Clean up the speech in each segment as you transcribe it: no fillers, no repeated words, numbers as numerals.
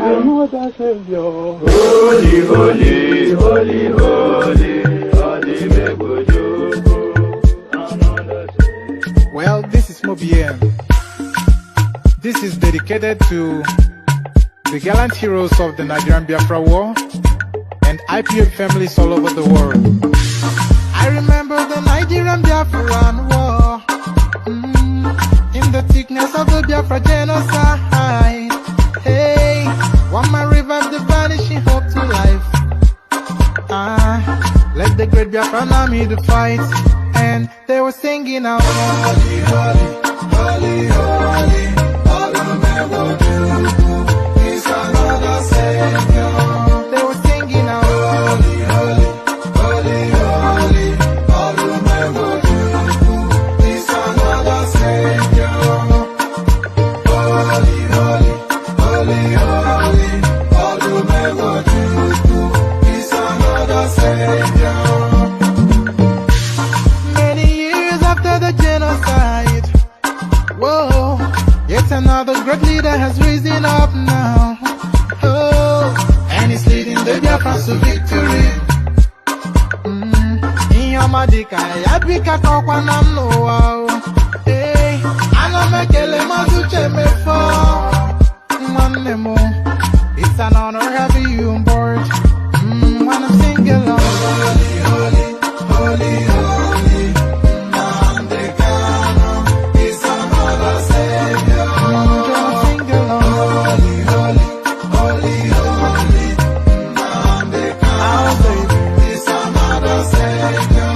Another Savior, holy, holy, holy, holy, another Savior. Well, this is Mobien. This is dedicated to the gallant heroes of the Nigerian Biafra War and IPO families all over the world. I remember the Nigerian Biafran War, in the thickness of the Biafra genocide. Hey, one man revived the vanishing hope to life. Let the great Biafran army to fight, and they were singing out, holy, holy, holy, holy, all the men will do is another Savior. They were singing out, holy, holy, holy, holy, all the men will do is another Savior. Holy, holy, holy, holy, all the men will do is another Savior. Many years after the genocide, whoa, yet another great leader has risen up now. Oh, and he's leading the Biafrans to victory. Inyamadika yabika kwa namno. Hey, anamekele mazuche mefo. Mwanemo, it's an honor having you on board. When I'm singing along, holy, holy, holy, holy, Nnamdi Kanu is another Savior. Sing along, holy, holy, holy, holy, Nnamdi Kanu is another Savior.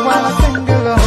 When I sing along.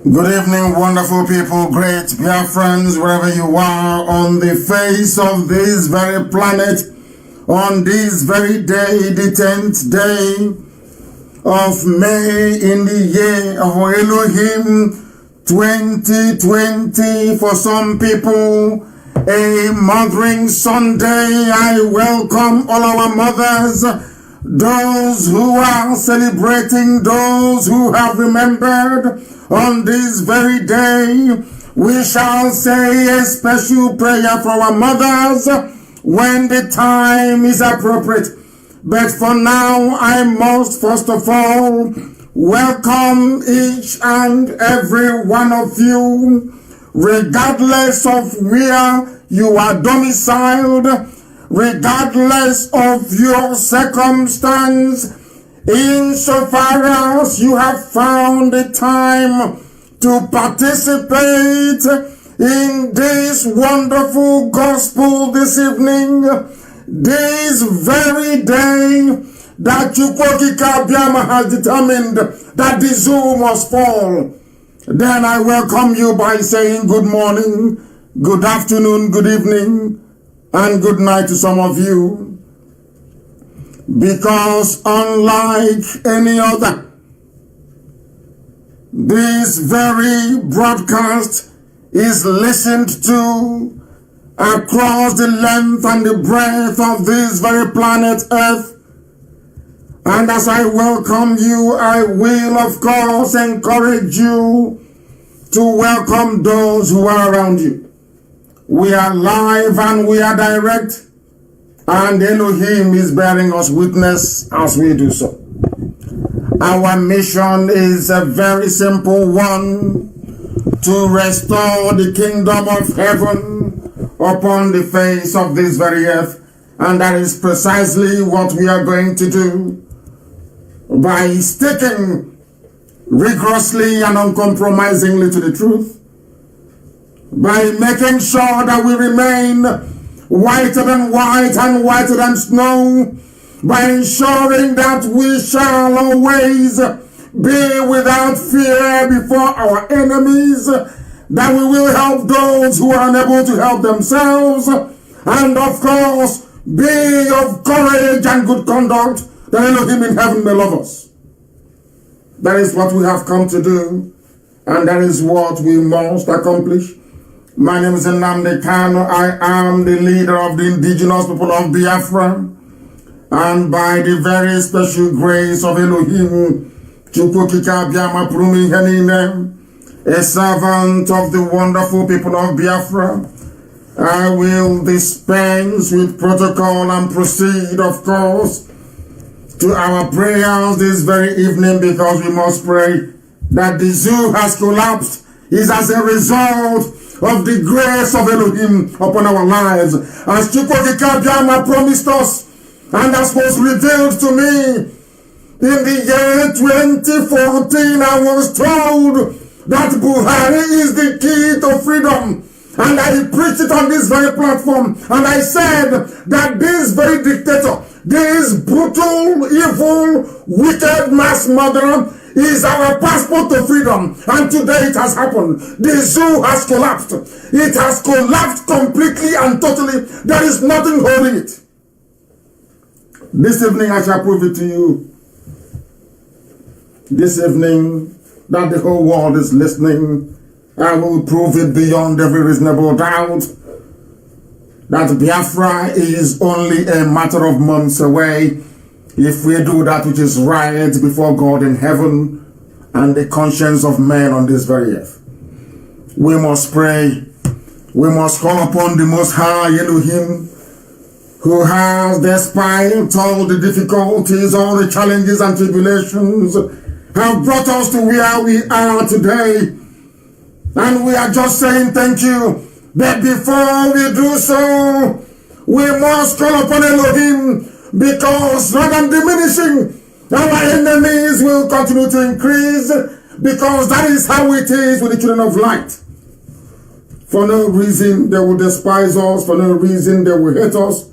Good evening, wonderful people, great Biafrans, wherever you are on the face of this very planet, on this very day, the 10th day of May in the year of Elohim 2020. For some people, a Mothering Sunday. I welcome all our mothers, those who are celebrating, those who have remembered. On this very day, we shall say a special prayer for our mothers when the time is appropriate. But for now, I must first of all welcome each and every one of you, regardless of where you are domiciled, regardless of your circumstance, insofar as you have found the time to participate in this wonderful gospel this evening, this very day that Chukwokika Biama has determined that the zoo must fall, then I welcome you by saying good morning, good afternoon, good evening, and good night to some of you. Because unlike any other, this very broadcast is listened to across the length and the breadth of this very planet Earth. And as I welcome you, I will of course encourage you to welcome those who are around you. We are live and we are direct, and Elohim is bearing us witness as we do so. Our mission is a very simple one: to restore the kingdom of heaven upon the face of this very earth. And that is precisely what we are going to do by sticking rigorously and uncompromisingly to the truth, by making sure that we remain whiter than white and whiter than snow, by ensuring that we shall always be without fear before our enemies, that we will help those who are unable to help themselves, and of course, be of courage and good conduct, that Elohim in heaven may love us. That is what we have come to do, and that is what we must accomplish. My name is Nnamdi Kanu. I am the leader of the indigenous people of Biafra, and by the very special grace of Elohim, a servant of the wonderful people of Biafra, I will dispense with protocol and proceed, of course, to our prayers this very evening, because we must pray that the zoo has collapsed is as a result of the grace of Elohim upon our lives. As Chukwokika promised us, and as was revealed to me in the year 2014, I was told that Buhari is the key to freedom. And I preached it on this very platform. And I said that this very dictator, this brutal, evil, wicked mass murderer is our passport to freedom. And today it has happened. The zoo has collapsed. It has collapsed completely and totally. There is nothing holding it. This evening I shall prove it to you. This evening that the whole world is listening, I will prove it beyond every reasonable doubt that Biafra is only a matter of months away if we do that which is right before God in heaven and the conscience of men on this very earth. We must pray. We must call upon the Most High Elohim, who has, despite all the difficulties, all the challenges and tribulations, have brought us to where we are today. And we are just saying thank you. But before we do so, we must call upon Elohim, because rather than diminishing, our enemies will continue to increase, because that is how it is with the children of light. For no reason they will despise us, for no reason they will hate us.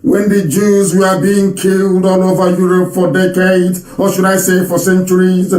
When the Jews were being killed all over Europe for decades, or should I say for centuries,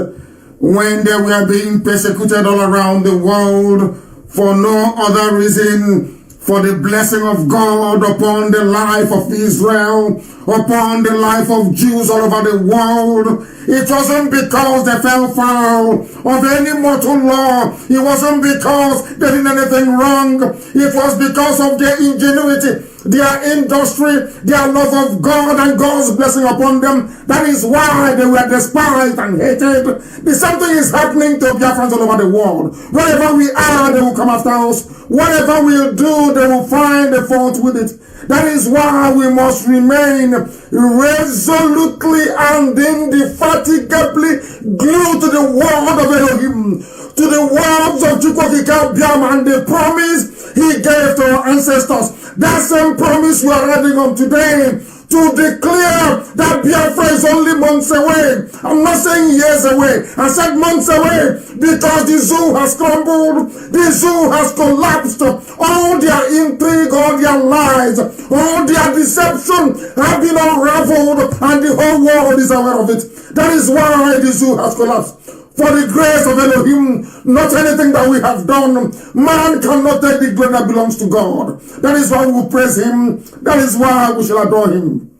when they were being persecuted all around the world for no other reason, for the blessing of God upon the life of Israel, upon the life of Jews all over the world. It wasn't because they fell foul of any mortal law. It wasn't because they did anything wrong. It was because of their ingenuity, their industry, their love of God and God's blessing upon them. That is why they were despised and hated. The same thing is happening to Biafrans all over the world. Wherever we are, they will come after us. Whatever we'll do, they will find a fault with it. That is why we must remain resolutely and indefatigably glued to the word of Elohim, to the words of Chukwokika and the promise he gave to our ancestors. That same promise we are adding on today, to declare that Biafra is only months away. I'm not saying years away. I said months away, because the zoo has crumbled. The zoo has collapsed. All their intrigue, all their lies, all their deception have been unraveled, and the whole world is aware of it. That is why the zoo has collapsed. For the grace of Elohim, not anything that we have done. Man cannot take the glory that belongs to God. That is why we will praise him. That is why we shall adore him.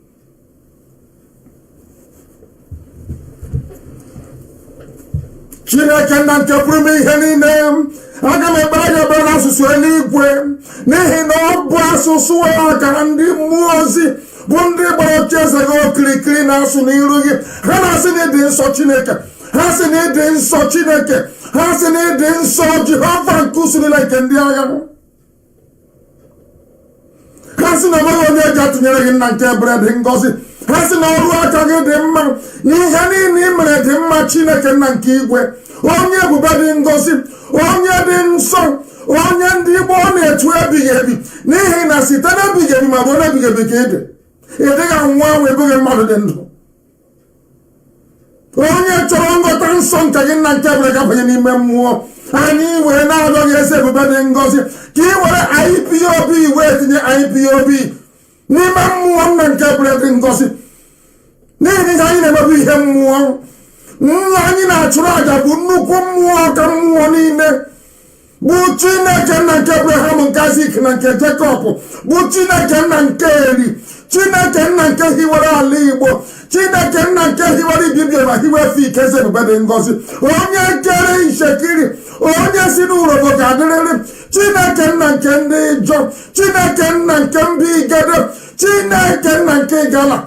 Chineke na nke pụrụ ime ihe niile, aga m ekpere gị ekpere n'asụsụ eluigwe, n'ihi na ọ bụ asụsụ ya ka ndị mmụọ ozi bụ ndị gbara ocheeze gị okirikiri na-asụ n'iru gị. Ha na-asị na ịdị nsọ Chineke. ha sị na ịdị nsọ Chineke, ha sị na ịdị nsọ Jehova nke usoro nke ndị agha, ha sị na onweghị onye eji atụnyere gị nna nke ebere dị ngọzi, ha sị na ọrụ aka gị dị mma, na ihe niile ị mere dị mma Chineke nna nke igwe, onye ebube dị ngọzi, onye dị nsọ, onye ndị Igbo ọ na-etu ebighị ebi, n'ihi na site n'ebighị ebi ma bụ onye ebighị ebi ka ị dị, ị dịghị anwụ anwụ, ebughị mmadụ dị ndụ. Onye chọrọ nghọta nsọ nke gị nna nke ebere gabanye n'ime mmụọ, anyị wee na-arịọ gị eze ebube dị ngọzi ka ị were IPOB wee tinye IPOB n'ime mmụọ nna nke ebere dị ngọzi, n'ihi na anyị na-emebu ihe mmụọ. Nna anyị na-achụrụ aja bụ nnukwu mmụọ ka mmụọ niile, bụ Chineke nna nke Abraham, nke Isaac na nke Jacob, bụ Chineke nna nke Eri, Chineke nna nke hiwere ala Igbo, Chineke nna nke hiwere ibibia ma hiwe Fik, eze ebube dị ngọzi, onye kere Ishekiri, onye si n'ụlọ ga adịrịrị, Chineke nna nke ndị Ijọ, Chineke nna nke mba Igede, Chineke nna nke Igala.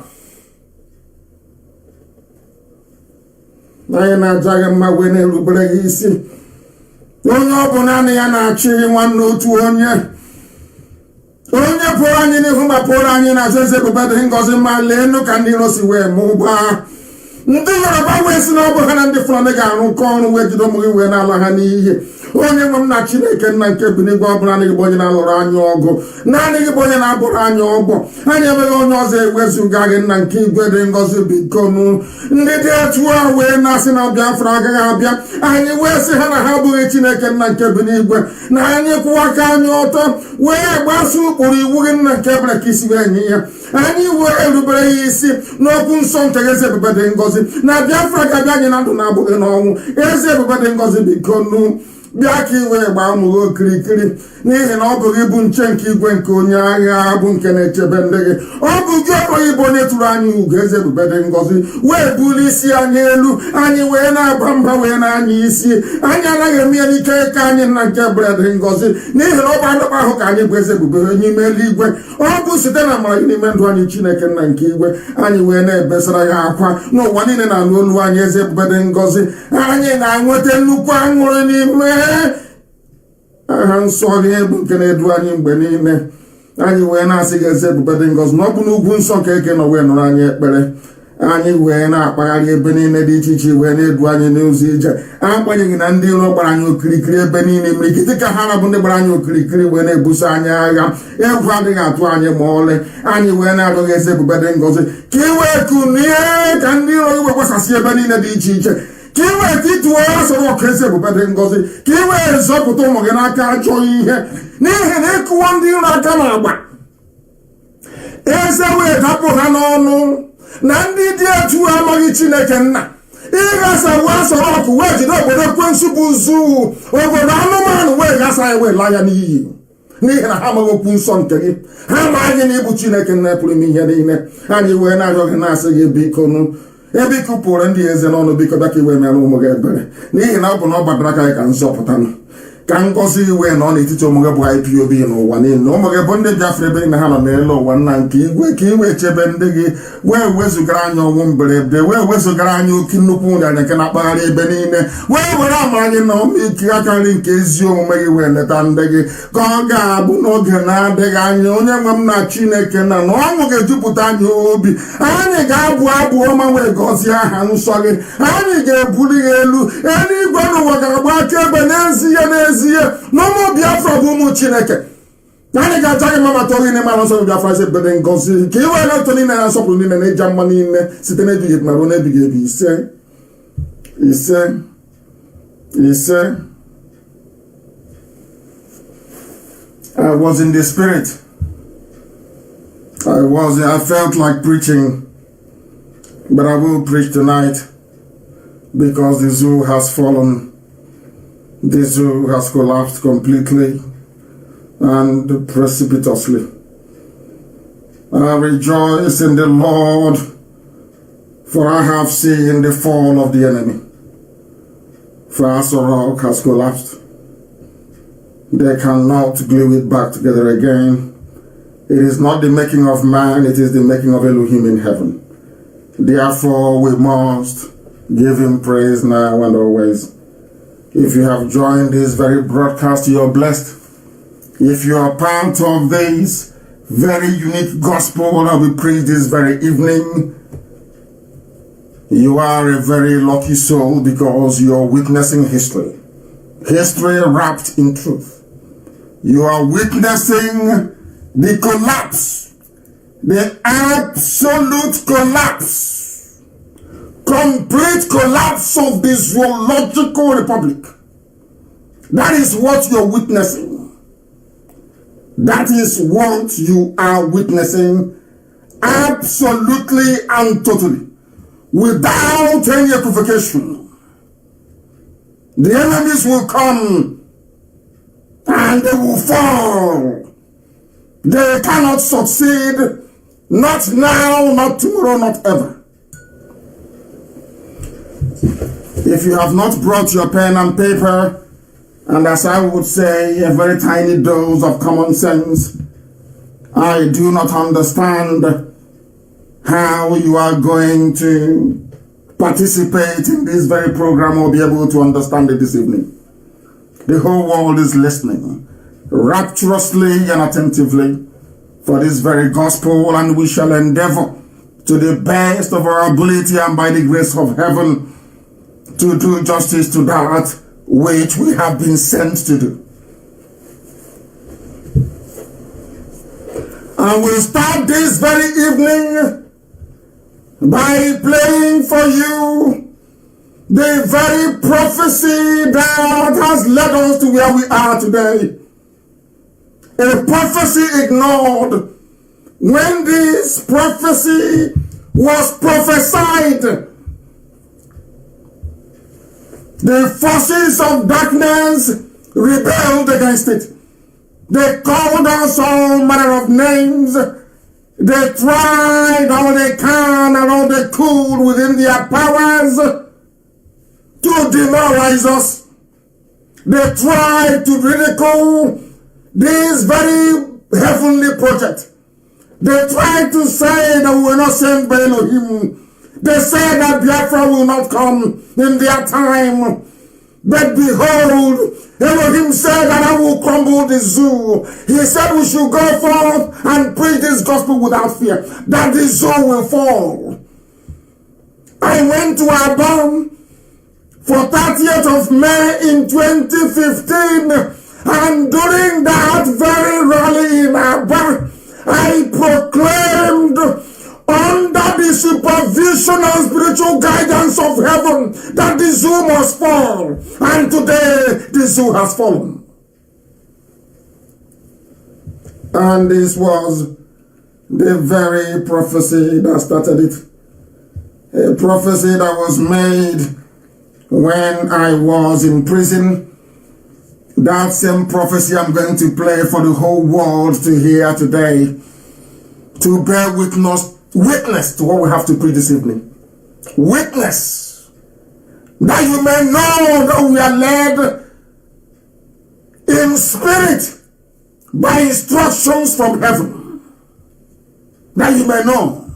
Anyị na-aja gị mma wee na-erubere gị isi. Onye ọ bụ naanị ya na-achị nwanne otu onye pụrụ anyị n'ihu ma pụrụ anyị n'azụ, eze ebube dị ngọzi, ma lee nụ ka ndị iro si wee mụbaa. Ndị Yoruba wee si na ọ bụ ha na ndị Fulani ga-arụkọ ọrụ wee jide ụmụ gị wee na-ala ha n'iyi. Onye nwe m na Chineke nna nke bi n'igwe, ọ bụrụ naanị gị bụ onye na-alụrụ anyị ọgụ, naanị gị bụ onye na-abụrụ anyị ọgbọ, anyị enweghị onye ọzọ ewezuga gị nna nke igwe dị ngọzi. Bikonu ndị dị etu a wee na-asị na Biafra agaghị abịa, anyị wee sị ha na ha abụghị Chineke nna nke bi n'igwe, na anyị kwụwa aka anyị ọtọ wee gbaso ụkpụrụ iwu gị nna nke ebere ka isi wee nye ya. Anyị wee erubere ya isi n'okwu nsọ nke eze ebube dị ngọzi, na Biafra ga-abịa anyị na ndụ na-abụghị n'ọnwụ. Eze ebube dị ngọzi, bikonu bịa ka i wee gbaa ụmụ gị okirikiri, n'ihi na ọ bụ gị bụ nche nke igwe nke onye agha bụ nke na-echebe ndị gị. Ọ bụ gị ọkpọghị bụ onye tụrụ anyị ugo, eze ebube dị ngọzi, wee buli isi anyị elu, anyị wee na-aba mba wee na-anya isi. Anyị anaghị eme ya n'ike ka anyị nna nke ebere dị ngọzi, n'ihi na ọ bụ adọkpa ahụ ka anyị bụ eze ebube n'ime eluigwe. Ọ bụ site na amara gị n'ime ndụ anyị Chineke nna nke igwe, anyị wee na-ebesara ya akwa n'ụwa niile na-anụ olu anyị, eze ebube dị ngọzi. Anyị na-enweta nnukwu aṅụrị n'ime aha nsọ gị bụ nke na-edu anyị mgbe niile. Anyị wee na-asị gị eze ebube dị ngọzi na ọ bụ n'ugwu nsọ ka eke nọ wee nụrụ anyị ekpere. Anyị wee na-akpagharị ebe niile dị iche iche wee na-edu anyị n'ụzọ ije, agbanyeghị na ndị iro gbara anyị okirikiri ebe niile, mirikiti ka ha bụ ndị gbara anyị okirikiri wee na-ebuso anyị agha. Egwu adịghị atụ anyị ma ọlị. Anyị wee na-arịọ eze ebube dị ngọzi ka i wee kunie ka ndị iro iwe gbasasị ebe niile dị iche iche, ka i wee tituo asọrọ ọkụ eze ebube dị ngọzi, ka i wee zọpụta ụmụ gị n'aka ajọ ihe, n'ihi na ịkụwa ndị iro aka na-agba, eze wee dapụ ha n'ọnụ. Na ndị dị etu amaghị Chineke nna, ịghasawu asọrọ ọkụ wee jide obodo ekwensu bụ zuu, obodo anụmanụ wee ghasa ya wee laa ya n'iyi, n'ihi na ha amaghị okwu nsọ nke gị, ha amaghị na ịbụ Chineke nna pụrụ ime ihe niile. Anyị wee na-arịọ gị na-asị gị bikonu, ebe ikupụrụ ndị eze n'ọnụ, biko bịa ka iwe mere ụmụ gị ebere, n'ihi na ọ bụ na ọ gbadara aka gị ka nzọpụta nọ, ka ngọzi iwe nọ n'etiti ụmụ gị bụ IPOB n'ụwa niile. Ụmụ gị bụ ndị Biafra ebe na ha nọ n'elu ụwa nna nke igwe, ka iwe chebe ndị gị, wee wezụgara anyị ọnwụ mberede, wee wezụgara anyị oke nnukwu nrịarịa nke na-akpagharị ebe niile, wee were ama anyị na ọmịike aka nri nke ezi omume gị wee leta ndị gị, ka ọ ga-abụ n'oge na-adịghị anya onye nwe m na Chineke na ọṅụ ga-ejupụta anyị obi. Anyị ga-abụ abụ ọma wee gọzie aha nsọ gị, anyị ga-ebuli gị elu, eluigwe n'ụwa ga-agba akaebe n'ezie n'ezie na ụmụ Biafra bụ ụmụ Chineke. Anyị ga-aja gị mma mata oge n'ime ala nsọ Biafra eze ebube dị ngọzi, ka i wee na-eto niile na nsọpụrụ niile na ịja mma niile site n'ebighị ebi ma ruo n'ebighị ebi. Ise ise ise. I was in the spirit. I felt like preaching, but I will preach tonight because the zoo has fallen. The zoo has collapsed completely and precipitously. I rejoice in the Lord, for I have seen the fall of the enemy. For as a rock has collapsed, they cannot glue it back together again. It is not the making of man, it is the making of Elohim in heaven. Therefore we must Give him praise now and always. If you have joined this very broadcast, you are blessed. If you are part of this very unique gospel that we preach this very evening, you are a very lucky soul because you are witnessing history. History wrapped in truth. You are witnessing the collapse, the absolute collapse, complete collapse of the zoological republic. That is what you're witnessing. That is what you are witnessing, absolutely and totally, without any equivocation. The enemies will come and they will fall. They cannot succeed, not now, not tomorrow, not ever. If you have not brought your pen and paper, and as I would say, a very tiny dose of common sense, I do not understand how you are going to participate in this very program or be able to understand it this evening. The whole world is listening rapturously and attentively for this very gospel, and we shall endeavor to the best of our ability and by the grace of heaven to do justice to that which we have been sent to do. And we'll start this very evening by playing for you the very prophecy that has led us to where we are today. A prophecy ignored. When this prophecy was prophesied, the forces of darkness rebelled against it. They called us all manner of names. They tried all they can and all they could within their powers to demoralize us. They tried to ridicule this very heavenly project. They tried to say that we were not sent by Elohim. They said that Biafra will not come in their time. But behold, Elohim said that I will crumble the zoo. He said we should go forth and preach this gospel without fear, that the zoo will fall. I went to Abam for 30th of May in 2015. And during that very rally in Abba, I proclaimed under the supervision and spiritual guidance of heaven that the zoo must fall. And today the zoo has fallen. And this was the very prophecy that started it. A prophecy that was made when I was in prison. That same prophecy I'm going to play for the whole world to hear today, to bear witness to what we have to preach this evening. Witness, that you may know that we are led in spirit by instructions from heaven. That you may know.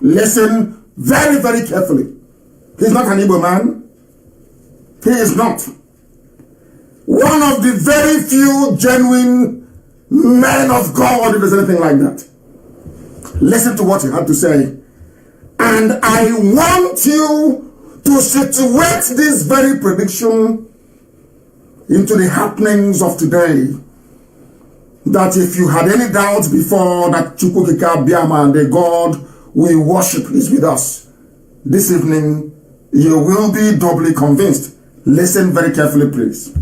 Listen very, very carefully. He's not an Igbo man. He is not. One of the very few genuine men of God, if there's anything like that. Listen to what he had to say. And I want you to situate this very prediction into the happenings of today. That if you had any doubts before that Chukwukika Biama, the God we worship, is with us, this evening you will be doubly convinced. Listen very carefully, please.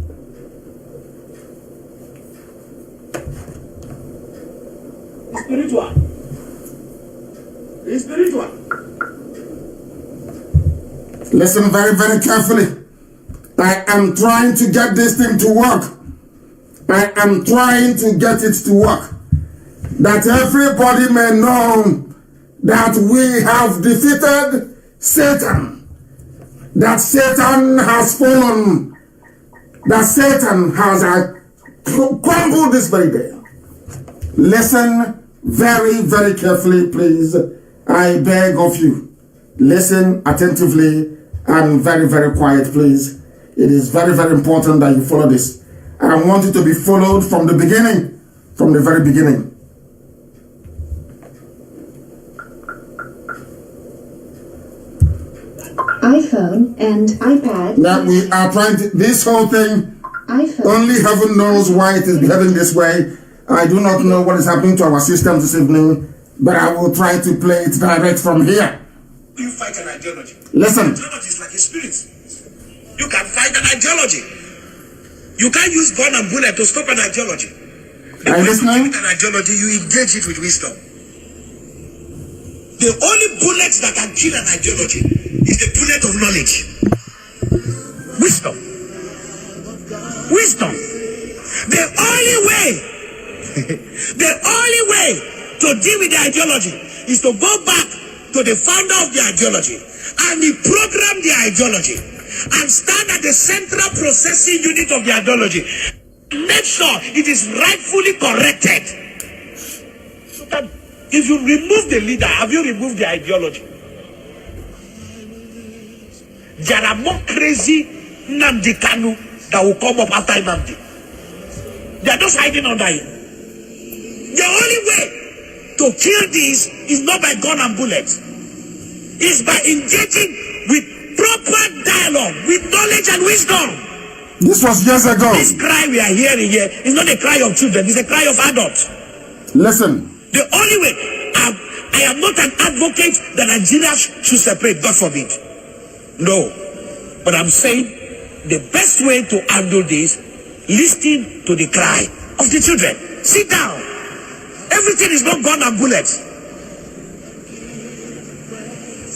Spiritual. It's spiritual. Listen very, very carefully. I am trying to get this thing to work. I am trying to get it to work. That everybody may know that we have defeated Satan. That Satan has fallen. That Satan has crumbled this very day. Listen very, very carefully, please. I beg of you. Listen attentively and very, very quiet, please. It is very, very important that you follow this. I want it to be followed from the beginning, from the very beginning. iPhone and iPad. Now we are trying to, this whole thing, iPhone. only heaven knows why it is behaving this way. I do not know what is happening to our system this evening, but I will try to play it direct from here. You fight an ideology. Listen. Ideology is like a spirit. You can fight an ideology. You can't use gun and bullet to stop an ideology. Are you listening? With an ideology, you engage it with wisdom. The only bullet that can kill an ideology is the bullet of knowledge. Wisdom. Wisdom. The only way, the only way to deal with the ideology is to go back to the founder of the ideology and reprogram the ideology and stand at the central processing unit of the ideology. Make sure it is rightfully corrected. So that if you remove the leader, have you removed the ideology? There are more crazy Nnamdi Kanu that will come up after Nnamdi. They are just hiding under him. The only way to kill this is not by gun and bullets. It's by engaging with proper dialogue, with knowledge and wisdom. This was years ago. This cry we are hearing here is not a cry of children, it's a cry of adults. Listen. The only way, I am not an advocate that Nigeria should separate, God forbid. No. But I'm saying the best way to handle this, listen to the cry of the children. Sit down. Everything is not gun and bullets.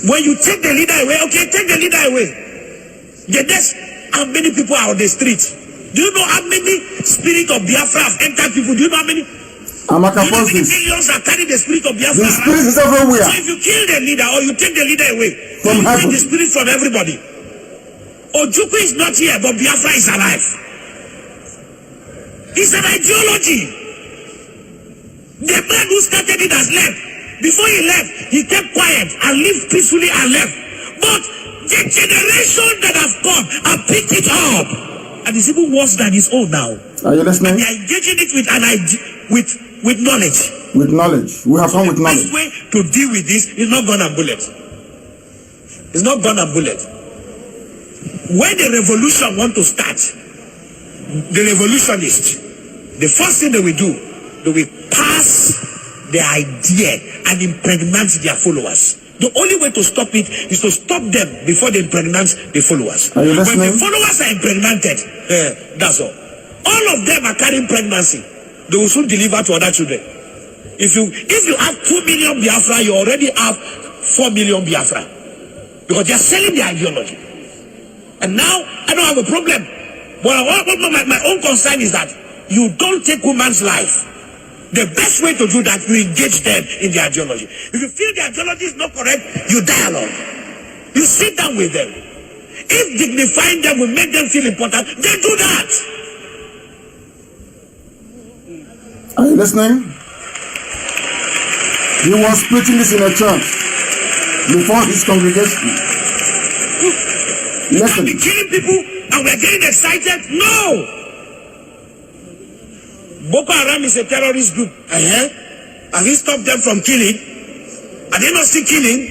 When you take the leader away, okay, take the leader away. The next, how many people are on the street? Do you know how many spirit of Biafra have entered people? Do you know how many? I'm a millions are carrying the spirit of Biafra. The spirit is everywhere. So if you kill the leader or you take the leader away, from you heaven, take the spirit from everybody. Ojukwu is not here, but Biafra is alive. It's an ideology. The man who started it has left. Before he left, he kept quiet and lived peacefully and left. But the generation that have come have picked it up, and it's even worse than his own now. Are you listening? And they are engaging it with an idea, with knowledge. With knowledge. We have come with knowledge. The best way to deal with this is not gun and bullet. It's not gun and bullet. When the revolution want to start, the revolutionists, the first thing they will do, they will pass the idea and impregnate their followers. The only way to stop it is to stop them before they impregnate the followers. Are you listening? When the followers are impregnated, that's all. All of them are carrying pregnancy. They will soon deliver to other children. If you have 2 million Biafra, you already have 4 million Biafra. Because they are selling the ideology. And now, I don't have a problem. But my own concern is that you don't take woman's life. The best way to do that, you engage them in the ideology. If you feel the ideology is not correct, you dialogue. You sit down with them. If dignifying them will make them feel important, then do that. Are you listening? He was preaching this in a church before his congregation. You Listen. can't be killing people and we're getting excited. No! Boko Haram is a terrorist group. Have you stopped them from killing? Are they not still killing?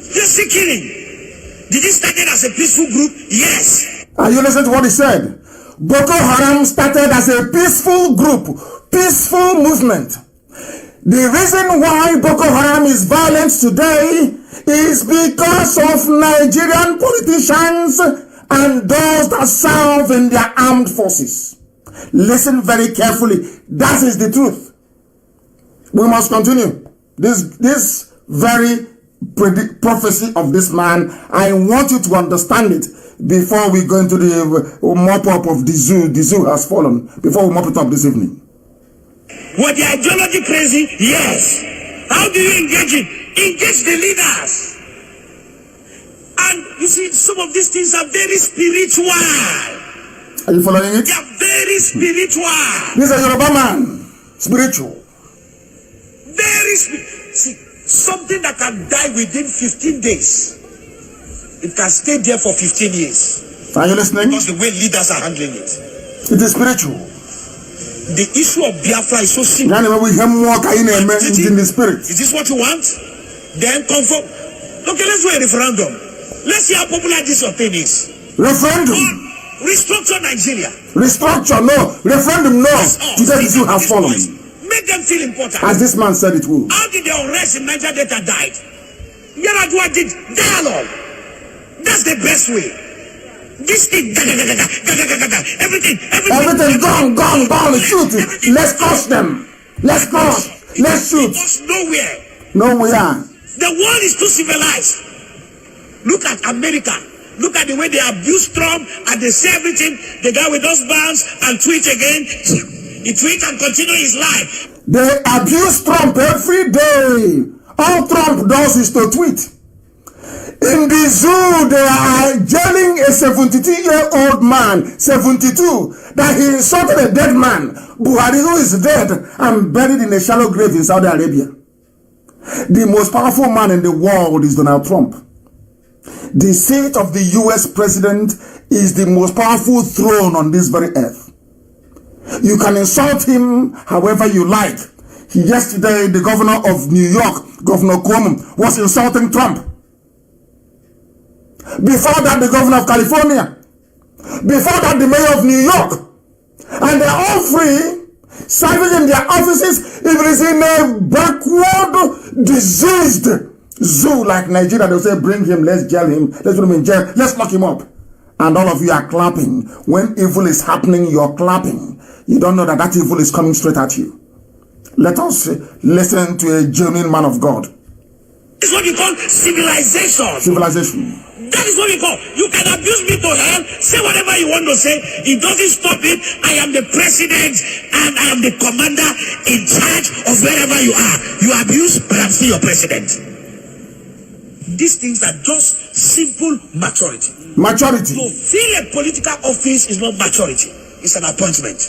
They're still killing. Did it start as a peaceful group? Yes. Are you listening to what he said? Boko Haram started as a peaceful group, peaceful movement. The reason why Boko Haram is violent today is because of Nigerian politicians and those that serve in their armed forces. Listen very carefully. That is the truth. We must continue. This very prophecy of this man, I want you to understand it before we go into the mop-up of the zoo. The zoo has fallen. Before we mop it up this evening. Was the ideology crazy? Yes. How do you engage it? Engage the leaders. And you see, some of these things are very spiritual. Are you following it? They are very spiritual. This is a Yoruba man. Spiritual. Very spiritual. See, something that can die within 15 days. it can stay there for 15 years. Are you listening? Because the way leaders are handling it. It is spiritual. The issue of Biafra is so simple. In the spirit. Is this what you want? Then confirm. Okay, let's do a referendum. Let's see how popular this your thing is. Referendum. Restructure Nigeria. Restructure, no. Referendum, no. Today the zoo has fallen. Make them feel important. As this man said it would. How did the unrest in Niger Delta died? Yaradua did dialogue. That's the best way. This thing, everything, gone, shoot. Let's crush them. Let's shoot. Nowhere. The world is too civilized. Look at America. Look at the way they abuse Trump and they say everything. The guy with those bands and tweet again. He tweets and continue his life. They abuse Trump every day. All Trump does is to tweet. In the zoo, they are jailing a 72-year-old man, 72, that he insulted a dead man, Buhari, who is dead and buried in a shallow grave in Saudi Arabia. The most powerful man in the world is Donald Trump. The seat of the US president is the most powerful throne on this very earth. You can insult him however you like. Yesterday, the governor of New York, Governor Kanu, was insulting Trump. Before that, the governor of California. Before that, the mayor of New York. And they're all free, serving in their offices. If it is in a backward, diseased zoo like Nigeria, they'll say, bring him, let's jail him, let's put him in jail, let's lock him up. And all of you are clapping. When evil is happening, you're clapping. You don't know that that evil is coming straight at you. Let us listen to a genuine man of God. It's what you call civilization. Civilization. That is what we call. You can abuse me to hell, say whatever you want to say. It doesn't stop it. I am the president and I am the commander in charge of wherever you are. You abuse, but I'm still your president. These things are just simple maturity. Maturity. To fill a political office is not maturity. It's an appointment.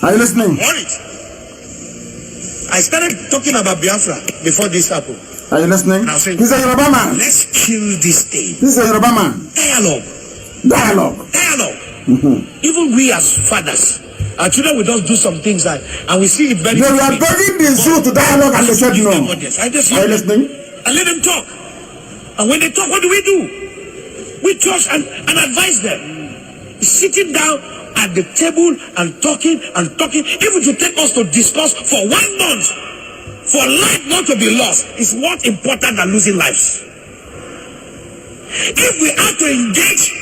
Are you listening? I started talking about Biafra before this happened. Are you listening? He's a Yoruba man. Let's kill this thing. He's a Yoruba man. Dialogue. Even we as fathers, our children will just do some things and we see it very. They were begging the zoo to dialogue and they said no. I just Are you listening? I let them talk. And when they talk, what do? We trust and advise them. Sitting down at the table and talking. Even to take us to discuss for 1 month. For life not to be lost is more important than losing lives. If we have to engage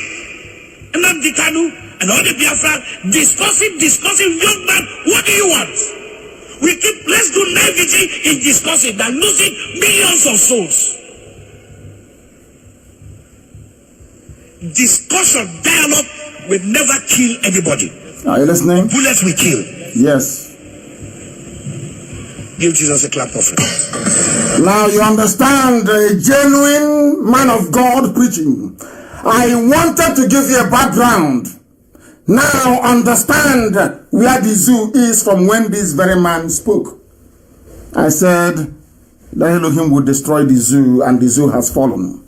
Nnamdi Kanu and all the Biafra discussing, young man, what do you want? Let's do naivety in discussing than losing millions of souls. Discussion, dialogue will never kill anybody. Are you listening? Bullets will kill. Yes. Give Jesus a clap of it. Now you understand a genuine man of God preaching. I wanted to give you a background. Now understand where the zoo is from when this very man spoke. I said that Elohim would destroy the zoo and the zoo has fallen.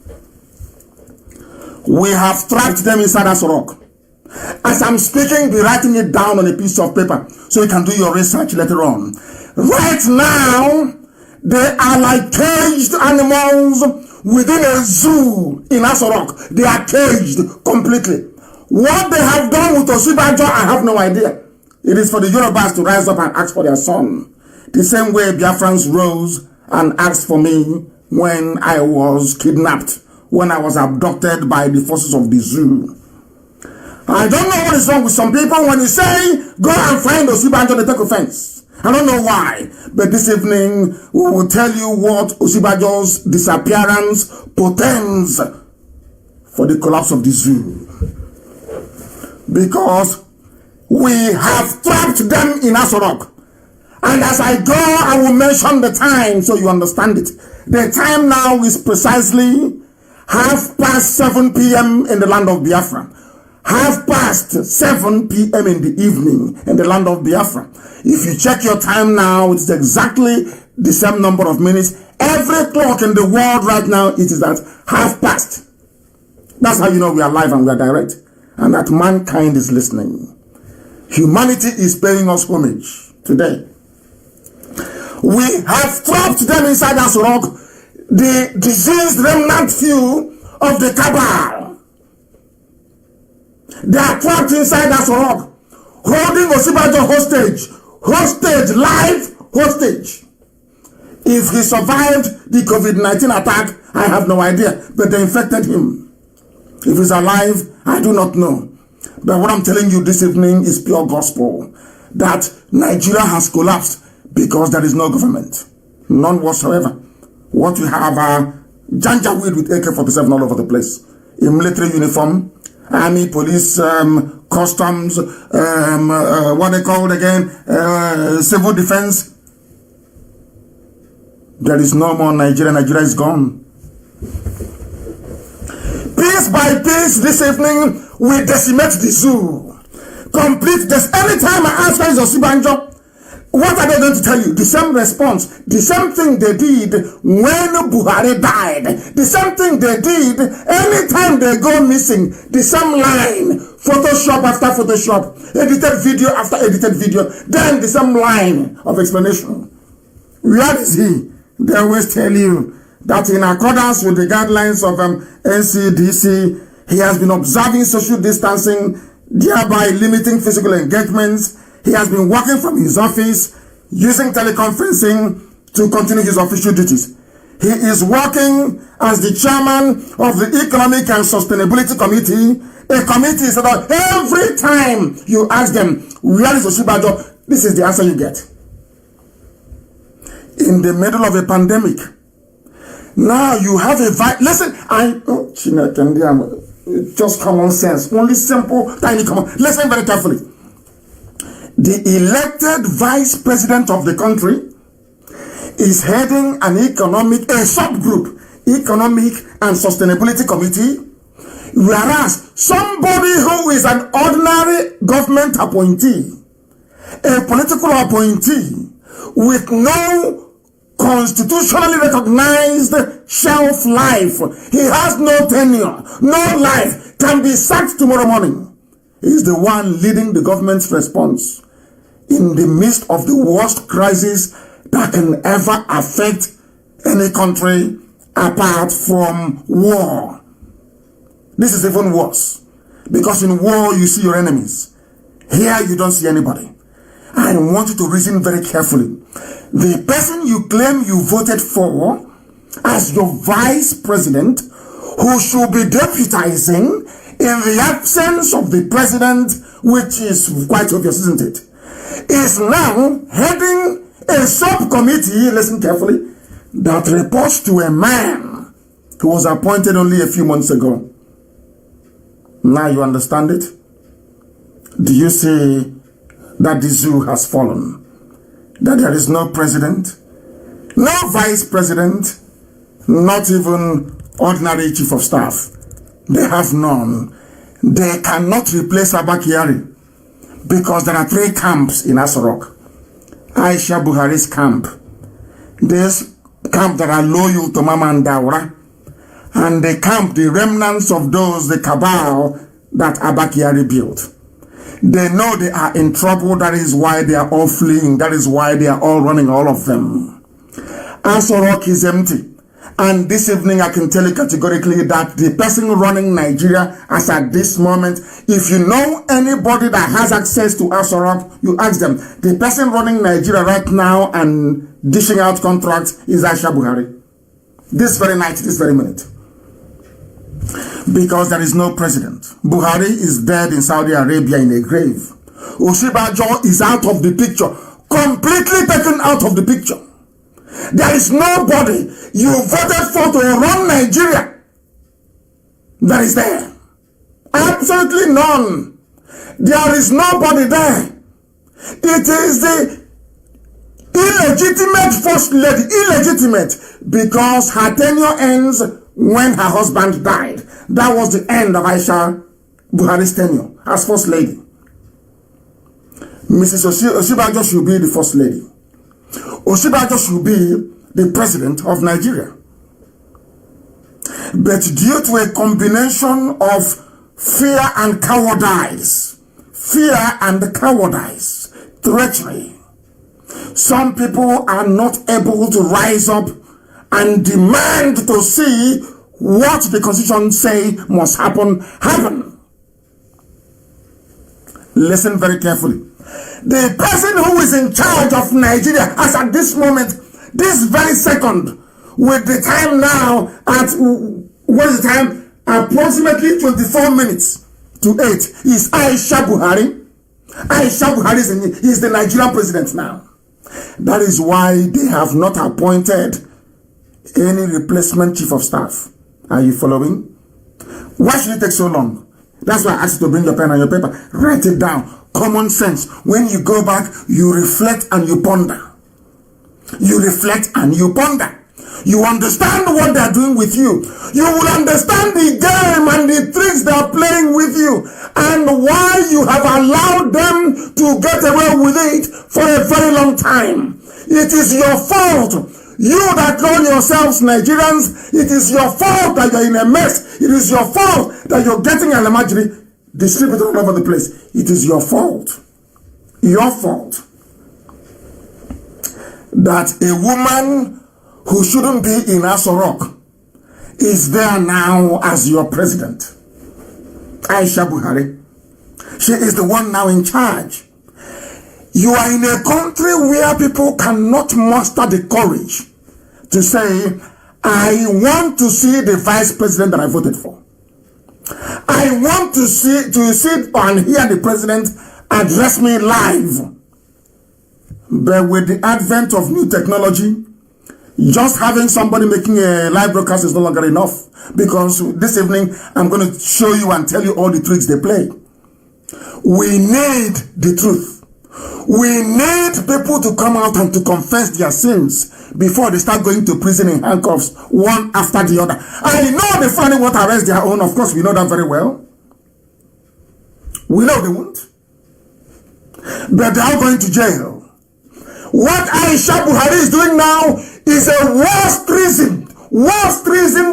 We have trapped them inside that rock. As I'm speaking, be writing it down on a piece of paper so you can do your research later on. Right now, they are like caged animals within a zoo in Asorok. They are caged completely. What they have done with Osibajo, I have no idea. It is for the Yorubas to rise up and ask for their son. The same way Biafrans rose and asked for me when I was kidnapped, when I was abducted by the forces of the zoo. I don't know what is wrong with some people. When you say, go and find Osibajo, they take offense. I don't know why, but this evening we will tell you what Osibajo's disappearance portends for the collapse of the zoo. Because we have trapped them in Asorok. And as I go, I will mention the time so you understand it. The time now is precisely 7:30 p.m. in the land of Biafra. 7:30 p.m. in the evening in the land of Biafra. If you check your time now, it's exactly the same number of minutes Every clock in the world right now, it is at past. That's how you know we are live and we are direct. And that mankind is listening. Humanity is paying us homage today. We have trapped them inside us rock, the diseased remnant few of the cabal. They are trapped inside us rock, holding Osibajo hostage, live hostage. If he survived the COVID-19 attack, I have no idea, but they infected him. If he's alive, I do not know. But what I'm telling you this evening is pure gospel, that Nigeria has collapsed because there is no government. None whatsoever. What we have are janjaweed with AK-47 all over the place. In military uniform, army, police, customs, what they called again, civil defense. There is no more Nigeria. Nigeria is gone. Piece by piece this evening, we decimate the zoo. Complete this. Anytime I ask President Osibanjo, what are they going to tell you? The same response. The same thing they did when Buhari died. The same thing they did anytime they go missing. The same line. Photoshop after Photoshop. Edited video after edited video. Then the same line of explanation. Where is he? They always tell you that in accordance with the guidelines of NCDC, he has been observing social distancing, thereby limiting physical engagements. He has been working from his office, using teleconferencing to continue his official duties. He is working as the chairman of the Economic and Sustainability Committee, a committee so that every time you ask them, where is Osibajo, this is the answer you get. In the middle of a pandemic, now you have a listen, just common sense, only simple, tiny common. Listen very carefully. The elected vice president of the country is heading a subgroup, Economic and Sustainability Committee, whereas somebody who is an ordinary government appointee, a political appointee with no constitutionally recognized shelf life, he has no tenure, no life, can be sacked tomorrow morning, is the one leading the government's response in the midst of the worst crisis that can ever affect any country apart from war. This is even worse, because in war you see your enemies. Here you don't see anybody. I want you to reason very carefully. The person you claim you voted for as your vice president, who should be deputizing in the absence of the president, which is quite obvious, isn't it, is now heading a subcommittee, listen carefully, that reports to a man who was appointed only a few months ago. Now you understand it? Do you see that the zoo has fallen? That there is no president, no vice president, not even ordinary chief of staff. They have none. They cannot replace Abakari because there are 3 camps in Asorok. Aisha Buhari's camp, this camp that are loyal to Mama and Daura, and the camp, the remnants of those, the cabal that Abakari built. They know they are in trouble. That is why they are all fleeing. That is why they are all running, all of them. Asorok is empty. And this evening I can tell you categorically that the person running Nigeria as at this moment, if you know anybody that has access to Asorok, you ask them. The person running Nigeria right now and dishing out contracts is Aisha Buhari. This very night, this very minute. Because there is no president. Buhari is dead in Saudi Arabia in a grave. Osibajo is out of the picture. Completely taken out of the picture. There is nobody you voted for to run Nigeria that is there. Absolutely none. There is nobody there. It is the illegitimate first lady. Illegitimate because her tenure ends when her husband died. That was the end of Aisha Buhari's tenure as first lady. Mrs. Osibajo should be the first lady. Osibajo should be the president of Nigeria. But due to a combination of fear and cowardice, treachery, some people are not able to rise up and demand to see what the Constitution say must happen. Listen very carefully. The person who is in charge of Nigeria, as at this moment, this very second, with the time now at, what is the time? Approximately 24 minutes to 8, is Aisha Buhari. Aisha Buhari is the Nigerian president now. That is why they have not appointed any replacement chief of staff. Are you following? Why should it take so long? That's why I asked you to bring your pen and your paper. Write it down. Common sense. When you go back, you reflect and you ponder. You reflect and you ponder. You understand what they are doing with you. You will understand the game and the tricks they are playing with you, and why you have allowed them to get away with it for a very long time. It is your fault. You that call yourselves Nigerians, it is your fault that you're in a mess. It is your fault that you're getting an imagery distributed all over the place. It is your fault. Your fault. That a woman who shouldn't be in Aso Rock is there now as your president. Aisha Buhari. She is the one now in charge. You are in a country where people cannot muster the courage to say, I want to see the vice president that I voted for. I want to sit and hear the president address me live. But with the advent of new technology, just having somebody making a live broadcast is no longer enough. Because this evening, I'm going to show you and tell you all the tricks they play. We need the truth. We need people to come out and to confess their sins before they start going to prison in handcuffs, one after the other. I know they finally won't arrest their own. Of course, we know that very well. We know they won't. But they are going to jail. What Aisha Buhari is doing now is a worse treason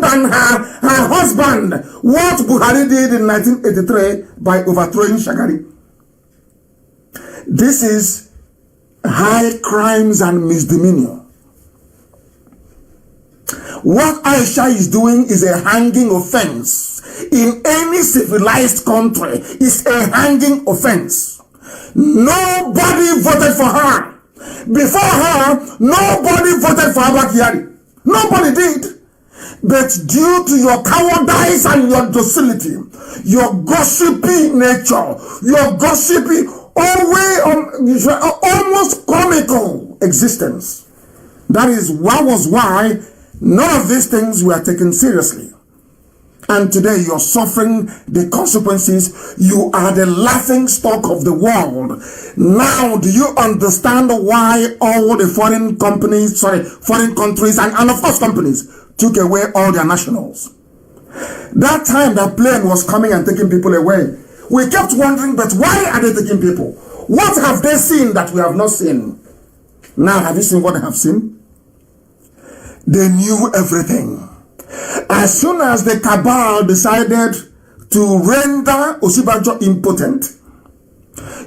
than her husband. What Buhari did in 1983 by overthrowing Shagari. This is high crimes and misdemeanor. What Aisha is doing is a hanging offense. In any civilized country, it's a hanging offense. Nobody voted for her. Before her, nobody voted for Abba Kyari. Nobody did. But due to your cowardice and your docility, your gossipy nature, your gossipy, almost comical existence, that is why none of these things were taken seriously. And today you're suffering the consequences. You are the laughing stock of the world. Now, do you understand why all the foreign countries, and of course companies, took away all their nationals? That time that plane was coming and taking people away, we kept wondering, but why are they taking people? What have they seen that we have not seen? Now, have you seen what they have seen? They knew everything. As soon as the cabal decided to render Osibajo impotent,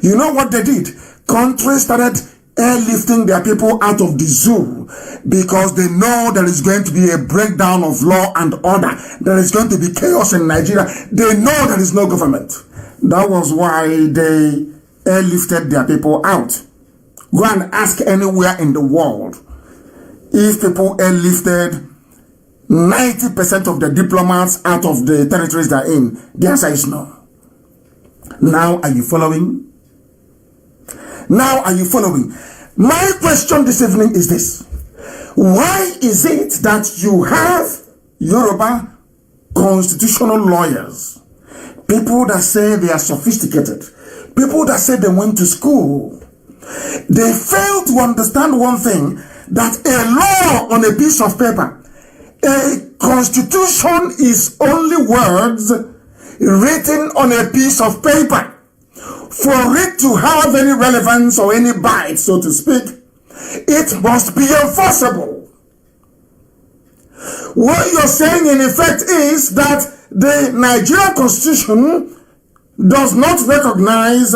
you know what they did? Countries started airlifting their people out of the zoo because they know there is going to be a breakdown of law and order. There is going to be chaos in Nigeria. They know there is no government. That was why they airlifted their people out. Go and ask anywhere in the world if people airlifted 90% of the diplomats out of the territories they're in. The answer is no. Now, are you following? Now, are you following? My question this evening is this. Why is it that you have Yoruba constitutional lawyers, people that say they are sophisticated, people that say they went to school, they fail to understand one thing, that a law on a piece of paper, a constitution is only words written on a piece of paper. For it to have any relevance or any bite, so to speak, it must be enforceable. What you're saying in effect is that the Nigerian Constitution does not recognize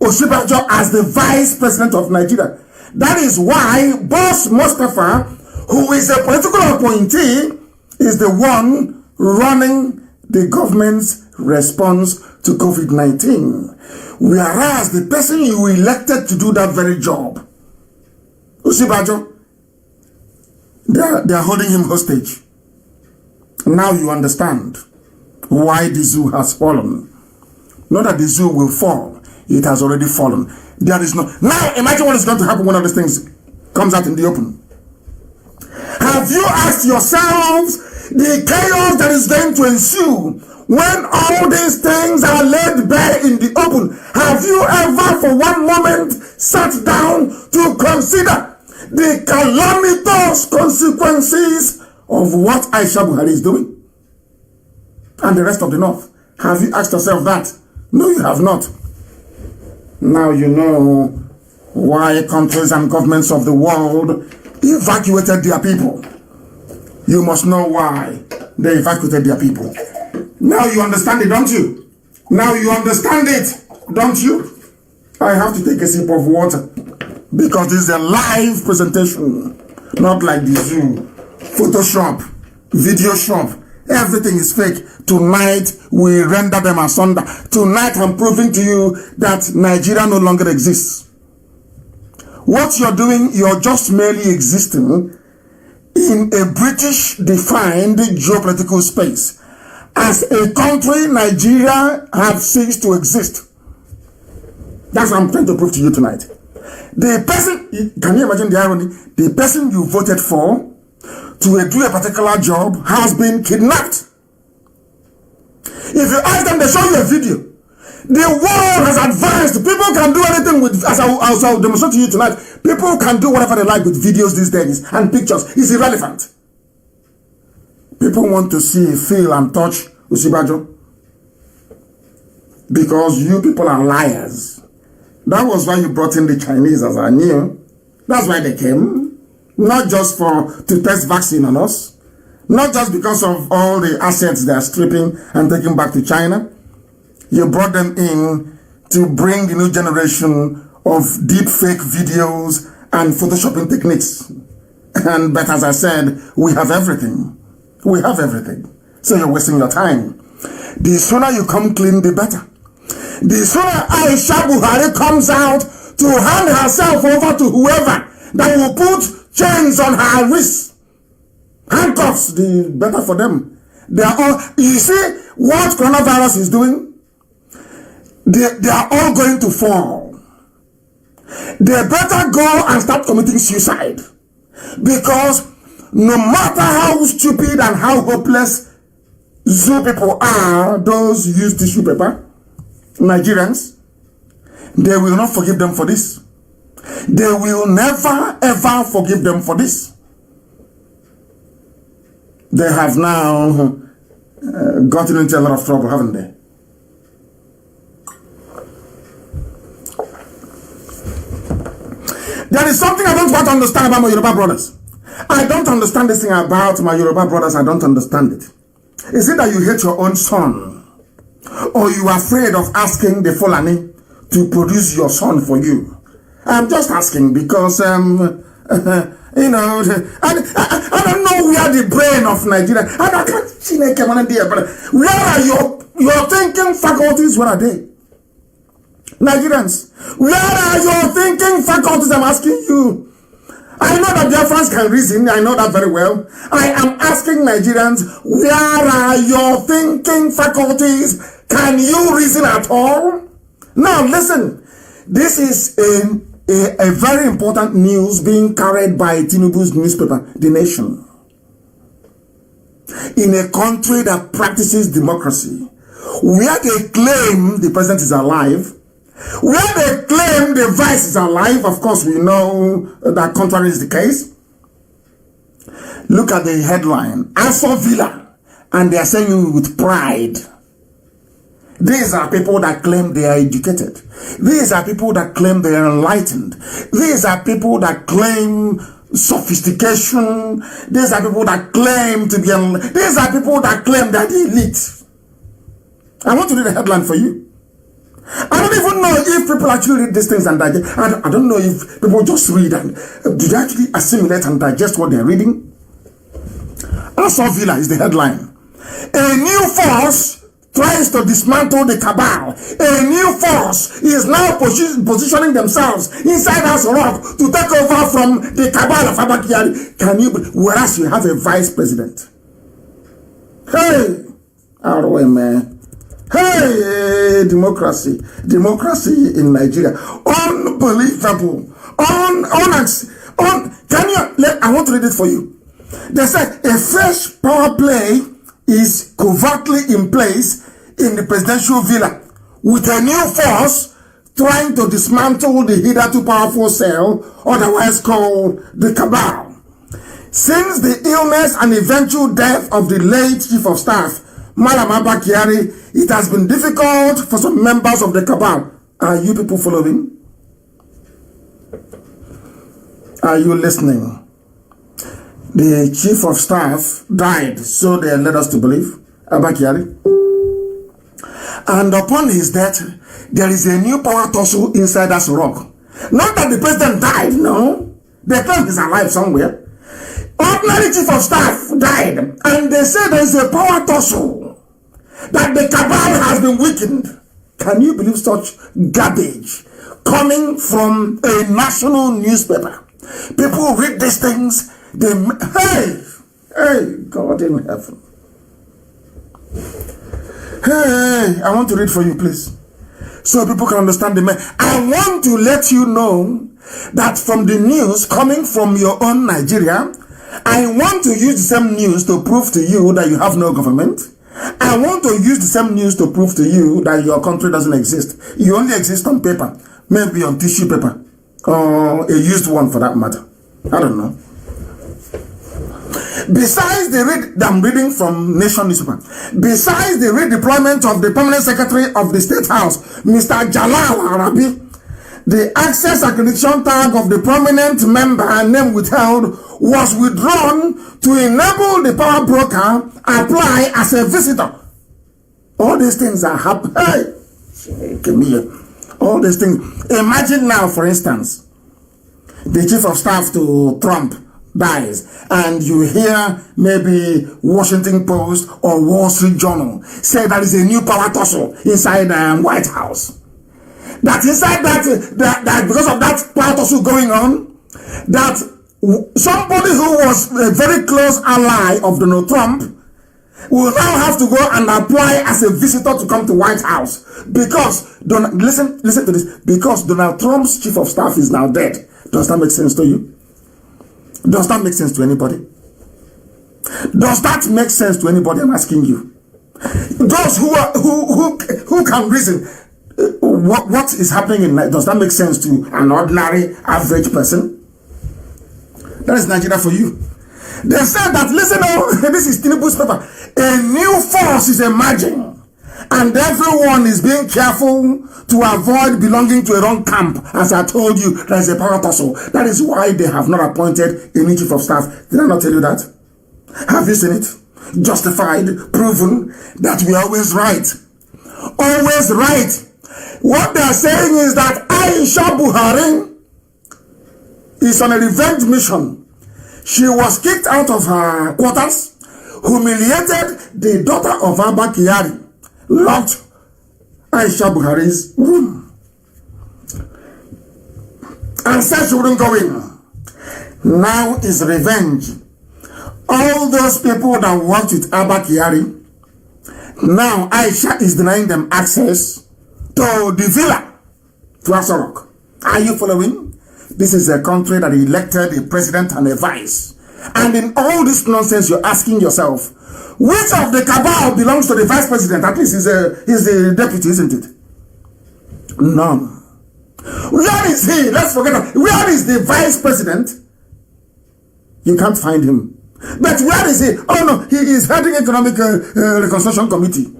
Osinbajo as the Vice President of Nigeria. That is why Boss Mustafa, who is a political appointee, is the one running the government's response to COVID-19. Whereas the person you elected to do that very job, Osinbajo, they are holding him hostage. Now you understand why the zoo has fallen. Not that the zoo will fall. It has already fallen. There is no... Now imagine what is going to happen when all these things comes out in the open. Have you asked yourselves the chaos that is going to ensue when all these things are laid bare in the open? Have you ever for one moment sat down to consider the calamitous consequences of what Aisha Buhari is doing? And the rest of the North. Have you asked yourself that? No, you have not. Now you know why countries and governments of the world evacuated their people. You must know why they evacuated their people. Now you understand it, don't you? Now you understand it, don't you? I have to take a sip of water because this is a live presentation, not like the zoo, Photoshop, video shop. Everything is fake. Tonight, we render them asunder. Tonight, I'm proving to you that Nigeria no longer exists. What you're doing, you're just merely existing in a British-defined geopolitical space. As a country, Nigeria have ceased to exist. That's what I'm trying to prove to you tonight. The person, can you imagine the irony? The person you voted for to do a particular job has been kidnapped. If you ask them, they show you a video. The world has advanced. People can do anything with, as I'll demonstrate to you tonight, people can do whatever they like with videos these days and pictures. It's irrelevant. People want to see, feel, and touch Osinbajo because you people are liars. That was why you brought in the Chinese, as I knew. That's why they came. Not just to test vaccine on us. Not just because of all the assets they are stripping and taking back to China. You brought them in to bring the new generation of deep fake videos and photoshopping techniques. But as I said, we have everything. We have everything. So you're wasting your time. The sooner you come clean, the better. The sooner Aisha Buhari comes out to hand herself over to whoever that will put chains on her wrists, handcuffs, the better for them. They are all, you see what coronavirus is doing? They are all going to fall. They better go and start committing suicide. Because no matter how stupid and how hopeless zoo people are, those who use tissue paper, Nigerians, they will not forgive them for this. They will never ever forgive them for this. They have now gotten into a lot of trouble, haven't they? There is something I don't want to understand about my Yoruba brothers. I don't understand this thing about my Yoruba brothers. I don't understand it. Is it that you hate your own son? Or you are afraid of asking the Fulani to produce your son for you? I'm just asking because, you know, I don't know where the brain of Nigeria, I can't see where are your thinking faculties? Where are they? Nigerians, where are your thinking faculties? I'm asking you. I know that Biafrans can reason. I know that very well. I am asking Nigerians, where are your thinking faculties? Can you reason at all? Now listen, this is a very important news being carried by Tinubu's newspaper, The Nation. In a country that practices democracy, where they claim the president is alive, where they claim the vice is alive, of course we know that contrary is the case. Look at the headline, Aso Villa, and they are saying it with pride. These are people that claim they are educated. These are people that claim they are enlightened. These are people that claim sophistication. These are people that claim to be, these are people that claim that the elite. I want to read a headline for you. I don't even know if people actually read these things and digest. I don't know if people just read and do they actually assimilate and digest what they're reading. Assault Villa is the headline. A new force tries to dismantle the cabal. A new force is now positioning themselves inside House Rock to take over from the cabal of Abba Kyari. Can you, whereas you have a vice president? Hey, ROM, man. Hey, democracy in Nigeria, unbelievable. Can you? I want to read it for you. They said a fresh power play is covertly in place in the presidential villa, with a new force trying to dismantle the hitherto powerful cell, otherwise called the cabal. Since the illness and eventual death of the late chief of staff, Malam Abba Kyari, it has been difficult for some members of the cabal. Are you people following? Are you listening? The chief of staff died, so they led us to believe, Abba Kyari. And upon his death, there is a new power tussle inside that rock. Not that the president died, no. They claim he's alive somewhere. Ordinary chief of staff died, and they say there is a power tussle, that the cabal has been weakened. Can you believe such garbage coming from a national newspaper? People read these things, they, hey, God in heaven. Hey, I want to read for you, please, so people can understand the man. I want to let you know that from the news coming from your own Nigeria, I want to use the same news to prove to you that you have no government. I want to use the same news to prove to you that your country doesn't exist. You only exist on paper, maybe on tissue paper, or a used one for that matter. I don't know. Besides I'm reading from Nation newspaper. Besides the redeployment of the permanent secretary of the State House, Mr. Jalal Arabi, the access accreditation tag of the prominent member and name withheld was withdrawn to enable the power broker apply as a visitor. All these things are happening. Hey, give me here. All these things. Imagine now, for instance, the chief of staff to Trump dies, and you hear maybe Washington Post or Wall Street Journal say there is a new power tussle inside White House. That inside that because of that power tussle going on, that somebody who was a very close ally of Donald Trump will now have to go and apply as a visitor to come to White House because listen to this, because Donald Trump's chief of staff is now dead. Does that make sense to you? Does that make sense to anybody? Does that make sense to anybody? I'm asking you. Those who can reason, what is happening in life, does that make sense to an ordinary average person? That is Nigeria for you. They said that, listen, this is Tinubu's paper. A new force is emerging, and everyone is being careful to avoid belonging to a wrong camp. As I told you, there is a power tussle. That is why they have not appointed any chief of staff. Did I not tell you that? Have you seen it? Justified, proven that we are always right. Always right. What they are saying is that Aisha Buhari is on a revenge mission. She was kicked out of her quarters, humiliated the daughter of Abba Kyari, locked Aisha Buhari's room, and said she wouldn't go in. Now is revenge. All those people that worked with Abba Kyari, now Aisha is denying them access to the villa, to Asorok. Are you following? This is a country that elected a president and a vice. And in all this nonsense, you're asking yourself, which of the cabal belongs to the vice president? At least he's the deputy, isn't it? None. Where is he? Let's forget that. Where is the vice president? You can't find him. But where is he? Oh no, he is heading Economic Reconstruction Committee.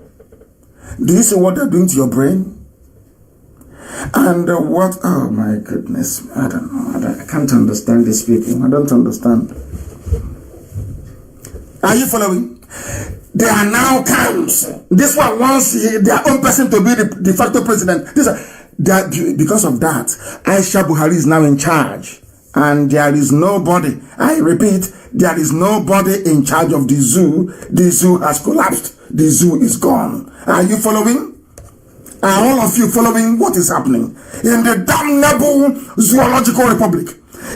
Do you see what they're doing to your brain? And what? Oh my goodness! I don't know. I can't understand these people. I don't understand. Are you following? There are now camps. This one wants their own person to be the de facto president. Because of that, Aisha Buhari is now in charge. And there is nobody, I repeat, there is nobody in charge of the zoo. The zoo has collapsed. The zoo is gone. Are you following? Are all of you following what is happening in the damnable zoological republic?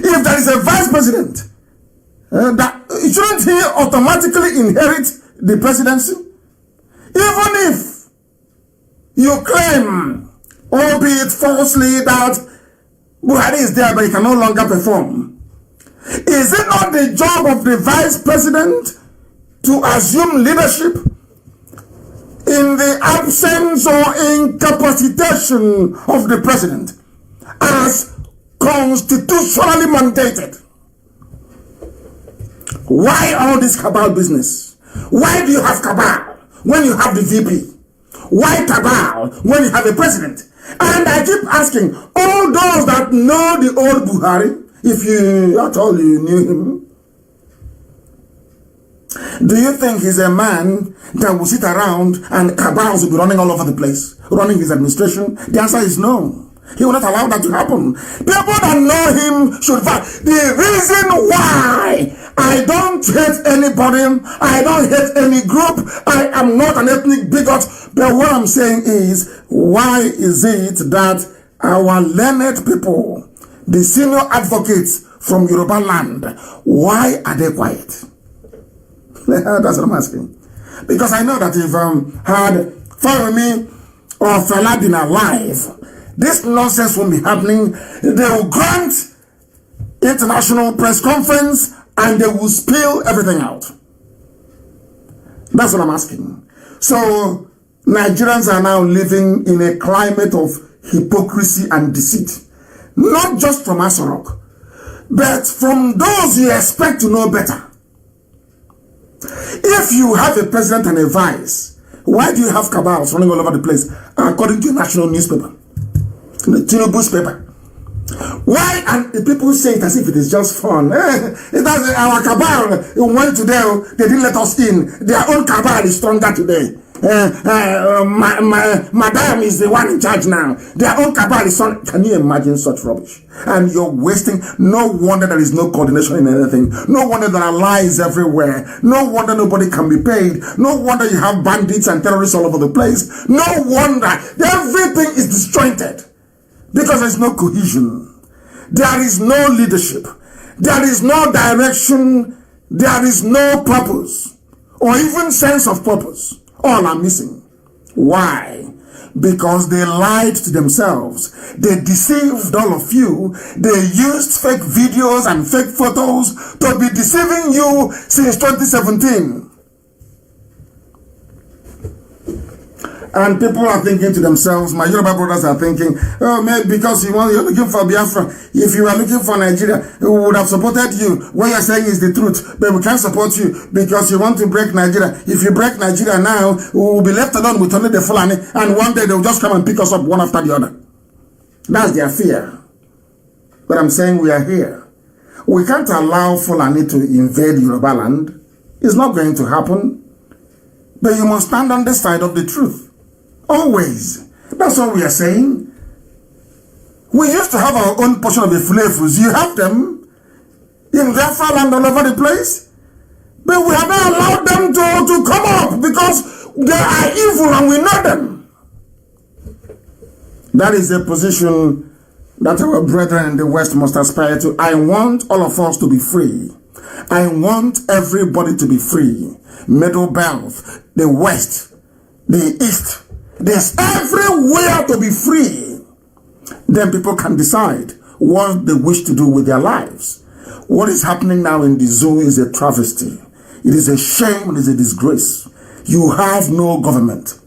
If there is a vice president, shouldn't he automatically inherit the presidency? Even if you claim, albeit falsely, that Buhari is there but he can no longer perform, is it not the job of the vice president to assume leadership in the absence or incapacitation of the president as constitutionally mandated? Why all this cabal business? Why do you have cabal when you have the VP? Why cabal when you have a president? And I keep asking, all those that know the old Buhari, if you at all you knew him, do you think he's a man that will sit around and cabals will be running all over the place, running his administration? The answer is no. He will not allow that to happen. People that know him should fight. The reason why I don't hate anybody, I don't hate any group, I am not an ethnic bigot, but what I'm saying is, why is it that our learned people, the senior advocates from Yoruba land, why are they quiet? That's what I'm asking. Because I know that if had Follow Me or Fela been alive, this nonsense won't be happening. They will grant international press conference and they will spill everything out. That's what I'm asking. So Nigerians are now living in a climate of hypocrisy and deceit. Not just from Asorok, but from those you expect to know better. If you have a president and a vice, why do you have cabals running all over the place according to a national newspaper? The Tinubu's paper. Why? And the people say it as if it is just fun. It does, our cabal went to them, they didn't let us in. Their own cabal is stronger today. Madam is the one in charge now. Their own cabal is strong. Can you imagine such rubbish? And you're wasting. No wonder there is no coordination in anything. No wonder there are lies everywhere. No wonder nobody can be paid. No wonder you have bandits and terrorists all over the place. No wonder everything is disjointed. Because there's no cohesion. There is no leadership. There is no direction. There is no purpose. Or even sense of purpose. All are missing. Why? Because they lied to themselves. They deceived all of you. They used fake videos and fake photos to be deceiving you since 2017. And people are thinking to themselves, my Yoruba brothers are thinking, oh, maybe because you're looking for Biafra. If you are looking for Nigeria, we would have supported you. What you're saying is the truth, but we can't support you because you want to break Nigeria. If you break Nigeria now, we will be left alone with only the Fulani, and one day they'll just come and pick us up one after the other. That's their fear. But I'm saying we are here. We can't allow Fulani to invade Yoruba land. It's not going to happen. But you must stand on the side of the truth. Always. That's all we are saying. We used to have our own portion of the flavors. You have them in Biafra land all over the place. But we have not allowed them to come up because they are evil and we know them. That is a position that our brethren in the West must aspire to. I want all of us to be free. I want everybody to be free. Middle Belt, the West, the East. There's everywhere to be free. Then people can decide what they wish to do with their lives. What is happening now in the zoo is a travesty. It is a shame. It is a disgrace. You have no government.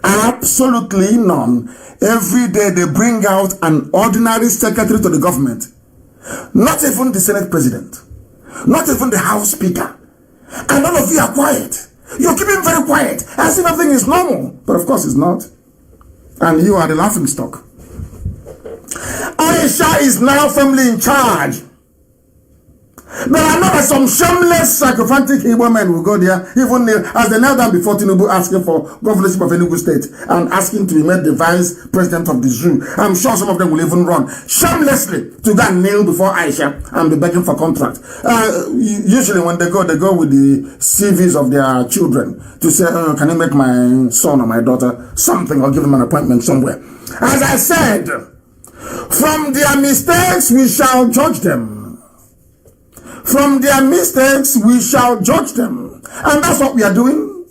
Absolutely none. Every day they bring out an ordinary secretary to the government. Not even the Senate president. Not even the House Speaker. And all of you are quiet. You're keeping very quiet, as if everything is normal. But of course it's not. And you are the laughing stock. Aisha is now firmly in charge. There are not some shameless, sycophantic Igbo men will go there, even as they knelt down before Tinubu asking for governorship of Enugu State and asking to be made the vice president of the zoo. I'm sure some of them will even run shamelessly to go and kneel before Aisha and be begging for contract. Usually when they go with the CVs of their children to say, can you make my son or my daughter something or give them an appointment somewhere. As I said, from their mistakes we shall judge them. From their mistakes, we shall judge them. And that's what we are doing.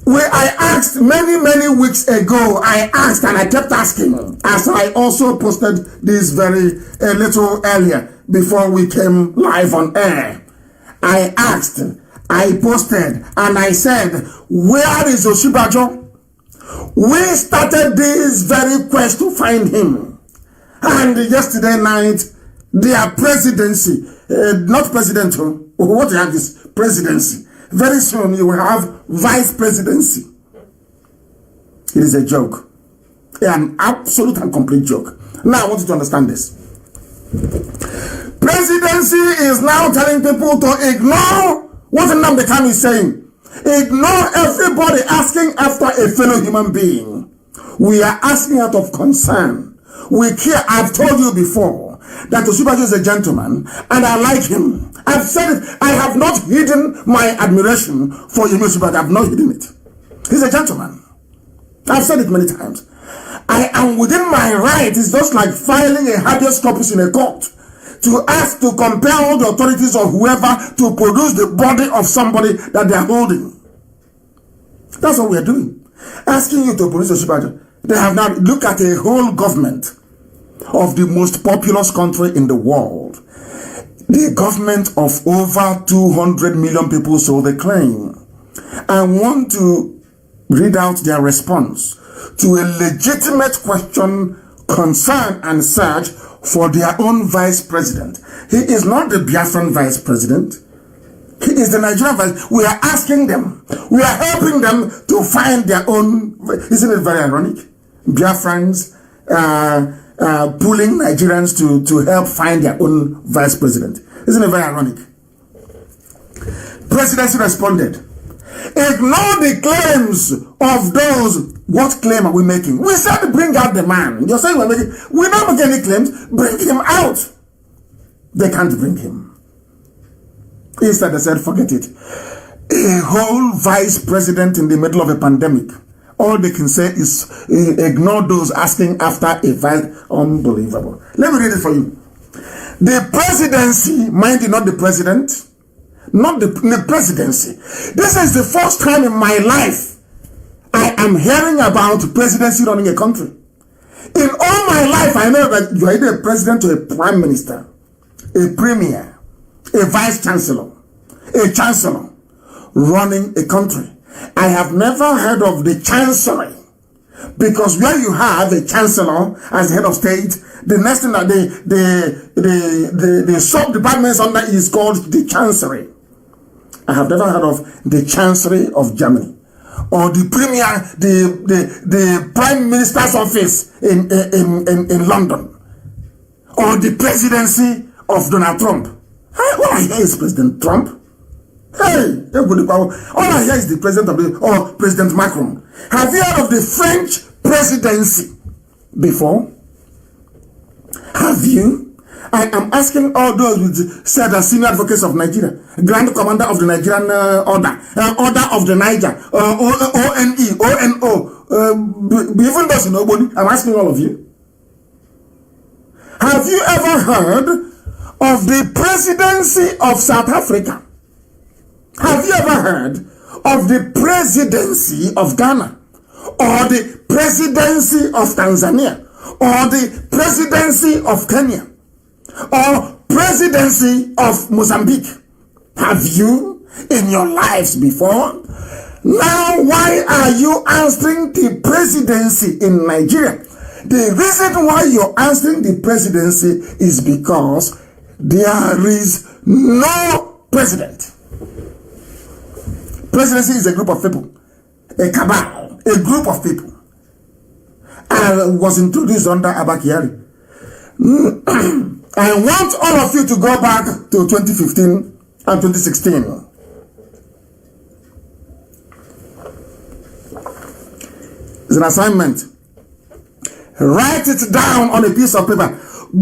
I asked many weeks ago, I asked and I kept asking, as I also posted this very little earlier before we came live on air. I asked, I posted, and I said, where is Oshibajo? We started this very quest to find him. And yesterday night, their presidency, not president, what you have is presidency. Very soon you will have vice presidency. It is a joke. An absolute and complete joke. Now I want you to understand this. Presidency is now telling people to ignore what Nnamdi Kanu is saying. Ignore everybody asking after a fellow human being. We are asking out of concern. We care. I've told you before that Oshibajo is a gentleman, and I like him. I've said it. I have not hidden my admiration for Oshibajo. I've not hidden it. He's a gentleman. I've said it many times. I am within my right. It's just like filing a habeas corpus in a court to ask to compel the authorities or whoever to produce the body of somebody that they are holding. That's what we are doing. Asking you to produce Oshibajo. They have now looked at a whole government of the most populous country in the world. The government of over 200 million people, so they claim. I want to read out their response to a legitimate question, concern, and search for their own vice president. He is not the Biafran vice president. He is the Nigerian vice. We are asking them. We are helping them to find their own. Isn't it very ironic? Biafrans pulling Nigerians to help find their own vice president. Isn't it very ironic? Presidency responded, ignore the claims of those. What claim are we making? We said bring out the man. You're saying we're not making any claims. Bring him out. They can't bring him. Instead they said forget it. A whole vice president in the middle of a pandemic. All they can say is ignore those asking after a vice. Unbelievable. Let me read it for you. The presidency, mind you, not the president, not the presidency. This is the first time in my life I am hearing about presidency running a country. In all my life, I know that you are either a president or a prime minister, a premier, a vice chancellor, a chancellor running a country. I have never heard of the chancellery, because where you have a chancellor as head of state, the next thing that the sub-departments under is called the chancellery. I have never heard of the chancellery of Germany, or the premier, the prime minister's office in London, or the presidency of Donald Trump. All I hear is President Trump. Hey, all I hear is the president or President Macron. Have you heard of the French presidency before? Have you? I am asking all those with said as senior advocates of Nigeria, Grand Commander of the Nigerian Order, Order of the Niger, ONE, ONO, even those in nobody. I'm asking all of you. Have you ever heard of the presidency of South Africa? Have you ever heard of the presidency of Ghana, or the presidency of Tanzania, or the presidency of Kenya, or presidency of Mozambique? Have you in your lives before? Now, why are you answering the presidency in Nigeria? The reason why you're answering the presidency is because there is no president. Presidency is a group of people, a cabal, a group of people. was introduced under Abakiari. I want all of you to go back to 2015 and 2016. It's an assignment. Write it down on a piece of paper.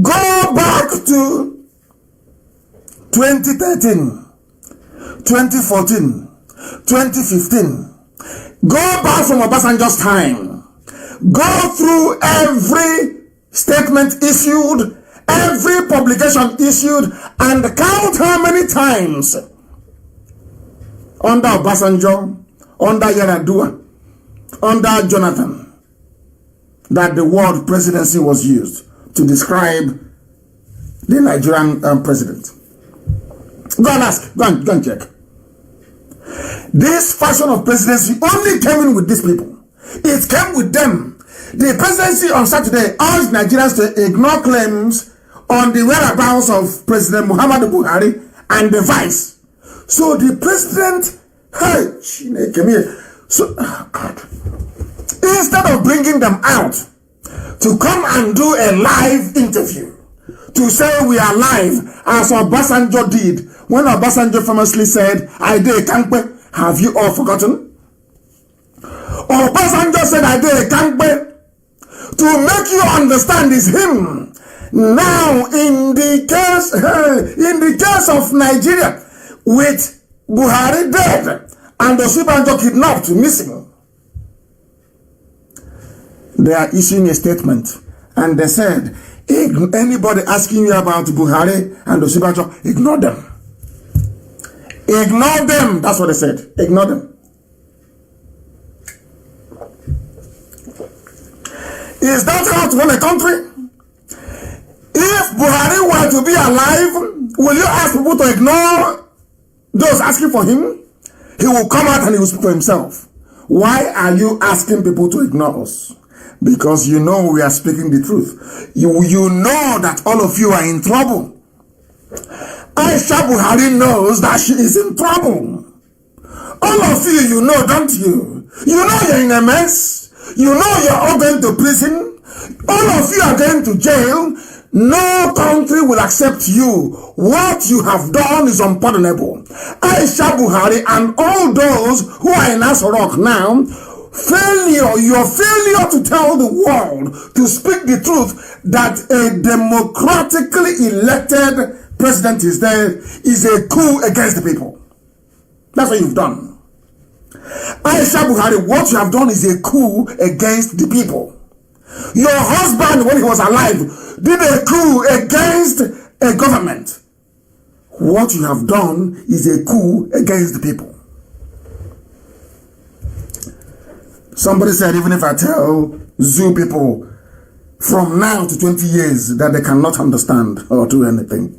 Go back to 2013, 2014, 2015. Go back from Obasanjo's time. Go through every statement issued, every publication issued, and count how many times under Obasanjo, under Yar'Adua, under Jonathan, that the word presidency was used to describe the Nigerian president. Go and ask, go and check. This fashion of presidency only came in with these people. It came with them. The presidency on Saturday urged Nigerians to ignore claims on the whereabouts of President Muhammadu Buhari and the vice. So the president, God. Instead of bringing them out to come and do a live interview, to say we are live, as Obasanjo did, when Obasanjo famously said, I did Kankpe, have you all forgotten? Obasanjo said, I did Kankpe, to make you understand is him. Now, in the case of Nigeria, with Buhari dead, and Osinbajo kidnapped, missing, they are issuing a statement, and they said, anybody asking you about Buhari and Osinbajo, ignore them. Ignore them. That's what they said. Ignore them. Is that how to run a country? If Buhari were to be alive, will you ask people to ignore those asking for him? He will come out and he will speak for himself. Why are you asking people to ignore us? Because you know we are speaking the truth. You know that all of you are in trouble. Aisha Buhari knows that she is in trouble. All of you know, don't you? You know you're in a mess. You know you're all going to prison. All of you are going to jail. No country will accept you. What you have done is unpardonable. Aisha Buhari and all those who are in Asorok now, your failure to tell the world, to speak the truth, that a democratically elected president is there, is a coup against the people. That's what you've done. Aisha Buhari, what you have done is a coup against the people. Your husband, when he was alive, did a coup against a government. What you have done is a coup against the people. Somebody said, even if I tell zoo people from now to 20 years that they cannot understand or do anything.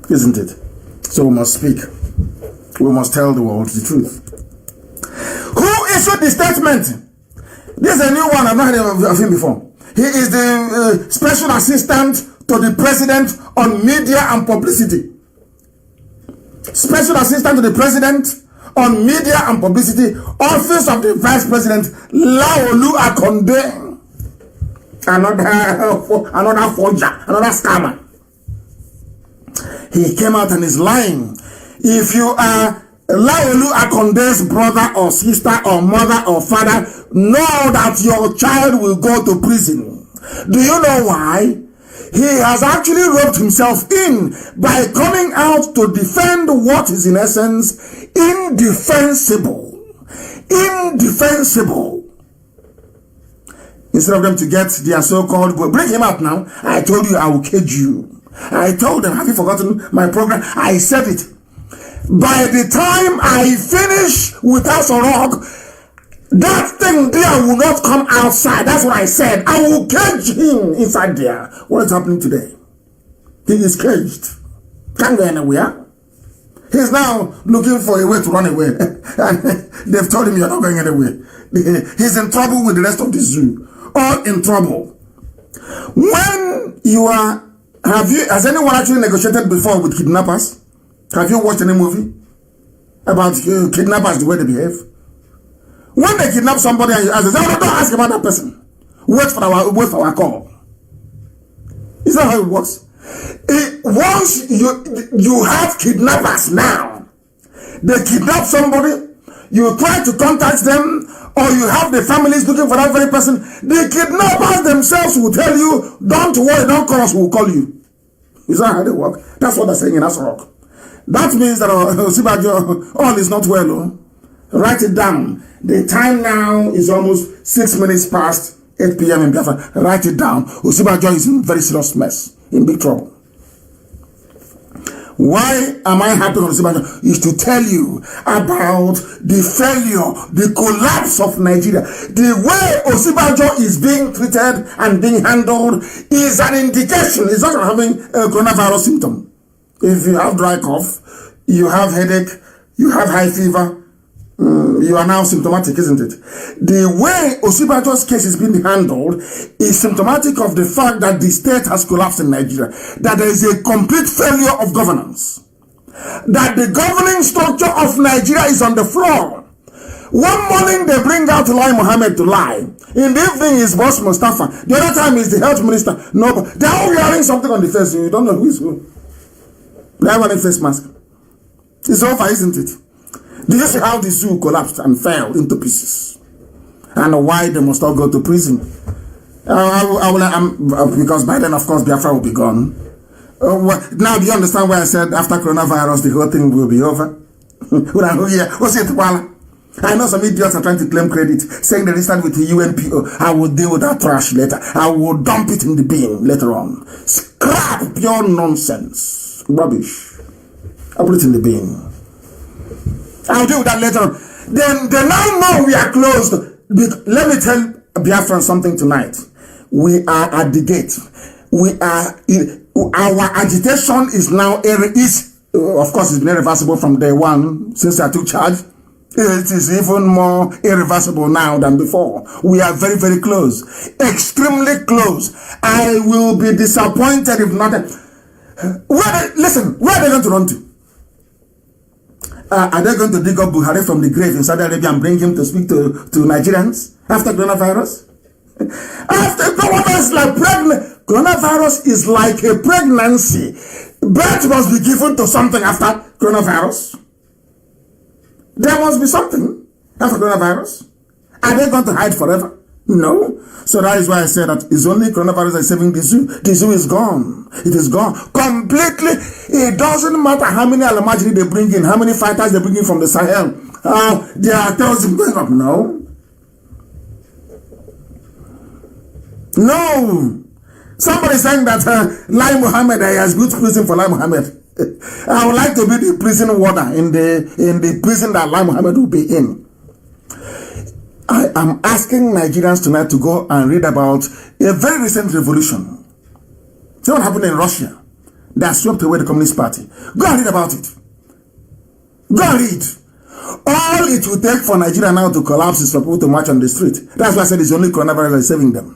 Isn't it? So we must speak. We must tell the world the truth. Who issued the statement? This is a new one. I've not heard of him before. He is the special assistant to the president on media and publicity. Special assistant to the president on media and publicity. Office of the vice president, Laolu Akonde. Another forger, another scammer. He came out and is lying. If you are Laolu Akonde's brother or sister or mother or father, know that your child will go to prison. Do you know why? He has actually roped himself in by coming out to defend what is in essence indefensible. Indefensible. Instead of them to get their so-called, bring him out now. I told you I will cage you. I told them, have you forgotten my program? I said it. By the time I finish with Asorok, that thing there will not come outside. That's what I said. I will cage him inside there. What is happening today? He is caged. Can't go anywhere. He's now looking for a way to run away. And they've told him you're not going anywhere. He's in trouble with the rest of the zoo. All in trouble. When you are, has anyone actually negotiated before with kidnappers? Have you watched any movie? about kidnappers, the way they behave. When they kidnap somebody and you ask, don't ask about that person. Wait for our call. Is that how it works? Once you have kidnappers now, they kidnap somebody, you try to contact them, or you have the families looking for that very person, the kidnappers themselves will tell you, don't worry, don't call us, we'll call you. Is that how they work? That's what they're saying in Asrock. That means that all is not well. Oh. Write it down. The time now is almost 6 minutes past 8 p.m. in Biafra. Write it down. Osibajo is in very serious mess, in big trouble. Why am I happy on Osibajo? Is to tell you about the failure, the collapse of Nigeria. The way Osibajo is being treated and being handled is an indication. It's not having a coronavirus symptom. If you have dry cough, you have headache, you have high fever, you are now symptomatic, isn't it? The way Osibajo's case is being handled is symptomatic of the fact that the state has collapsed in Nigeria, that there is a complete failure of governance, that the governing structure of Nigeria is on the floor. One morning they bring out Lai Mohammed to lie. In the evening is Boss Mustafa. The other time is the health minister. No, they're all wearing something on the face. You don't know who is who. They're wearing face mask. It's over, isn't it? Do you see how the zoo collapsed and fell into pieces? And why they must all go to prison? Because by then, of course, Biafra will be gone. Now, do you understand why I said after coronavirus, the whole thing will be over? I know some idiots are trying to claim credit, saying they registered with the UNPO. I will deal with that trash later. I will dump it in the bin later on. Scrap, pure nonsense. Rubbish. I'll put it in the bin. I'll deal with that later on. Then they now know we are closed. Let me tell Biafran something tonight. We are at the gate. Our agitation is now, of course, it's irreversible from day one since I took charge. It is even more irreversible now than before. We are very, very close. Extremely close. I will be disappointed if not. Listen, where are they going to run to? Are they going to dig up Buhari from the grave in Saudi Arabia and bring him to speak to Nigerians after coronavirus? After coronavirus, like pregnant. Coronavirus is like a pregnancy. Birth must be given to something after coronavirus. There must be something after coronavirus. Are they going to hide forever? No. So that is why I said that it's only coronavirus that is saving the zoo. The zoo is gone. It is gone. Completely. It doesn't matter how many Alamajiri they bring in, how many fighters they bring in from the Sahel. There are terrorism going up. No. No. Somebody saying that Lai Mohammed, has good prison for Lai Mohammed. I would like to be the prison warder in the prison that Lai Mohammed will be in. I am asking Nigerians tonight to go and read about a very recent revolution. See what happened in Russia that swept away the Communist Party. Go and read about it. Go and read. All it will take for Nigeria now to collapse is for people to march on the street. That's why I said it's only coronavirus that is saving them.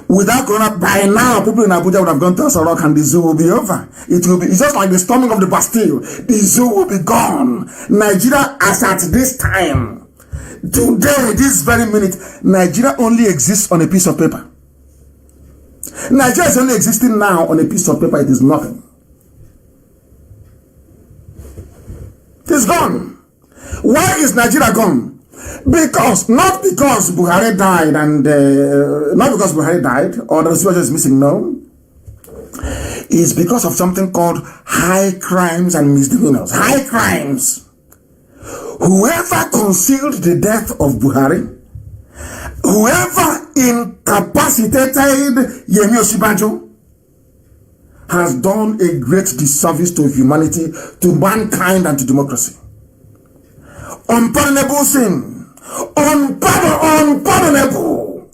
Without corona, by now, people in Abuja would have gone to Asarok and the zoo will be over. It will be, it's just like the storming of the Bastille. The zoo will be gone. Nigeria, as at this time, today, this very minute, Nigeria only exists on a piece of paper. Nigeria is only existing now on a piece of paper. It is nothing. It is gone. Why is Nigeria gone? Not because Buhari died and not because Buhari died or the situation is missing. No, it's because of something called high crimes and misdemeanors. High crimes. Whoever concealed the death of Buhari, whoever incapacitated Yemi Osibajo, has done a great disservice to humanity, to mankind, and to democracy. Unpardonable sin. Unpardonable.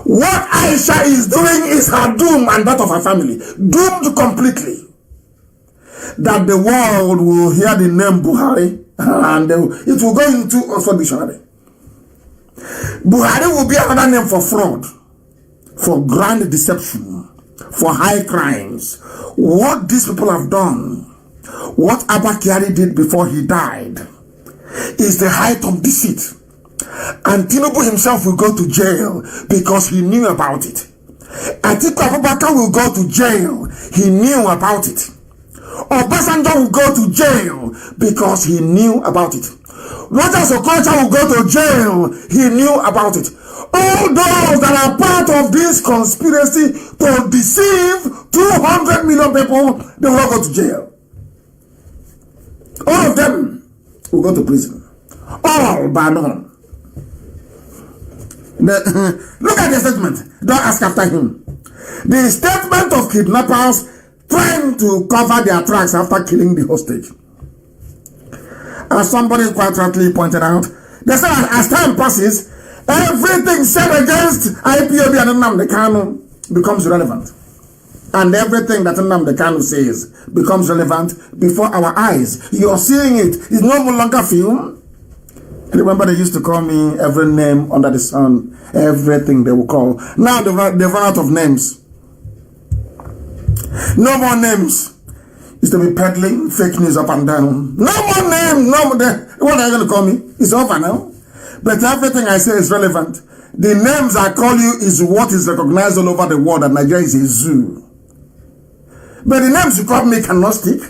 What Aisha is doing is her doom and that of her family. Doomed completely. That the world will hear the name Buhari and it will go into Oxford Dictionary. Buhari will be another name for fraud, for grand deception, for high crimes. What these people have done, What Abba Kyari did before he died is the height of deceit. And Tinubu himself will go to jail because he knew about it. Atiku Abubakar will go to jail. He knew about it. Obasanjo will go to jail because he knew about it. Rogers Okocha will go to jail. He knew about it. All those that are part of this conspiracy to deceive 200 million people, they will not go to jail. All of them will go to prison. All but none. Look at the statement. Don't ask after him. The statement of kidnappers trying to cover their tracks after killing the hostage. As somebody quite rightly pointed out, they said as time passes, everything said against IPOB and Nnamdi Kanu becomes relevant. And everything that Nnamdi Kanu says becomes relevant before our eyes. You're seeing it. It's no longer film. Remember they used to call me every name under the sun. Everything they will call. Now they've run out of names. No more names. Used to be peddling fake news up and down. No more names. No more. What are you going to call me? It's over now. But everything I say is relevant. The names I call you is what is recognized all over the world, that Nigeria is a zoo. But the names you call me cannot stick.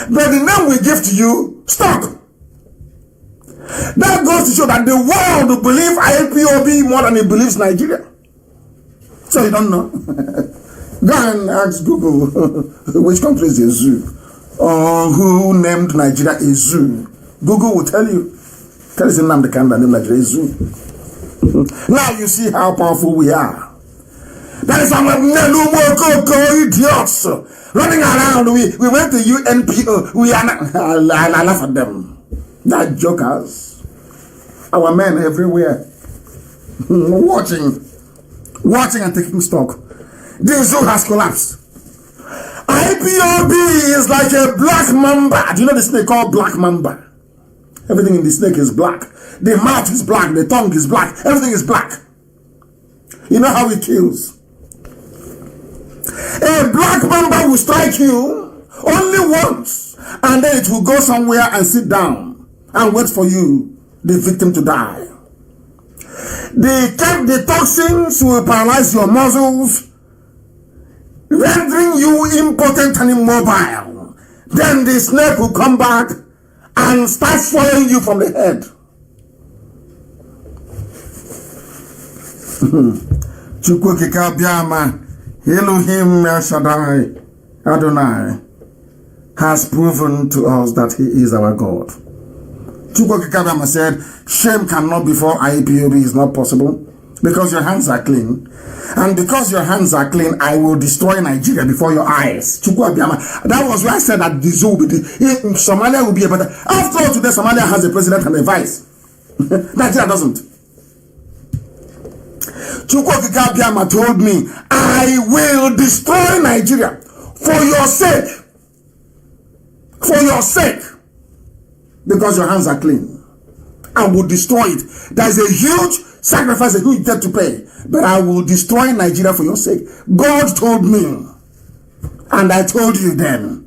But the name we give to you, stuck. That goes to show that the world will believe IPOB more than it believes Nigeria. So you don't know. Go and ask Google which country is a zoo, or who named Nigeria a zoo. Google will tell you. Tell us Nnamdi Kanu named Nigeria a zoo. Now you see how powerful we are. That is some idiots running around. We went to UNPO. We are not. I laugh at them. That jokers. Our men everywhere. Watching and taking stock. The zoo has collapsed. IPOB is like a black mamba. Do you know the snake called black mamba? Everything in the snake is black. The mouth is black. The tongue is black. Everything is black. You know how it kills. A black mamba will strike you only once, and then it will go somewhere and sit down and wait for you, the victim, to die. The toxins will paralyze your muscles, rendering you impotent and immobile. Then the snake will come back and start swallowing you from the head. Chukwukika Biama, Elohim El Shaddai, Adonai, has proven to us that he is our God. Chukwukika Biama said, shame cannot befall IPOB is not possible because your hands are clean. And because your hands are clean, I will destroy Nigeria before your eyes. That was why I said that the zoo will be Somalia will be a better. After all, today Somalia has a president and a vice. Nigeria doesn't. Chukwukika Biama told me, I will destroy Nigeria for your sake. For your sake. Because your hands are clean. I will destroy it. There's a huge sacrifice, a huge debt to pay. But I will destroy Nigeria for your sake. God told me. And I told you then.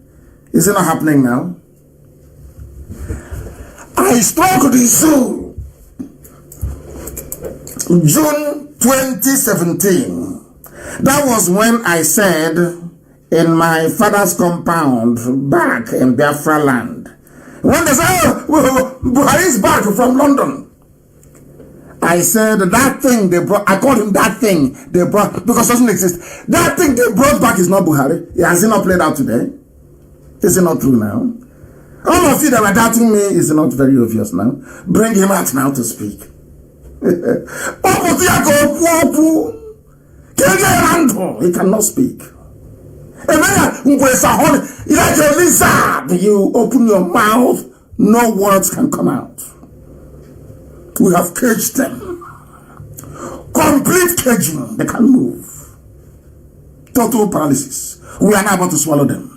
Is it not happening now? I struck the zoo. June 2017. That was when I said in my father's compound back in Biafra land. When they said, oh, Buhari is back from London. I said that thing they brought, I called him that thing they brought, because it doesn't exist. That thing they brought back is not Buhari. Has it not played out today? Is it not true now? All of you that were doubting me, is it not very obvious now? Bring him out now to speak. He cannot speak. Like a lizard, you open your mouth, no words can come out. We have caged them. Complete caging. They can't move. Total paralysis. We are not able to swallow them.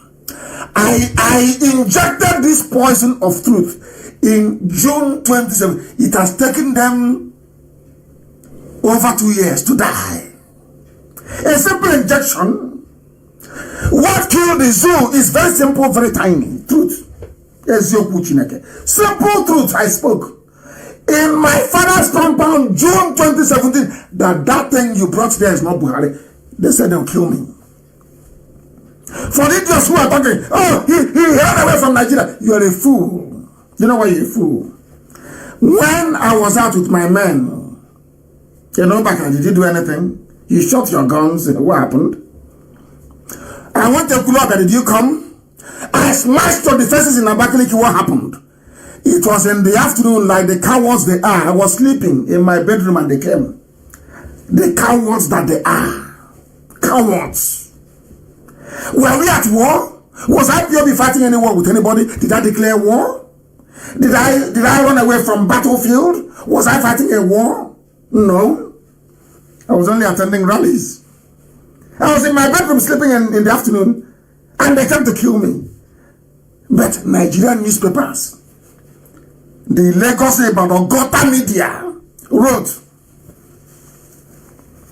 I injected this poison of truth in June 27. It has taken them over 2 years to die. A simple injection. What killed the zoo is very simple, very tiny. Truth. Simple truth I spoke. In my father's compound, June 2017, that thing you brought there is not Buhari. They said they'll kill me. For the idiots who are talking, oh, he ran away from Nigeria. You are a fool. You know why you're a fool? When I was out with my men, you know, back then, did you do anything? You shot your guns. What happened? I went to Kuloka. Did you come? I smashed your defenses in Abakaliki. What happened? It was in the afternoon, like the cowards they are. I was sleeping in my bedroom and they came. The cowards that they are. Cowards. Were we at war? Was I be fighting any war with anybody? Did I declare war? Did I run away from battlefield? Was I fighting a war? No. I was only attending rallies. I was in my bedroom sleeping in the afternoon and they came to kill me. But Nigerian newspapers, the Lagos Ogota media wrote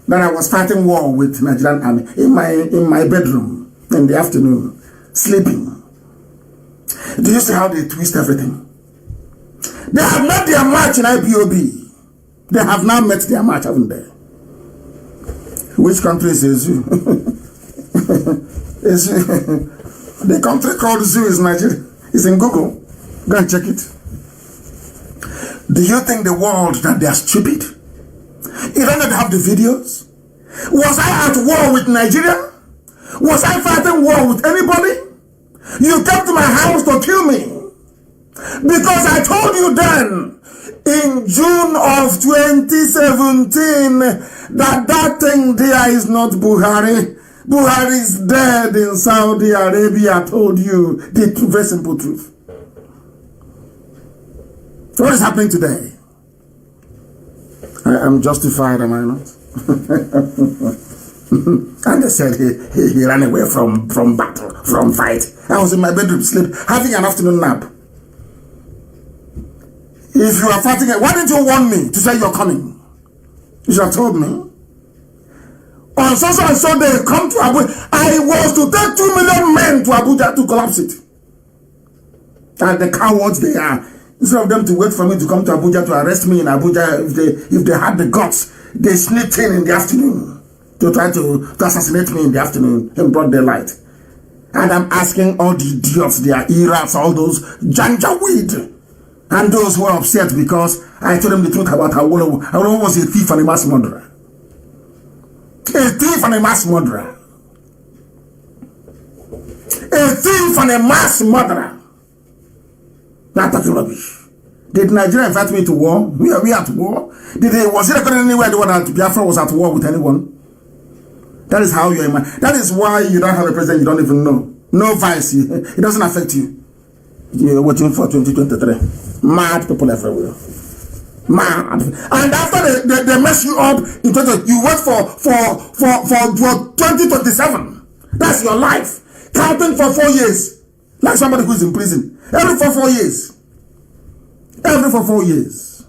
that I was fighting war with Nigerian army in my bedroom in the afternoon, sleeping. Do you see how they twist everything? They have met their match in IPOB. They have now met their match, haven't they? Which country is Zoo? The country called Zoo is Nigeria. It's in Google. Go and check it. Do you think the world that they are stupid? You don't have the videos? Was I at war with Nigeria? Was I fighting war with anybody? You came to my house to kill me. Because I told you then, in June of 2017, that thing there is not Buhari. Buhari is dead in Saudi Arabia. I told you the very simple truth. What is happening today? I am justified, am I not? And they said he ran away from battle, from fight. I was in my bedroom sleep, having an afternoon nap. If you are fighting, why didn't you warn me to say you're coming? You should have told me. On so and so they come to Abuja. I was to take 2 million men to Abuja to collapse it. And the cowards they are. Instead of them to wait for me to come to Abuja to arrest me in Abuja, if they had the guts, they sneaked in the afternoon to try to assassinate me in the afternoon in broad daylight. And I'm asking all the idiots, their eras, all those janjaweed, and those who are upset because I told them the truth about Awolowo. Awolowo was a thief and a mass murderer. A thief and a mass murderer. A thief and a mass murderer. Not talking rubbish. Did Nigeria invite me to war? We are at war. Was it recorded anywhere that Biafra was at war with anyone? That is how you are. That is why you don't have a president you don't even know. No vice. It doesn't affect you. You're waiting for 2023. Mad people everywhere. Mad. And after they mess you up, you wait for 2027. That's your life. Counting for 4 years. Like somebody who's in prison. Every 4 years. Every 4 years.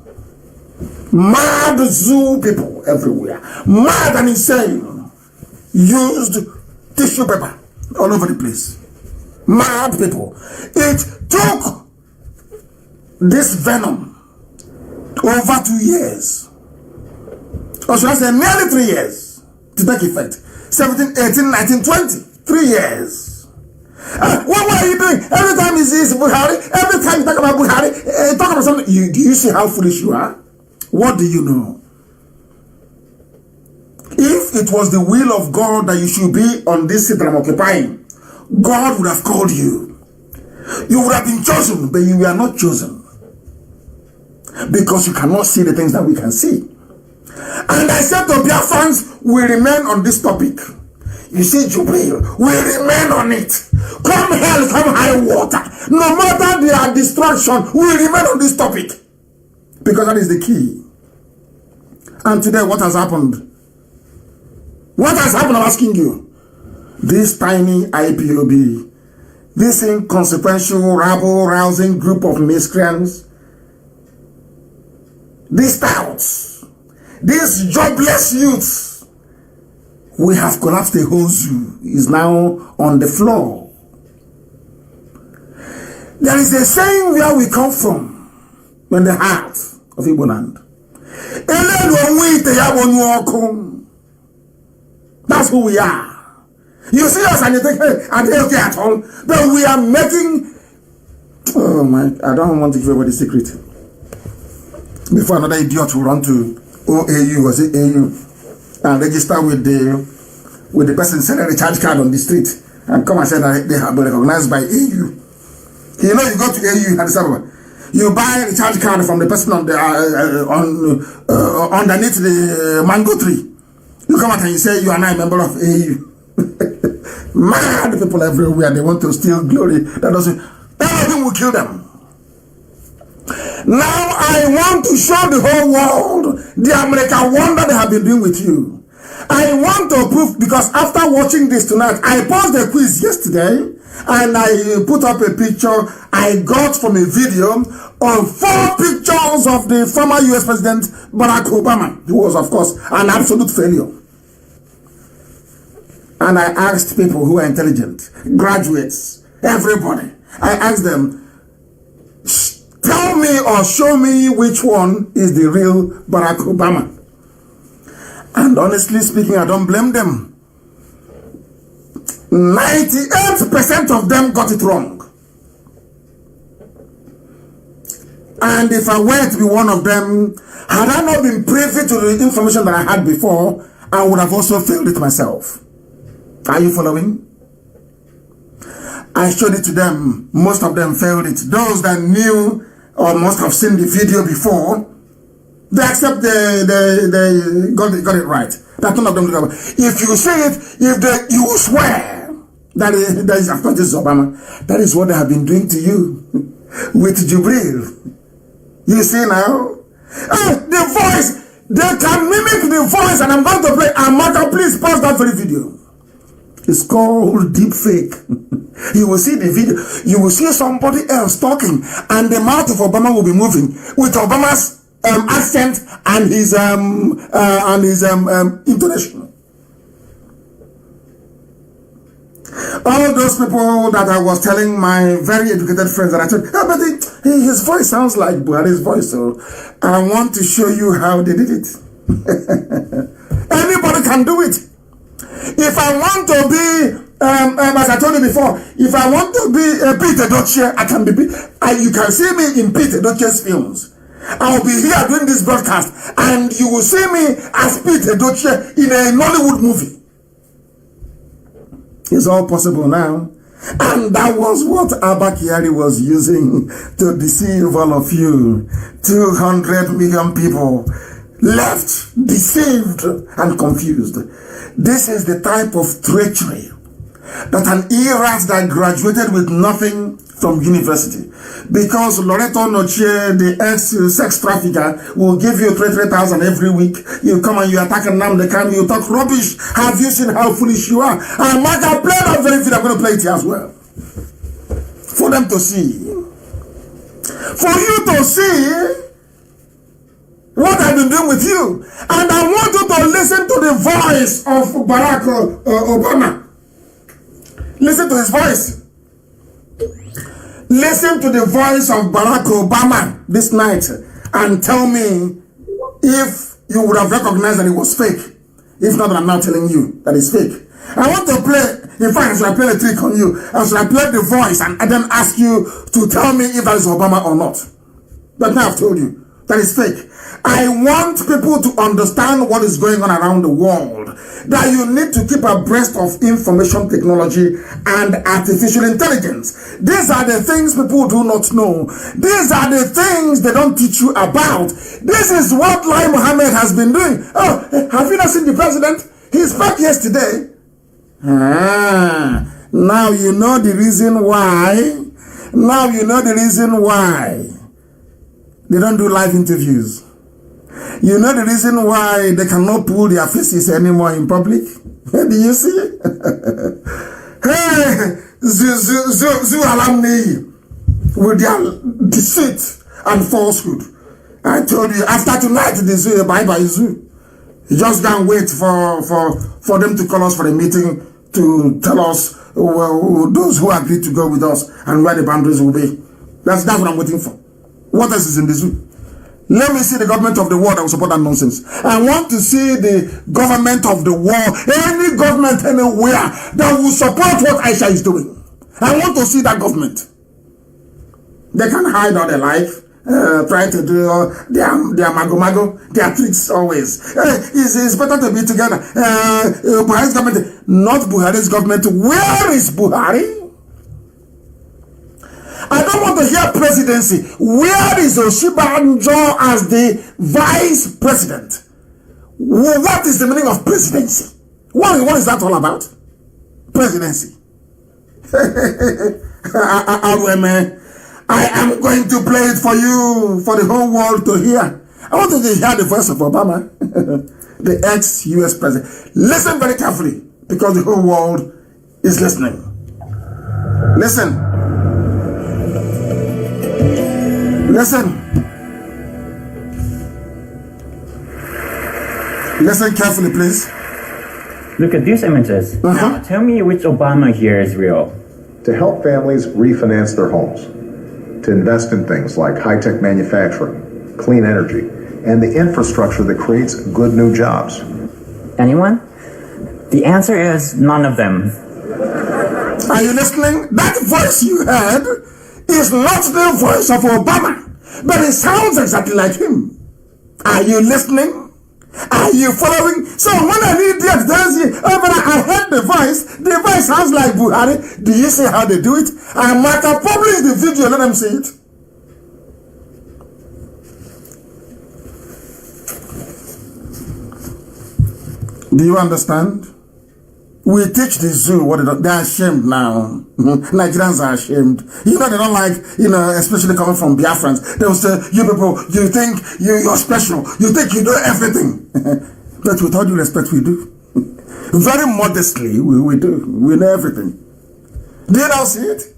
Mad zoo people everywhere. Mad and insane. Used tissue paper all over the place. Mad people. It took this venom over 2 years. Or should I say nearly 3 years to take effect. 17, 18, 19, 20. 3 years. What are you doing? Every time you see Buhari, every time you talk about Buhari, talk about something. Do you see how foolish you are? What do you know? If it was the will of God that you should be on this seat that I'm occupying, God would have called you. You would have been chosen, but you were not chosen. Because you cannot see the things that we can see. And I said to Biafrans, we remain on this topic. You see, Jubril, we remain on it. Come hell, come high water. No matter their distraction, we remain on this topic. Because that is the key. And today, what has happened? What has happened, I'm asking you? This tiny IPOB, this inconsequential, rabble-rousing group of miscreants, these touts, these jobless youths, we have collapsed the whole zoo. Is now on the floor. There is a saying where we come from, in the heart of Igbo land. That's who we are. You see us and you think, hey, are they okay at all? But we are making... Oh my, I don't want to give away the secret. Before another idiot will run to OAU or say AU and register with the person selling a recharge card on the street and come and say that they have been recognized by AU. You know, you go to AU and you buy a recharge card from the person on the underneath the mango tree. You come out and you say you are now a member of AU. Mad people everywhere, they want to steal glory. That doesn't, everything will kill them. Now I want to show the whole world the American wonder they have been doing with you. I want to prove, because after watching this tonight, I posed a quiz yesterday and I put up a picture I got from a video on 4 pictures of the former US President Barack Obama, who was of course an absolute failure. And I asked people who are intelligent, graduates, everybody, I asked them, tell me or show me which one is the real Barack Obama. And honestly speaking, I don't blame them. 98% of them got it wrong. And if I were to be one of them, had I not been privy to the information that I had before, I would have also failed it myself. Are you following? I showed it to them. Most of them failed it. Those that knew or must have seen the video before, they accept they got it right. That none of them did. If you say it, you will swear that is after this Obama. That is what they have been doing to you with Jubril. You see now? The voice, they can mimic the voice, and I'm going to play. Amaka, please pause that very video. It's called deep fake. You will see the video. You will see somebody else talking, and the mouth of Obama will be moving with Obama's accent and his intonation. All those people that I was telling my very educated friends that I said, yeah, but his voice sounds like Buhari's voice, so I want to show you how they did it. Anybody can do it. If I want to be, as I told you before, if I want to be Peter Edochie, I can be. You can see me in Peter Edochie's films. I'll be here doing this broadcast, and you will see me as Peter Edochie in a Nollywood movie. It's all possible now. And that was what Abba Kyari was using to deceive all of you. 200 million people left deceived and confused. This is the type of treachery that an IRAS that graduated with nothing from university. Because Loreto Noche, the ex-sex trafficker, will give you 3,000 every week. You come and you attack Nnamdi, Kanu, you talk rubbish. Have you seen how foolish you are? And Maga, play that very video. I'm going to play it here as well. For them to see. For you to see what I've been doing with you. And I want you to listen to the voice of Barack Obama. Listen to his voice. Listen to the voice of Barack Obama this night and tell me if you would have recognized that it was fake. If not, I'm now telling you that it's fake. I want to play, in fact, should I play a trick on you? I should I play the voice and then ask you to tell me if that is Obama or not? But now I've told you that is fake. I want people to understand what is going on around the world. That you need to keep abreast of information technology and artificial intelligence. These are the things people do not know. These are the things they don't teach you about. This is what Lai Mohammed has been doing. Oh, have you not seen the president? He spoke yesterday. Now you know the reason why. Now you know the reason why they don't do live interviews. You know the reason why they cannot pull their faces anymore in public? Do you see? Hey, Zoo alumni with their deceit and falsehood. I told you, after tonight, the Zoo, bye-bye Zoo. You just can't wait for them to call us for a meeting to tell us those who agree to go with us and where the boundaries will be. That's what I'm waiting for. What else is in the zoo? Let me see the government of the world that will support that nonsense. I want to see the government of the world, any government anywhere that will support what Aisha is doing. I want to see that government. They can hide all their life, try to do their mago, their tricks always. It's better to be together. Buhari's government, not Buhari's government. Where is Buhari? I don't want to hear presidency. Where is Oshibanjo as the vice president? What is the meaning of presidency? What is that all about? Presidency. I am going to play it for you, for the whole world to hear. I want you to hear the voice of Obama, the ex-US president. Listen very carefully, because the whole world is listening. Listen. Listen. Listen carefully, please. Look at these images. Now, tell me which Obama here is real. To help families refinance their homes, to invest in things like high-tech manufacturing, clean energy, and the infrastructure that creates good new jobs. Anyone? The answer is none of them. Are you listening? That voice you heard is not the voice of Obama, but it sounds exactly like him. Are you listening? Are you following? So when an idiot tells you, oh, but I heard the voice sounds like Buhari. Do you see how they do it? I might have published the video, let them see it. Do you understand? We teach the zoo what they're ashamed now. Nigerians are ashamed. You know, they don't like, especially coming from Biafrans. They will say, you people, you think you're special. You think you know everything. But with all due respect, we do. Very modestly, we do. We know everything. Do you now see it?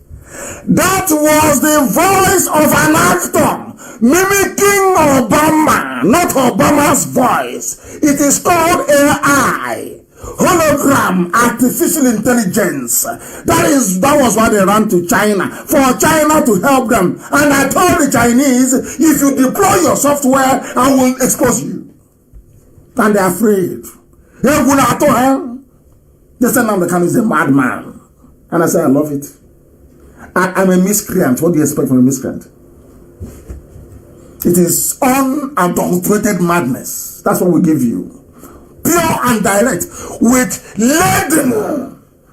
That was the voice of an actor mimicking Obama, not Obama's voice. It is called AI. Hologram, artificial intelligence. That was why they ran to China, for China to help them. And I told the Chinese, if you deploy your software, I will expose you. And they're afraid. They said Nnamdi Kanu is a madman. And I said, I love it. I'm a miscreant. What do you expect from a miscreant? It is unadulterated madness. That's what we give you. Pure and direct, laden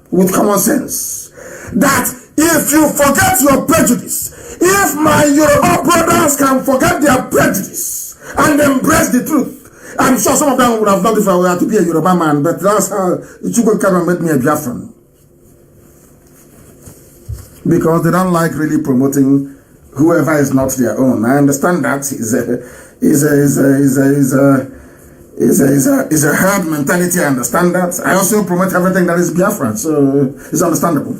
with common sense. That if you forget your prejudice, if my Yoruba brothers can forget their prejudice and embrace the truth, I'm sure some of them would have loved if I were to be a Yoruba man, but that's how Kanu made me a Biafran. Because they don't like really promoting whoever is not their own. I understand that is a herd mentality. I understand that. I also promote everything that is Biafran, so it's understandable.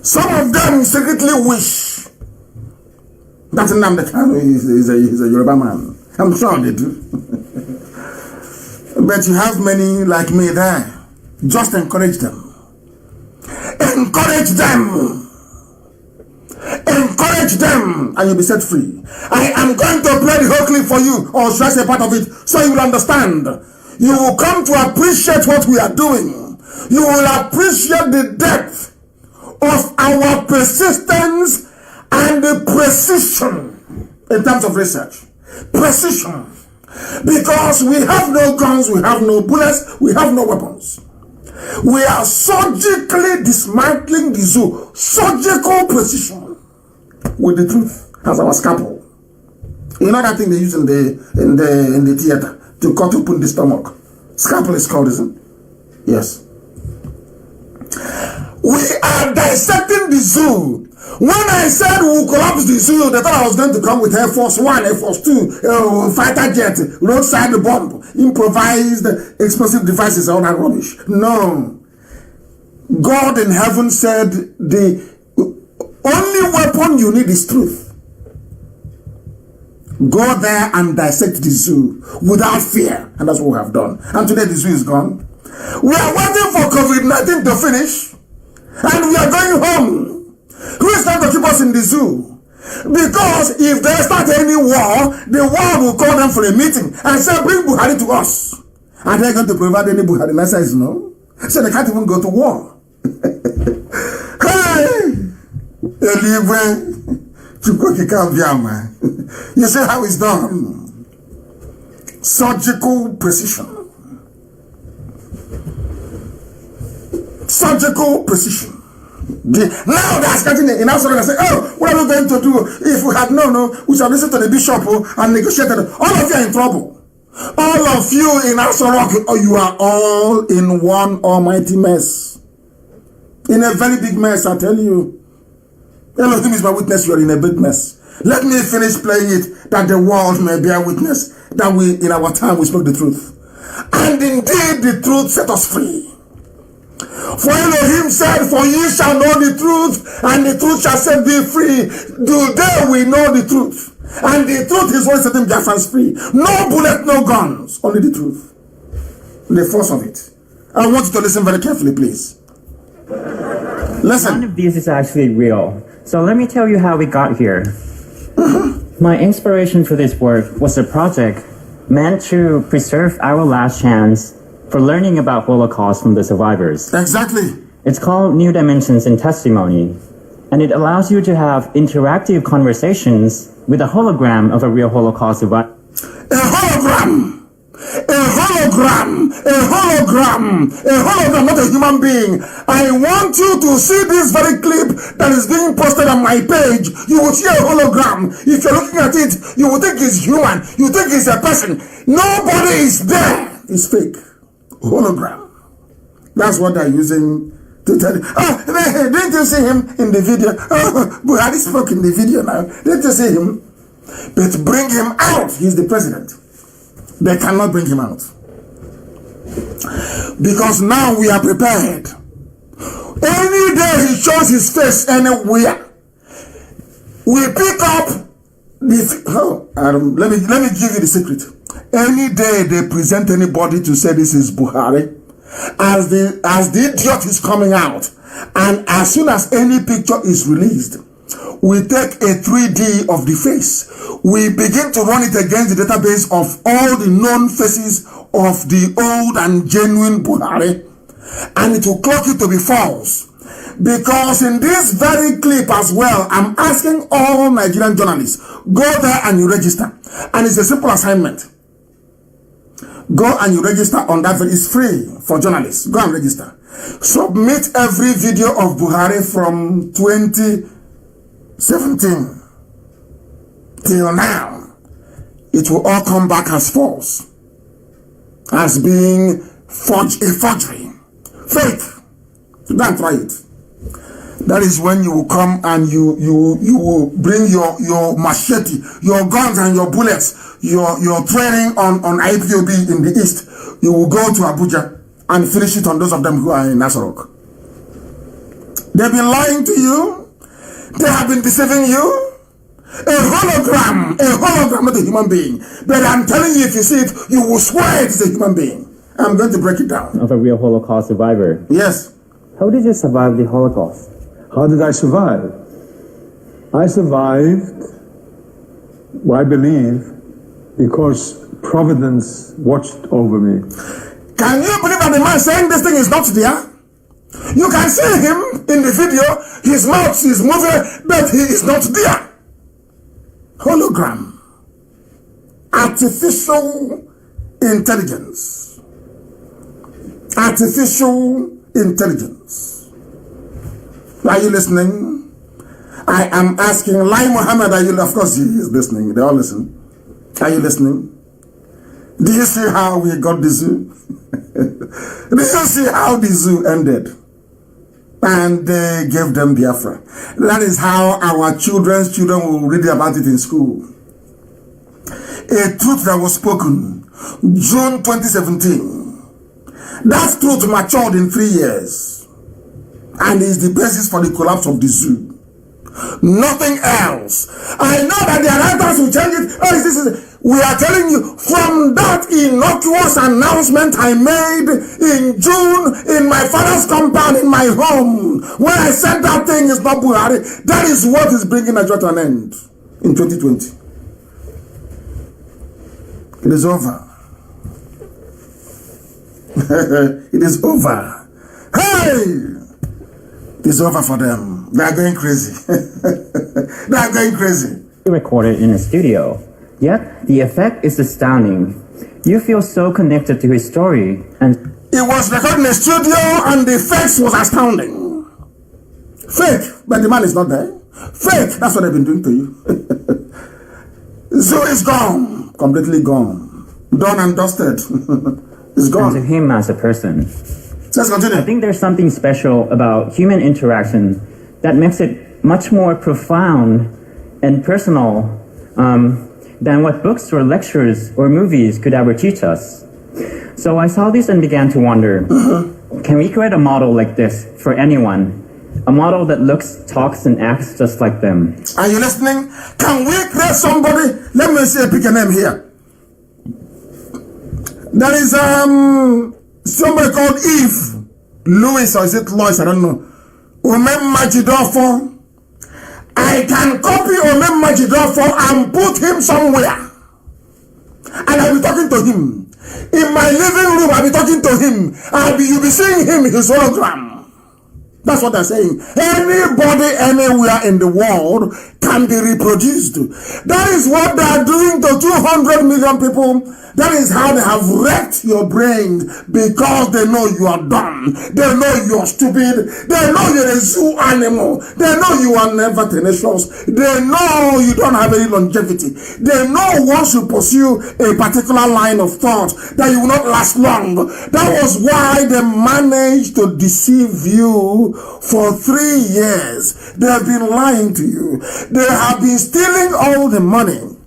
Some of them secretly wish that Nnamdi Kanu is a Yoruba man. I'm sure they do. But you have many like me there. Just encourage them. Encourage them. Encourage them and you'll be set free. I am going to play the whole clip for you, or should I say part of it, so you will understand. You will come to appreciate what we are doing. You will appreciate the depth of our persistence and the precision in terms of research. Precision. Because we have no guns, we have no bullets, we have no weapons. We are surgically dismantling the zoo. Surgical precision. With the truth as our scalpel. You know that thing they use in the theater to cut open the stomach. Scalpel is called, isn't it? Yes. We are dissecting the zoo. When I said we will collapse the zoo, they thought I was going to come with Air Force One, Air Force Two, fighter jet, roadside bomb, improvised explosive devices, all that rubbish. No. God in heaven said the only weapon you need is truth. Go there and dissect the zoo without fear. And that's what we have done. And today the zoo is gone. We are waiting for COVID-19 to finish. And we are going home. Who is trying to keep us in the zoo? Because if they start any war, the world will call them for a meeting and say, bring Buhari to us. And they're going to provide any Buhari. And I says no. So they can't even go to war. Hey! You see how it's done? Surgical precision. Surgical precision. Now they're getting in Africa and say, oh, what are we going to do? If we had known, we shall listen to the bishop and negotiated. All of you are in trouble. All of you in Asarok, you are all in one almighty mess. In a very big mess, I tell you. Elohim is my witness, you are in a big mess. Let me finish playing it, that the world may bear witness, that we, in our time, we spoke the truth. And indeed, the truth set us free. For Elohim said, for ye shall know the truth, and the truth shall set thee free. Today we know the truth. And the truth is what is setting Biafrans free. No bullet, no guns, only the truth. The force of it. I want you to listen very carefully, please. Listen. None of this is actually real. So let me tell you how we got here. My inspiration for this work was a project meant to preserve our last chance for learning about Holocaust from the survivors. Exactly. It's called New Dimensions in Testimony, and it allows you to have interactive conversations with a hologram of a real Holocaust survivor. A hologram! A hologram! A hologram! A hologram, not a human being. I want you to see this very clip that is being posted on my page. You will see a hologram. If you're looking at it, you will think it's human. You think it's a person. Nobody is there. It's fake. Hologram. That's what they're using to tell you. Oh, didn't you see him in the video? Oh, Buhari spoke in the video now. Didn't you see him? But bring him out. He's the president. They cannot bring him out. Because now we are prepared. Any day he shows his face anywhere, we pick up the... let me give you the secret. Any day they present anybody to say this is Buhari, as the idiot is coming out, and as soon as any picture is released, we take a 3D of the face. We begin to run it against the database of all the known faces of the old and genuine Buhari, and it will clock it to be false. Because in this very clip as well, I'm asking all Nigerian journalists, go there and you register. And it's a simple assignment. Go and you register on that. It's free for journalists. Go and register. Submit every video of Buhari from 2017 till now. It will all come back as false, as being a forgery, fake. Don't try it. That is when you will come and you will bring your machete, your guns and your bullets, your training on IPOB in the east. You will go to Abuja and finish it on those of them who are in Nasarok. They've been lying to you. They have been deceiving you. A hologram, not a human being. But I'm telling you, if you see it, you will swear it is a human being. I'm going to break it down. Of a real Holocaust survivor. Yes. How did you survive the Holocaust? How did I survive? I survived, I believe, because Providence watched over me. Can you believe that the man saying this thing is not there? You can see him in the video, his mouth is moving, but he is not there. Hologram. Artificial intelligence. Artificial intelligence. Are you listening? I am asking Lai Mohammed, are you? Of course he is listening. They all listen. Are you listening? Do you see how we got the zoo? Do you see how the zoo ended? And they gave them Biafra. That is how our children will read about it in school. A truth that was spoken June 2017. That truth matured in 3 years. And is the basis for the collapse of the zoo. Nothing else. I know that the writers will change it. Oh, We are telling you, from that innocuous announcement I made in June in my father's compound in my home, when I said that thing is not Buhari, that is what is bringing Nigeria to an end in 2020. It is over. It is over. Hey! It is over for them. They are going crazy. They are going crazy. Recorded in a studio. Yet, the effect is astounding. You feel so connected to his story, and it was recorded in a studio, and the effects was astounding. Fake, but the man is not there. Fake, that's what they've been doing to you. So it's gone, completely gone, done and dusted. It's gone. And to him as a person. Let's continue. I think there's something special about human interaction that makes it much more profound and personal than what books or lectures or movies could ever teach us. So I saw this and began to wonder, can we create a model like this for anyone? A model that looks, talks, and acts just like them. Are you listening? Can we create somebody? Let me see, pick a name here. There is somebody called Eve Louis, or is it Lois? I don't know. Omem Majidofo. I can copy Omem Majidofo and put him somewhere. And I'll be talking to him. In my living room, I'll be talking to him. You'll be seeing him, his hologram. That's what they're saying. Anybody anywhere in the world can be reproduced. That is what they are doing to 200 million people. That is how they have wrecked your brain, because they know you are dumb. They know you are stupid. They know you're a zoo animal. They know you are never tenacious. They know you don't have any longevity. They know once you pursue a particular line of thought that you will not last long. That was why they managed to deceive you for 3 years. They have been lying to you. They have been stealing all the money.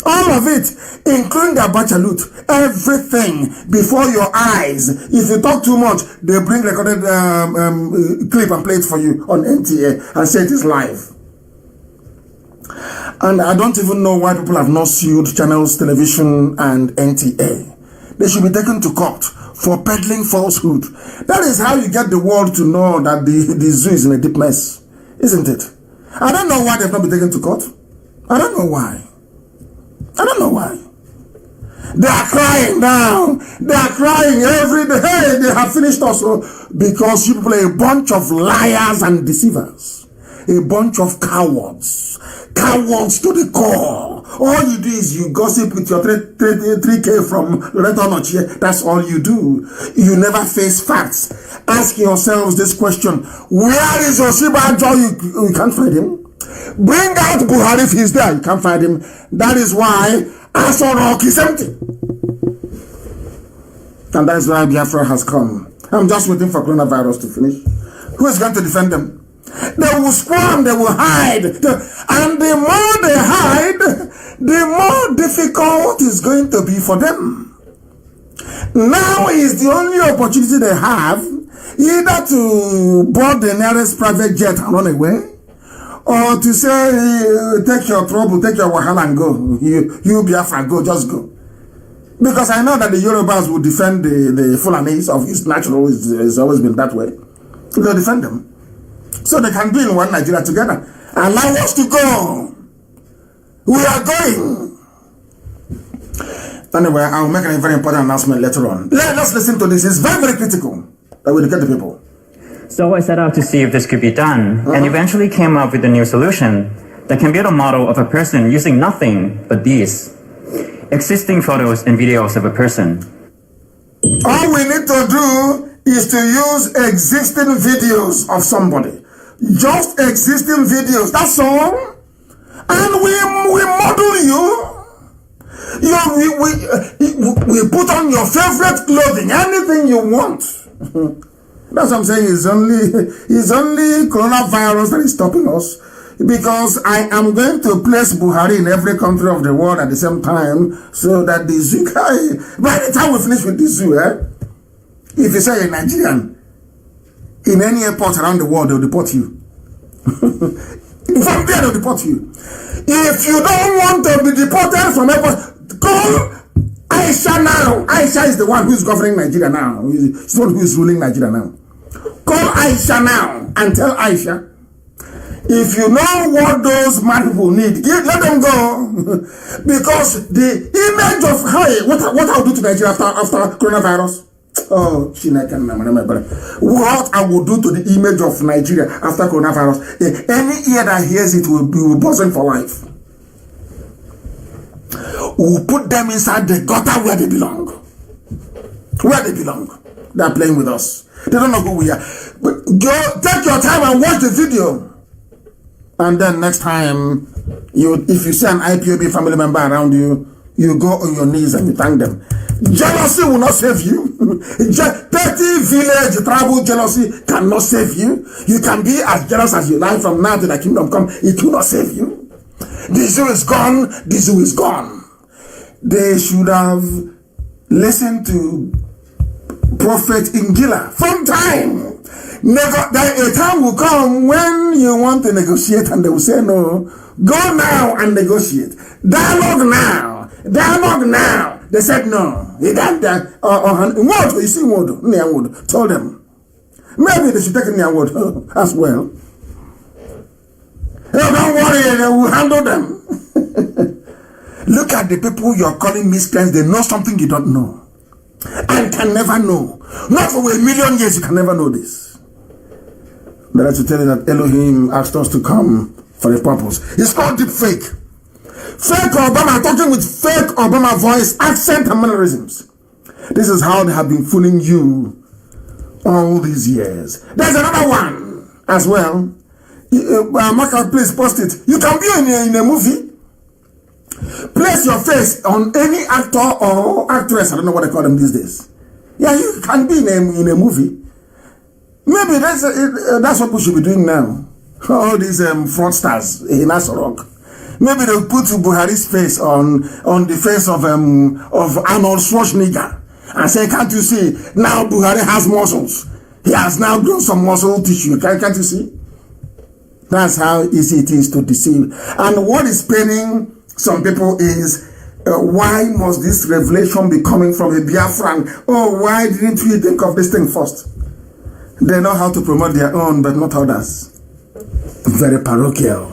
All of it, including the Abacha loot, everything before your eyes. If you talk too much, they bring recorded clip and play it for you on NTA and say it is live. And I don't even know why people have not sued Channels Television and NTA. They should be taken to court for peddling falsehood. That is how you get the world to know that the zoo is in a deep mess, isn't it? I don't know why they've not been taken to court. I don't know why. I don't know why. They are crying now. They are crying every day. Hey, they have finished also because you people are a bunch of liars and deceivers. A bunch of cowards. Cowards to the core. All you do is you gossip with your 3K from Loretta Noche. That's all you do. You never face facts. Ask yourselves this question. Where is Oshibajo? You can't find him. Bring out Buhari if he's there. You can't find him. That is why Aso Rock is empty. And that is why Biafra has come. I'm just waiting for coronavirus to finish. Who is going to defend them? They will squirm, they will hide. And the more they hide, the more difficult it's going to be for them. Now is the only opportunity they have, either to board the nearest private jet and run away, or to say, take your trouble, take your wahala and go. You Biafra, go, just go. Because I know that the Yorubas will defend the Fulanis of East Natural. It's always been that way. They'll defend them. So they can be in one Nigeria together. Allow us to go. We are going. Anyway, I'll make a very important announcement later on. Let's listen to this. It's very, very critical that we educate the people. So I set out to see if this could be done, and eventually came up with a new solution that can build a model of a person using nothing but these existing photos and videos of a person. All we need to do is to use existing videos of somebody. Just existing videos, that's all. And we model you. We put on your favorite clothing, anything you want. That's what I'm saying. It's only coronavirus that is stopping us. Because I am going to place Buhari in every country of the world at the same time, so that the zoo guy, by the time we finish with the zoo, if you say you're Nigerian, in any airport around the world, they'll deport you. From there, they'll deport you. If you don't want to be deported from airport, call Aisha now. Aisha is the one who is governing Nigeria now. She's the one who is ruling Nigeria now. Call Aisha now and tell Aisha, if you know what those mad people need, let them go. Because the image of what I'll do to Nigeria after coronavirus. Oh, what I will do to the image of Nigeria after coronavirus. Any ear that hears it will be buzzing for life. We'll put them inside the gutter where they belong. Where they belong. They're playing with us. They don't know who we are. But go, take your time and watch the video. And then next time, if you see an IPOB family member around you, you go on your knees and you thank them. Jealousy will not save you. Petty village tribal jealousy cannot save you. You can be as jealous as you like from now to the kingdom come. It will not save you. The zoo is gone. The zoo is gone. They should have listened to Prophet Ingila from time. A time will come when you want to negotiate and they will say no. Go now and negotiate. Dialogue now. Dialogue now. They said no. You see what? Told them. Maybe they should take a word as well. Hey, don't worry, they will handle them. Look at the people you're calling miscreants. They know something you don't know. And can never know. Not for a million years, you can never know this. But I have to tell you that Elohim asked us to come for a purpose. It's called deep fake. Fake Obama, talking with fake Obama voice, accent, and mannerisms. This is how they have been fooling you all these years. There's another one as well. Mark, please post it. You can be in a movie. Place your face on any actor or actress. I don't know what they call them these days. Yeah, you can be in a movie. Maybe that's what we should be doing now. All these fraudsters in Asorok. Maybe they'll put Buhari's face on the face of Arnold Schwarzenegger and say, can't you see? Now Buhari has muscles. He has now grown some muscle tissue. Can't you see? That's how easy it is to deceive. And what is paining some people is, why must this revelation be coming from a Biafran? Oh, why didn't we think of this thing first? They know how to promote their own, but not others. Very parochial.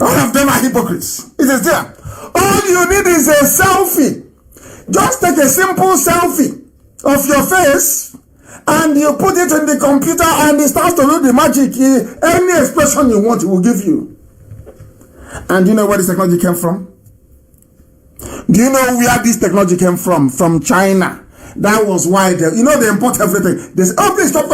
All of them are hypocrites. It is there. All you need is a selfie. Just take a simple selfie of your face and you put it in the computer and it starts to do the magic. Any expression you want, it will give you. And do you know where this technology came from? Do you know where this technology came from? From China. That was why they import everything. They say, oh, please stop.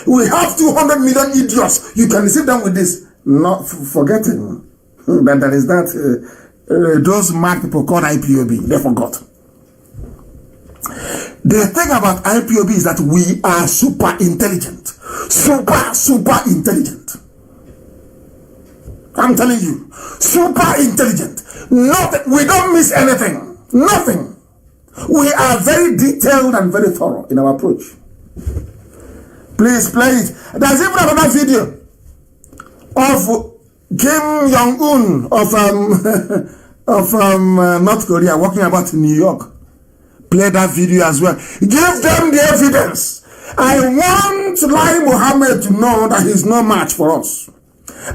We have 200 million idiots. You can receive them with this. Not forgetting that there is those mad people called IPOB. They forgot. The thing about IPOB is that we are super intelligent. Super intelligent. I'm telling you. Super intelligent. We don't miss anything. Nothing. We are very detailed and very thorough in our approach. Please play it. There's even another video of Kim Jong-un of North Korea walking about in New York. Play that video as well. Give them the evidence. I want Lai Mohammed to know that he's no match for us.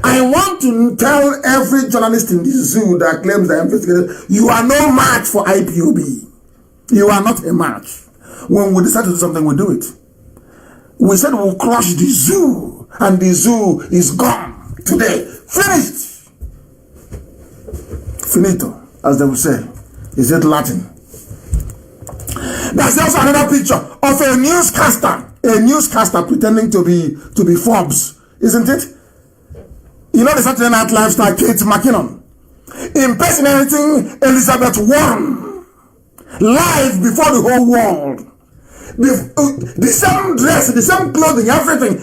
I want to tell every journalist in this zoo that claims they're investigated, you are no match for IPOB. You are not a match. When we decide to do something, we do it. We said we'll crush the zoo, and the zoo is gone today. Finished. Finito, as they will say. Is it Latin? There's also another picture of a newscaster pretending to be Forbes, isn't it? You know the Saturday Night Live star Kate McKinnon impersonating Elizabeth Warren. Live before the whole world. The same dress, the same clothing, everything.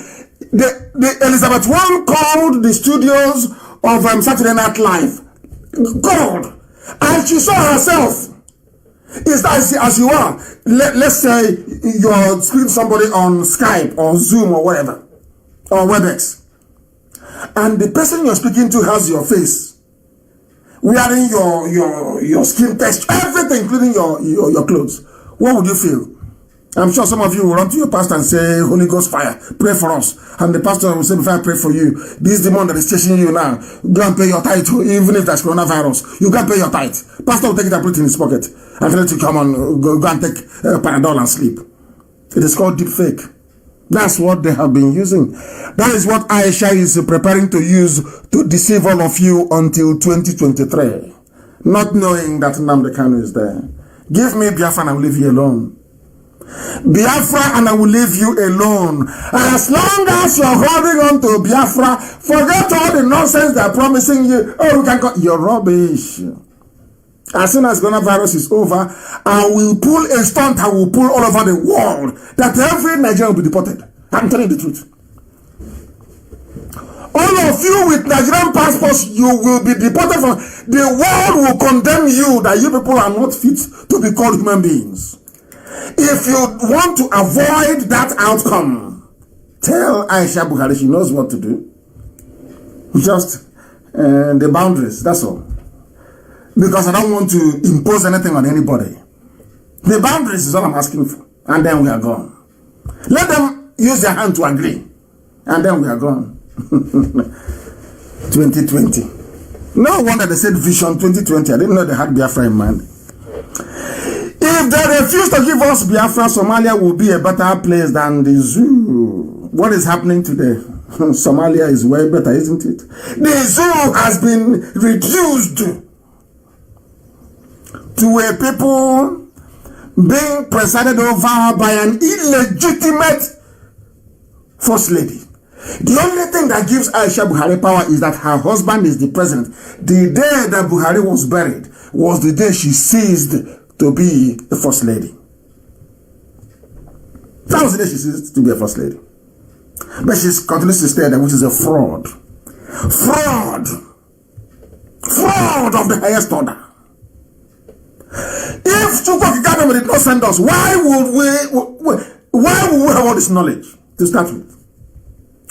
The Elizabeth Warren called the studios of Saturday Night Live. God. And she saw herself. It's as you are. Let's say you're speaking to somebody on Skype or Zoom or whatever. Or WebEx. And the person you're speaking to has your face. wearing your skin texture, everything, including your clothes, what would you feel? I'm sure some of you will run to your pastor and say, Holy Ghost fire, pray for us. And the pastor will say, before I pray for you, this demon that is chasing you now, go and pay your tithe, even if there's coronavirus. You can't pay your tithe. Pastor will take it and put it in his pocket and tell you to come on, go and take Panadol and sleep. It is called deep fake. That's what they have been using. That is what Aisha is preparing to use to deceive all of you until 2023. Not knowing that Nnamdi Kanu is there. Give me Biafra and I will leave you alone. Biafra and I will leave you alone. As long as you're holding on to Biafra, forget all the nonsense they're promising you. Oh, we can go. You're rubbish. As soon as coronavirus is over, I will pull a stunt I will pull all over the world that every Nigerian will be deported. I'm telling the truth. All of you with Nigerian passports, you will be deported from. The world will condemn you that you people are not fit to be called human beings. If you want to avoid that outcome, tell Aisha Buhari she knows what to do. Just the boundaries, that's all. Because I don't want to impose anything on anybody. The boundaries is all I'm asking for. And then we are gone. Let them use their hand to agree. And then we are gone. 2020. No wonder they said Vision 2020. I didn't know they had Biafra in mind. If they refuse to give us Biafra, Somalia will be a better place than the zoo. What is happening today? Somalia is way better, isn't it? The zoo has been reduced to a people being presided over by an illegitimate first lady. The only thing that gives Aisha Buhari power is that her husband is the president. The day that Buhari was buried was the day she ceased to be the first lady. That was the day she ceased to be a first lady. But she continues to stay there, which is a fraud. Fraud of the highest order. If Chukwu did not send us, why would we have all this knowledge to start with?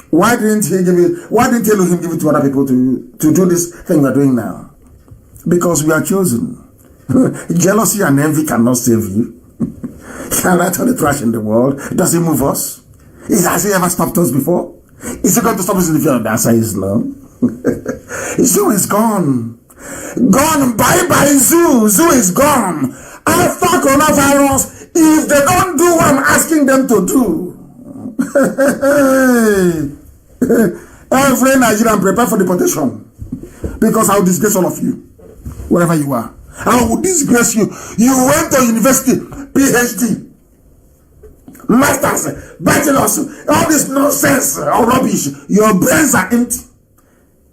Why didn't Elohim give it to other people to do this thing we're doing now? Because we are chosen. Jealousy and envy cannot save you. Can write all the trash in the world? Does it move us? Has he ever stopped us before? Is he going to stop us in the future? The answer is no. Zoo is gone. Gone. Bye-bye zoo. Zoo is gone. After coronavirus, if they don't do what I'm asking them to do, every Nigerian prepare for deportation. Because I will disgrace all of you, wherever you are. I will disgrace you. You went to university, PhD, masters, bachelors, all this nonsense or rubbish. Your brains are empty.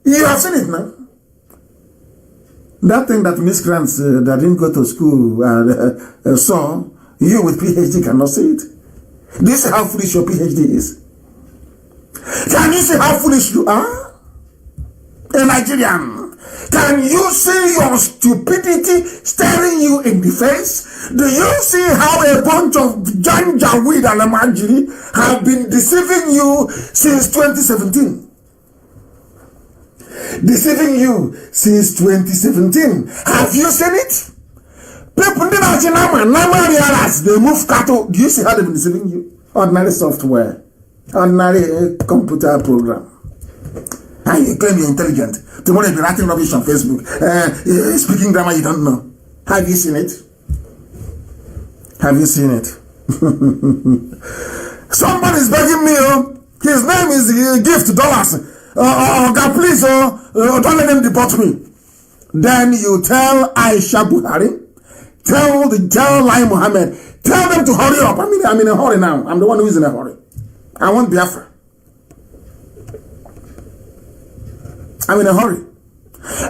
You have seen it now. That thing that miscreants that didn't go to school saw, you with PhD cannot see it. Do you see how foolish your PhD is? Can you see how foolish you are? A Nigerian. Can you see your stupidity staring you in the face? Do you see how a bunch of Janjaweed and Amajiri have been deceiving you since 2017? Deceiving you since 2017. Have you seen it? People did not realize they move cattle. Do you see how they've been deceiving you? Ordinary software, ordinary computer program. And you claim you're intelligent. Tomorrow you'll be writing rubbish on Facebook. Speaking grammar you don't know. Have you seen it? Have you seen it? Somebody's begging me, his name is Gift Dollars. God, please, don't let them deport me. Then you tell Aisha Buhari, tell Lai Mohammed, tell them to hurry up. I'm in a hurry now. I'm the one who is in a hurry. I want Biafra. I'm in a hurry.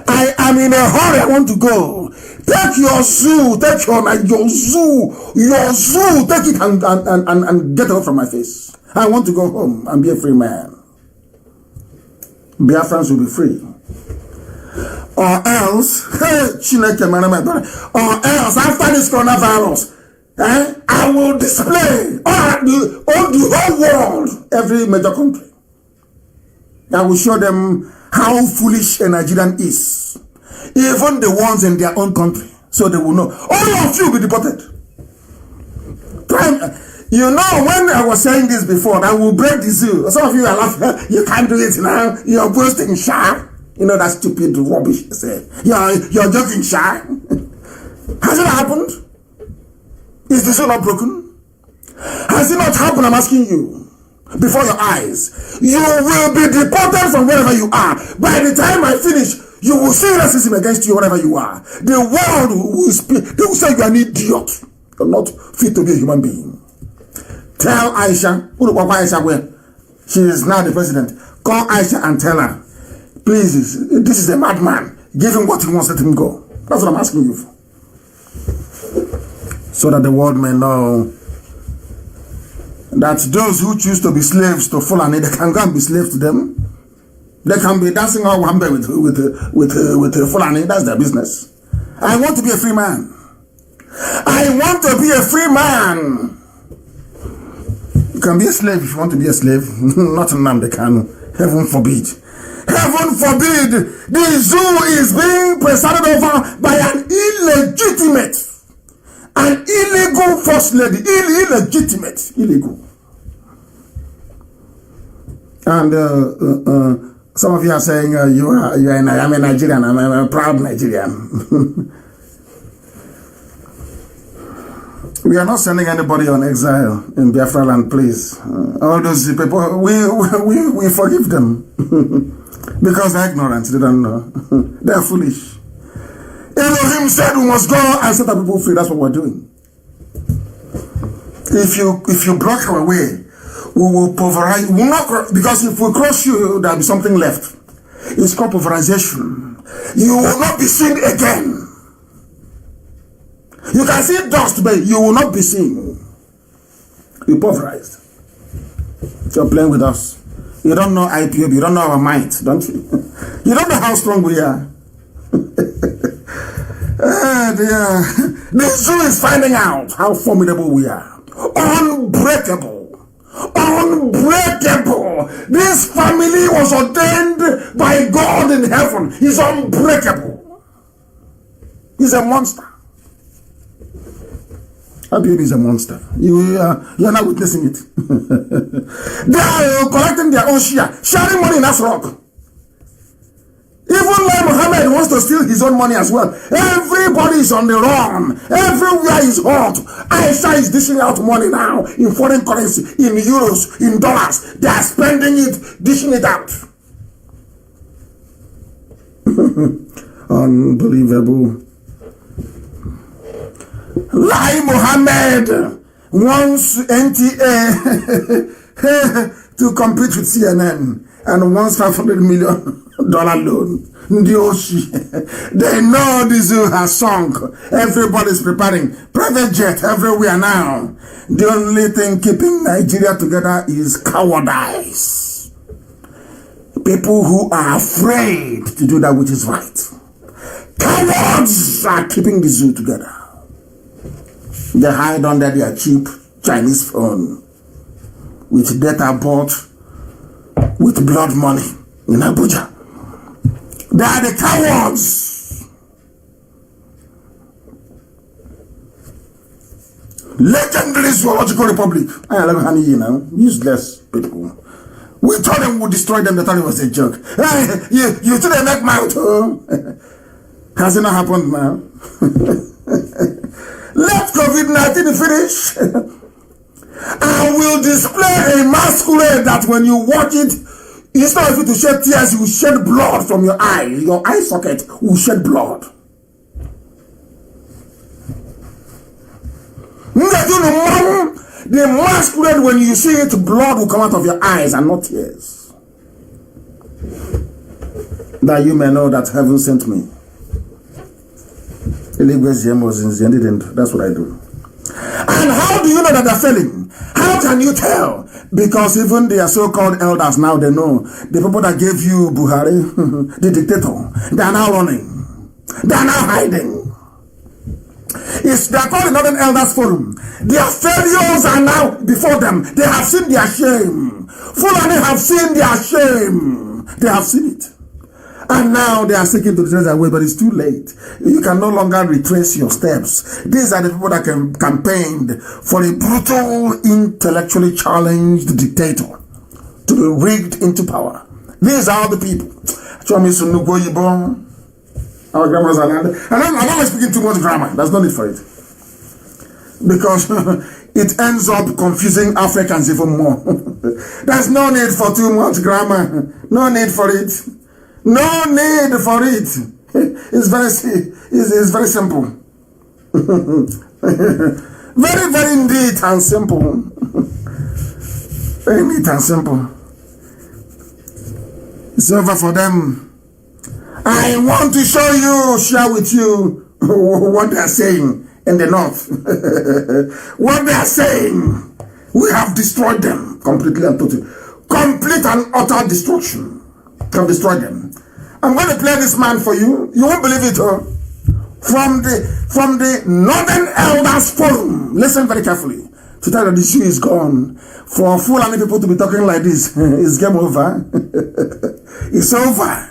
I am in a hurry. I want to go. Take your zoo. Take your zoo. Take it and get away from my face. I want to go home and be a free man. Biafrans will be free. Or else, after this coronavirus, I will display all the whole world, every major country. I will show them how foolish a Nigerian is. even the ones in their own country, so they will know. All of you will be deported. You know, when I was saying this before, I will break the zoo. Some of you are laughing. You can't do it now. You're boasting, shy. You know that stupid rubbish you say. You're joking, shy. Has it happened? Is the zoo not broken? Has it not happened? I'm asking you. Before your eyes, you will be deported from wherever you are. By the time I finish, you will see racism against you wherever you are. The world will speak. They will say you are an idiot. You're not fit to be a human being. Tell Aisha, she is now the president. Call Aisha and tell her, please, this is a madman. Give him what he wants, let him go. That's what I'm asking you for. So that the world may know that those who choose to be slaves to Fulani, they can go and be slaves to them. They can be dancing all Wambe with Fulani. That's their business. I want to be a free man. I want to be a free man. You can be a slave if you want to be a slave. Not Nnamdi Kanu. Heaven forbid. Heaven forbid. The zoo is being presided over by an illegitimate, an illegal first lady. Illegitimate. Illegal. And some of you are saying I'm a Nigerian. I'm a proud Nigerian. We are not sending anybody on exile in Biafra land, please. All those people, we forgive them because they're ignorant. They don't know. They're foolish. Elohim said we must go and set our people free. That's what we're doing. If you block our way, we will pulverize. We will not, because if we cross you, there'll be something left. It's called pulverization. You will not be seen again. You can see dust, but you will not be seen. You're pulverized. You're playing with us. You don't know IPOB. You don't know our might, don't you? You don't know how strong we are. The zoo is finding out how formidable we are. Unbreakable. Unbreakable. This family was ordained by God in heaven. He's unbreakable. He's a monster. IPOB is a monster. You are not witnessing it. They are collecting their own share, sharing money in Asrock. Even Lai Mohammed wants to steal his own money as well. Everybody is on the run. Everywhere is hot. Aisha is dishing out money now in foreign currency, in euros, in dollars. They are spending it, dishing it out. Unbelievable. Lai Mohammed wants NTA to compete with CNN and wants $500 million loan. They know the zoo has sunk. Everybody's preparing. Private jet everywhere now. The only thing keeping Nigeria together is cowardice. People who are afraid to do that which is right. Cowards are keeping the zoo together. They hide under their cheap Chinese phone with data bought with blood money in Abuja. They are the cowards. Legendary Zoological Republic. I love honey, you know. Useless people. We told them we'd destroy them. They thought it was a joke. Hey, you took a neck mouth. Oh. Has it not happened now? Let COVID-19 finish. I will display a masquerade that when you watch it, instead of you to shed tears, you will shed blood from your eye. Your eye socket will shed blood. The masquerade, when you see it, blood will come out of your eyes and not tears. That you may know that heaven sent me. That's what I do. And how do you know that they're failing? How can you tell? Because even their so-called elders now, they know. The people that gave you Buhari, the dictator, they are now running. They are now hiding. They are called the Northern Elders Forum. Their failures are now before them. They have seen their shame. Fulani have seen their shame. They have seen it. And now they are seeking to trace away, but it's too late. You can no longer retrace your steps. These are the people that campaigned for a brutal, intellectually challenged dictator to be rigged into power. These are the people. Our grammars are not. And I'm not speaking too much grammar. There's no need for it. Because it ends up confusing Africans even more. There's no need for too much grammar. No need for it. No need for it. It's very simple. Very, very neat and simple. Very neat and simple. It's over for them. I want to share with you what they are saying in the north. What they are saying. We have destroyed them completely and totally. Complete and utter destruction. We have destroyed them. I'm going to play this man for you. You won't believe it, huh? From the Northern Elders Forum. Listen very carefully. To tell that the issue is gone. For Fulani people to be talking like this, it's game over. It's over.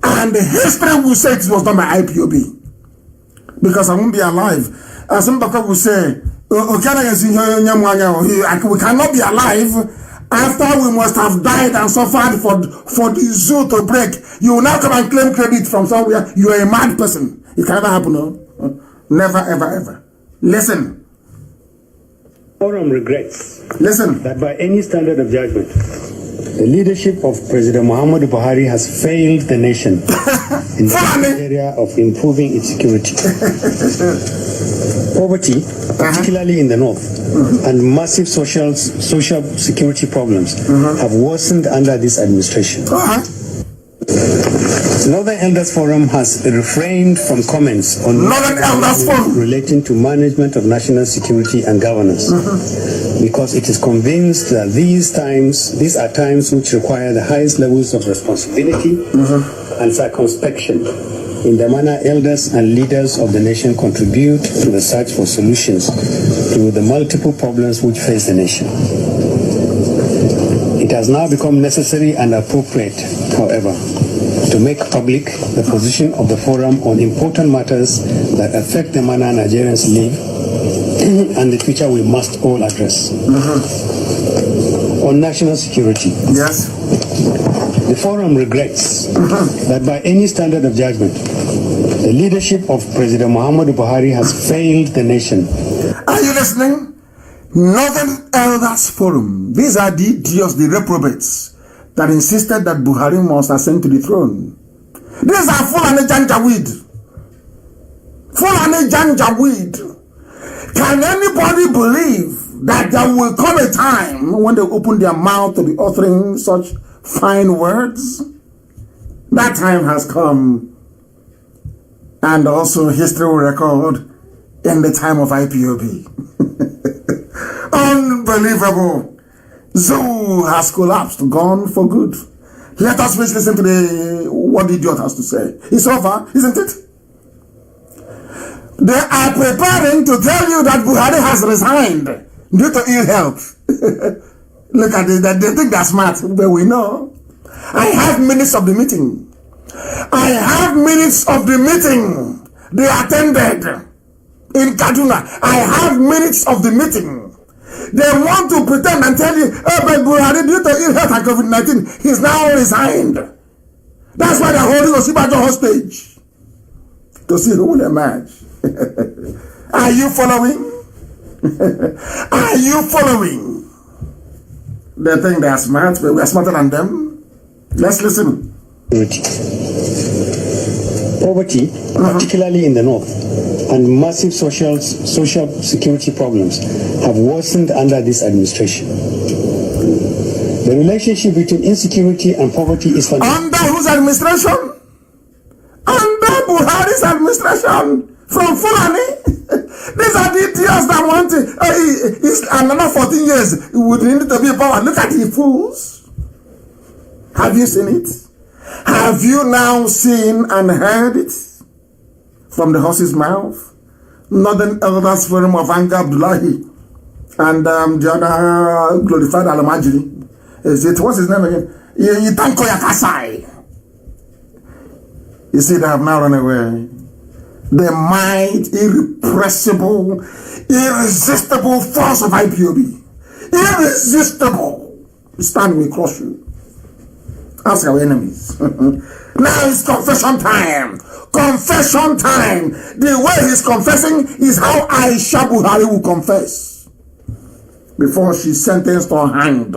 And the history will say it was done by IPOB. Because I won't be alive. As some people will say, we cannot be alive after we must have died and suffered for the zoo to break. You will now come and claim credit from somewhere. You are a mad person. It can never happen, no? Never, ever, ever. Listen. Forum regrets Listen. that by any standard of judgment, the leadership of President Muhammadu Buhari has failed the nation in the area of improving its security. Poverty, particularly in the north, and massive social security problems have worsened under this administration. Northern Elders Forum has refrained from comments on relating to management of national security and governance because it is convinced that these are times which require the highest levels of responsibility and circumspection in the manner elders and leaders of the nation contribute to the search for solutions to the multiple problems which face the nation. It has now become necessary and appropriate, however, to make public the position of the forum on important matters that affect the manner Nigerians live and the future we must all address. On national security. Yes. The forum regrets that by any standard of judgment, the leadership of President Muhammadu Buhari has failed the nation. Are you listening? Northern Elders Forum. These are the idiots, the reprobates that insisted that Buhari must ascend to the throne. These are Fulani Janjaweed. Fulani Janjaweed. Can anybody believe that there will come a time when they open their mouth to be uttering such fine words? That time has come. And also history will record in the time of IPOB. Unbelievable. Zoo has collapsed, gone for good. Let us please listen to what the idiot has to say. It's over, isn't it? They are preparing to tell you that Buhari has resigned due to ill health. Look at it, they think they're smart, but we know. I have minutes of the meeting. I have minutes of the meeting they attended in Kaduna. I have minutes of the meeting. They want to pretend and tell you, oh, but Buhari, due to ill health and COVID-19, he's now resigned. That's why they're holding Osibajo hostage to see who will emerge. Are you following? Are you following? They think they are smart, but we are smarter than them. Let's listen. Poverty, particularly in the north, and massive social security problems have worsened under this administration. The relationship between insecurity and poverty is under whose administration? Under Buhari's administration. From Fulani. These are the idiots that want to. It's another 14 years. It would need to be a power. Look at the fools. Have you seen it? Have you now seen and heard it from the horse's mouth? Northern Elders Forum of Anga Abdullahi and the other glorified Alamajiri. What's his name again? Yitanko Yakasai. You see, they have now run away. The might, irrepressible, irresistible force of IPOB. Irresistible. Stand, we crush you. Ask our enemies. Now it's confession time. Confession time. The way he's confessing is how Aisha Buhari will confess before she's sentenced or hanged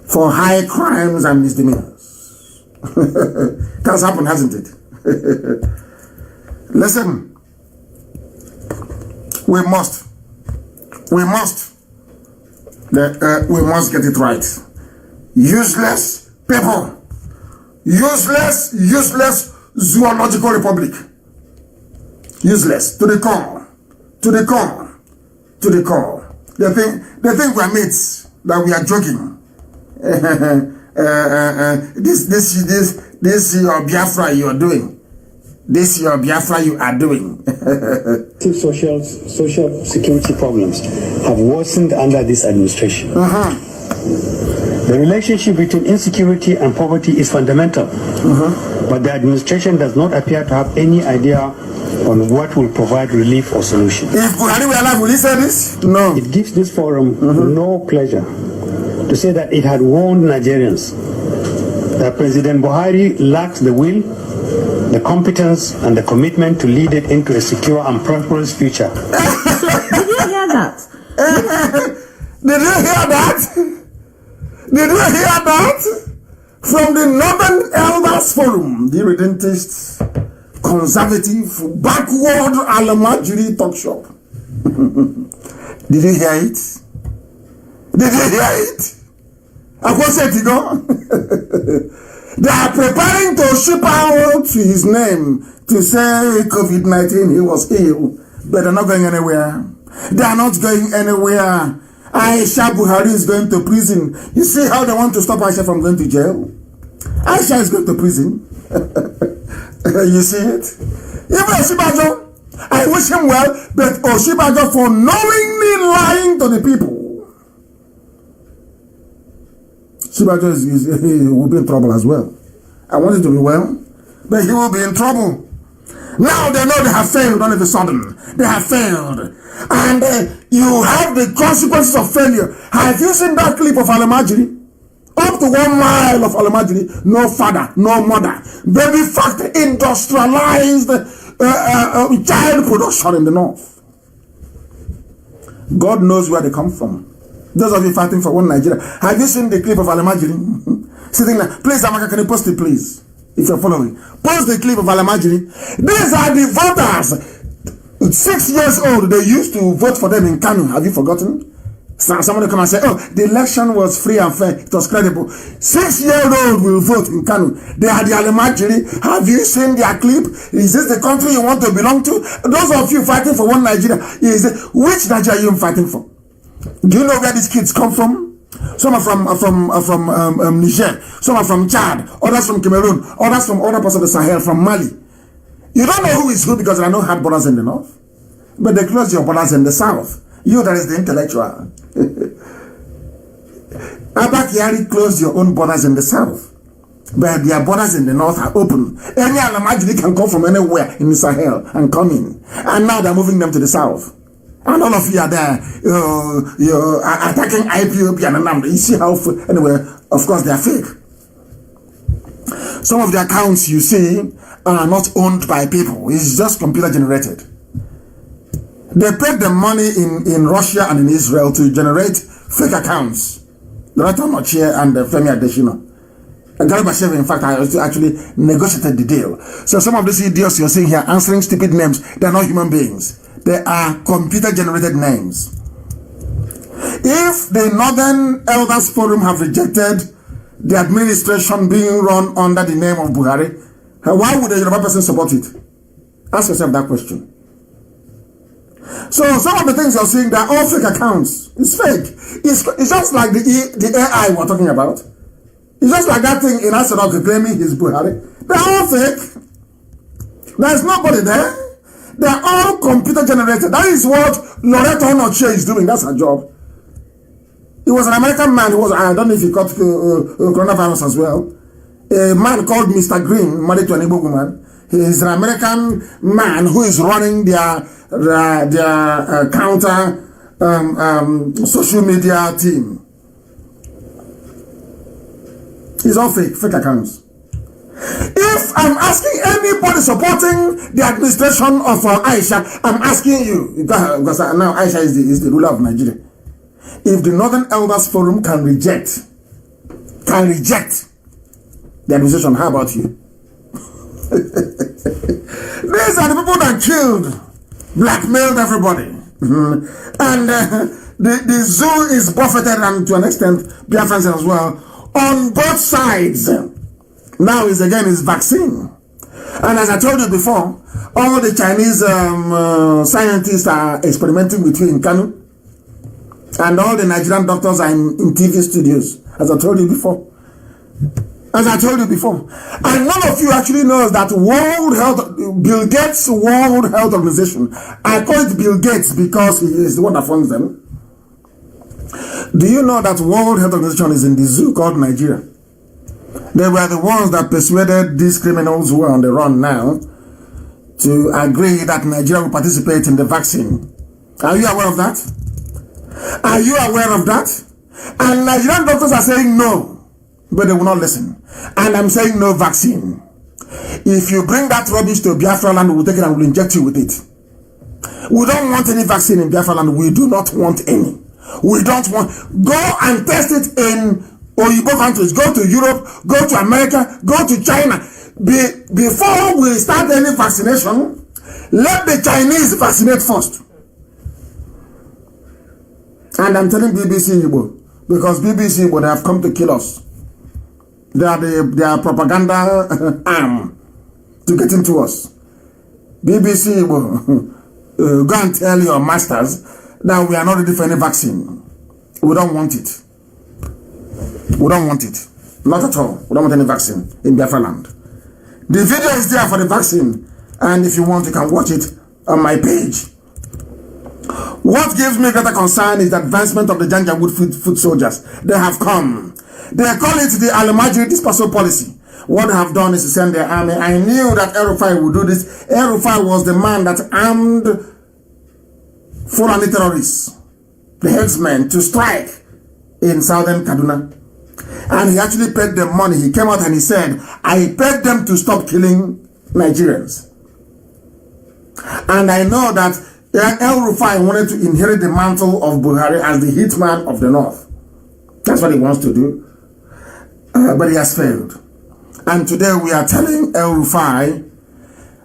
for high crimes and misdemeanors. That's happened, hasn't it? Listen, we must get it right. Useless people. Useless zoological republic. Useless to the core. They think we're mates, that we are joking. This your Biafra you are doing. This your Biafra you are doing. Social security problems have worsened under this administration. The relationship between insecurity and poverty is fundamental, but the administration does not appear to have any idea on what will provide relief or solution. If Buhari were alive, will he say this? No. It gives this forum no pleasure to say that it had warned Nigerians that President Buhari lacks the will, the competence, and the commitment to lead it into a secure and prosperous future. Did you hear that? Did you hear that? Did you hear that? From the Northern Elders Forum, the Redentist, conservative, backward Alamajiri talk shop. Did you hear it? Did you hear it? I was it, They are preparing to ship out his name to say COVID-19, he was ill, but they're not going anywhere. They are not going anywhere. Aisha Buhari is going to prison. You see how they want to stop Aisha from going to jail? Aisha is going to prison. You see it? Even Oshibajo, I wish him well, but Oshibajo for knowingly lying to the people. Oshibajo he will be in trouble as well. I want him to be well, but he will be in trouble. Now they know they have failed all of a sudden. They have failed. And you have the consequences of failure. Have you seen that clip of Alamajiri? Up to 1 mile of Alamajiri, no father, no mother. Baby fact, industrialized child production in the north. God knows where they come from. Those of you fighting for one Nigeria. Have you seen the clip of Alamajiri? Sitting there. Please, Amaka, can you post it, please? If you're following. Post the clip of Alamajiri. These are the voters. 6 years old, they used to vote for them in Kanu. Have you forgotten? Somebody come and say, oh, the election was free and fair. It was credible. 6-year-old will vote in Kanu. They are the Alamajiri. Have you seen their clip? Is this the country you want to belong to? Those of you fighting for one Nigeria, which Nigeria are you fighting for? Do you know where these kids come from? Some are from Niger. Some are from Chad. Others from Cameroon. Others from other parts of the Sahel, from Mali. You don't know who is who because there are no hard borders in the north. But they close your borders in the south. You, that is the intellectual. Abakari closed your own borders in the south. But their borders in the north are open. Any Alamajiri can come from anywhere in the Sahel and come in. And now they're moving them to the south. And all of you are there, you're attacking IPOB and Nnamdi. You see how, anyway, of course they are fake. Some of the accounts you see are not owned by people. It's just computer generated. They paid the money in Russia and in Israel to generate fake accounts. The Rata Mochie and Femi Adesina. And Garibashev, in fact, actually negotiated the deal. So some of these idiots you're seeing here answering stupid names, they're not human beings. They are computer-generated names. If the Northern Elders Forum have rejected the administration being run under the name of Buhari, why would a Yoruba person support it? Ask yourself that question. So some of the things you're seeing, they're all fake accounts. It's fake. It's just like the AI we're talking about. It's just like that thing in Asadok claiming he's Buhari. They're all fake. There's nobody there. They're all computer generated. That is what Loretta Onochie is doing. That's her job. He was an American man. I don't know if he caught coronavirus as well. a man called Mr. Green, married to an Igbo woman. He is an American man who is running their counter social media team. It's all fake accounts. If I'm asking anybody supporting the administration of Aisha, I'm asking you, because now Aisha is the ruler of Nigeria. If the Northern Elders Forum can reject the administration, how about you? These are the people that killed, blackmailed everybody. And the zoo is buffeted, and to an extent, Biafrans as well, on both sides. Now is vaccine. And as I told you before, all the Chinese scientists are experimenting with you in Kanu. And all the Nigerian doctors are in TV studios, as I told you before. And none of you actually knows that Bill Gates World Health Organization, I call it Bill Gates because he is the one that funds them. Do you know that World Health Organization is in the zoo called Nigeria? They were the ones that persuaded these criminals who are on the run now to agree that Nigeria will participate in the vaccine. Are you aware of that? Are you aware of that? And Nigerian doctors are saying no, but they will not listen. And I'm saying no vaccine. If you bring that rubbish to Biafra land, we'll take it and we'll inject you with it. We don't want any vaccine in Biafra land. We do not want any. We don't want. Go and test it in Oyibo countries. Go to Europe, go to America, go to China. Before we start any vaccination, let the Chinese vaccinate first. And I'm telling BBC Igbo, because BBC Igbo, they have come to kill us. They are their propaganda arm to get into us. BBC Igbo, go and tell your masters that we are not ready for any vaccine. We don't want it. We don't want it. Not at all. We don't want any vaccine in Biafra land. The video is there for the vaccine. And if you want, you can watch it on my page. What gives me greater concern is the advancement of the Janjaweed foot soldiers. They have come. They call it the Alamajiri dispersal policy. What they have done is to send their army. I knew that El-Rufai would do this. El-Rufai was the man that armed Fulani terrorists, the headsmen, to strike in southern Kaduna. And he actually paid them money. He came out and he said, I paid them to stop killing Nigerians. And I know that El-Rufai wanted to inherit the mantle of Buhari as the hitman of the north. That's what he wants to do. But he has failed. And today we are telling El-Rufai,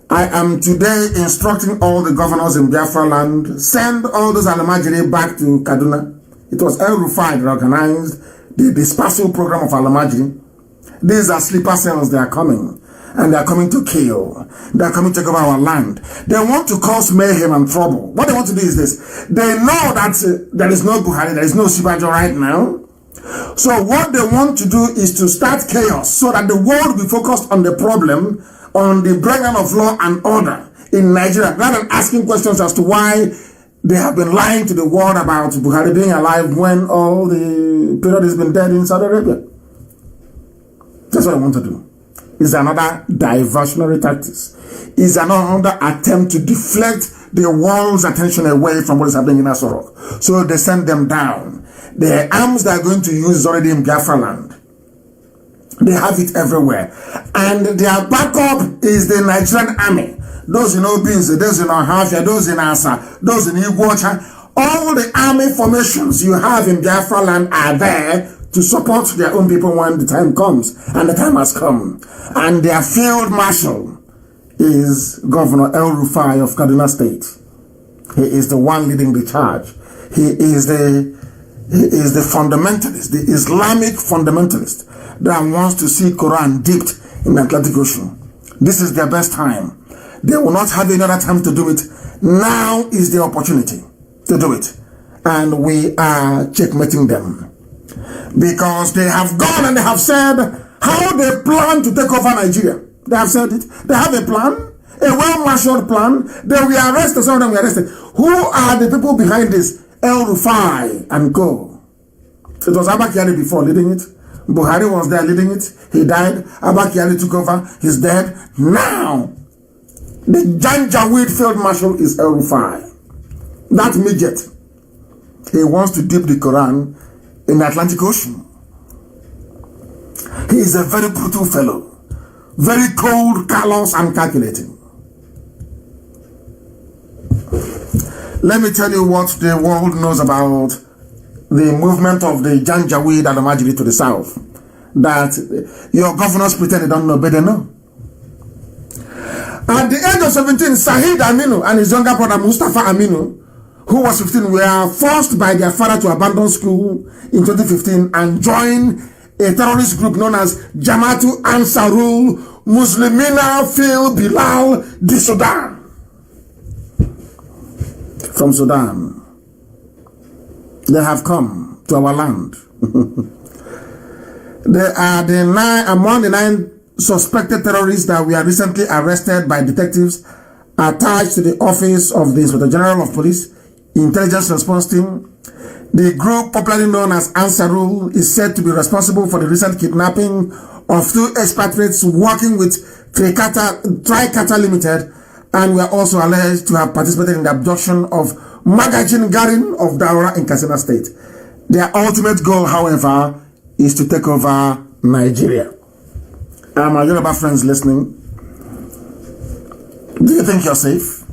I am today instructing all the governors in Biafra land, send all those Alamajiri back to Kaduna. It was El-Rufai that organized the dispersal program of Alamajiri. These are sleeper cells, they are coming. And they are coming to kill. They are coming to take over our land. They want to cause mayhem and trouble. What they want to do is this. They know that there is no Buhari, there is no Sibajo right now. So what they want to do is to start chaos so that the world will be focused on the problem, on the breakdown of law and order in Nigeria, rather than asking questions as to why they have been lying to the world about Buhari being alive when all the period has been dead in Saudi Arabia. That's what I want to do. Is another diversionary tactics. Is another attempt to deflect the world's attention away from what is happening in Asorok. So they send them down. The arms they are going to use is already in Biafra land. They have it everywhere. And their backup is the Nigerian army. Those in Obinze, those in Ohafia, those in Asa, those in Iguacha. All the army formations you have in Biafra land are there to support their own people when the time comes. And the time has come. And their field marshal is Governor El-Rufai of Kaduna State. He is the one leading the charge. He is the fundamentalist, the Islamic fundamentalist that wants to see Quran dipped in the Atlantic Ocean. This is their best time. They will not have any other time to do it. Now is the opportunity to do it. And we are checkmating them. Because they have gone and they have said how they plan to take over Nigeria. They have said it. They have a plan, a well-marshaled plan. They will arrest, some of them were arrested. Who are the people behind this? El-Rufai and go. It was Abba Kyari before leading it. Buhari was there leading it. He died. Abba Kyari took over. He's dead. Now, the Janjaweed Field Marshal is El Rufai. That midget. He wants to dip the Quran in the Atlantic Ocean. He is a very brutal fellow. Very cold, callous, and calculating. Let me tell you what the world knows about the movement of the Janjaweed and the Majiri to the south. That your governors pretend they don't know, but they know. At the age of 17, Sahid Aminu and his younger brother Mustafa Aminu, who was 15, were forced by their father to abandon school in 2015 and join a terrorist group known as Jamatu Ansarul Muslimina Fil Bilal di Sudan. From Sudan. They have come to our land. They are among the 9 suspected terrorists that were recently arrested by detectives attached to the office of the Inspector General of Police Intelligence Response Team. The group, popularly known as Ansarul, is said to be responsible for the recent kidnapping of 2 expatriates working with Tricata Limited, and were also alleged to have participated in the abduction of Magajin Garin of Daura in Katsina State. Their ultimate goal, however, is to take over Nigeria. My Yoruba friends listening, do you think you're safe?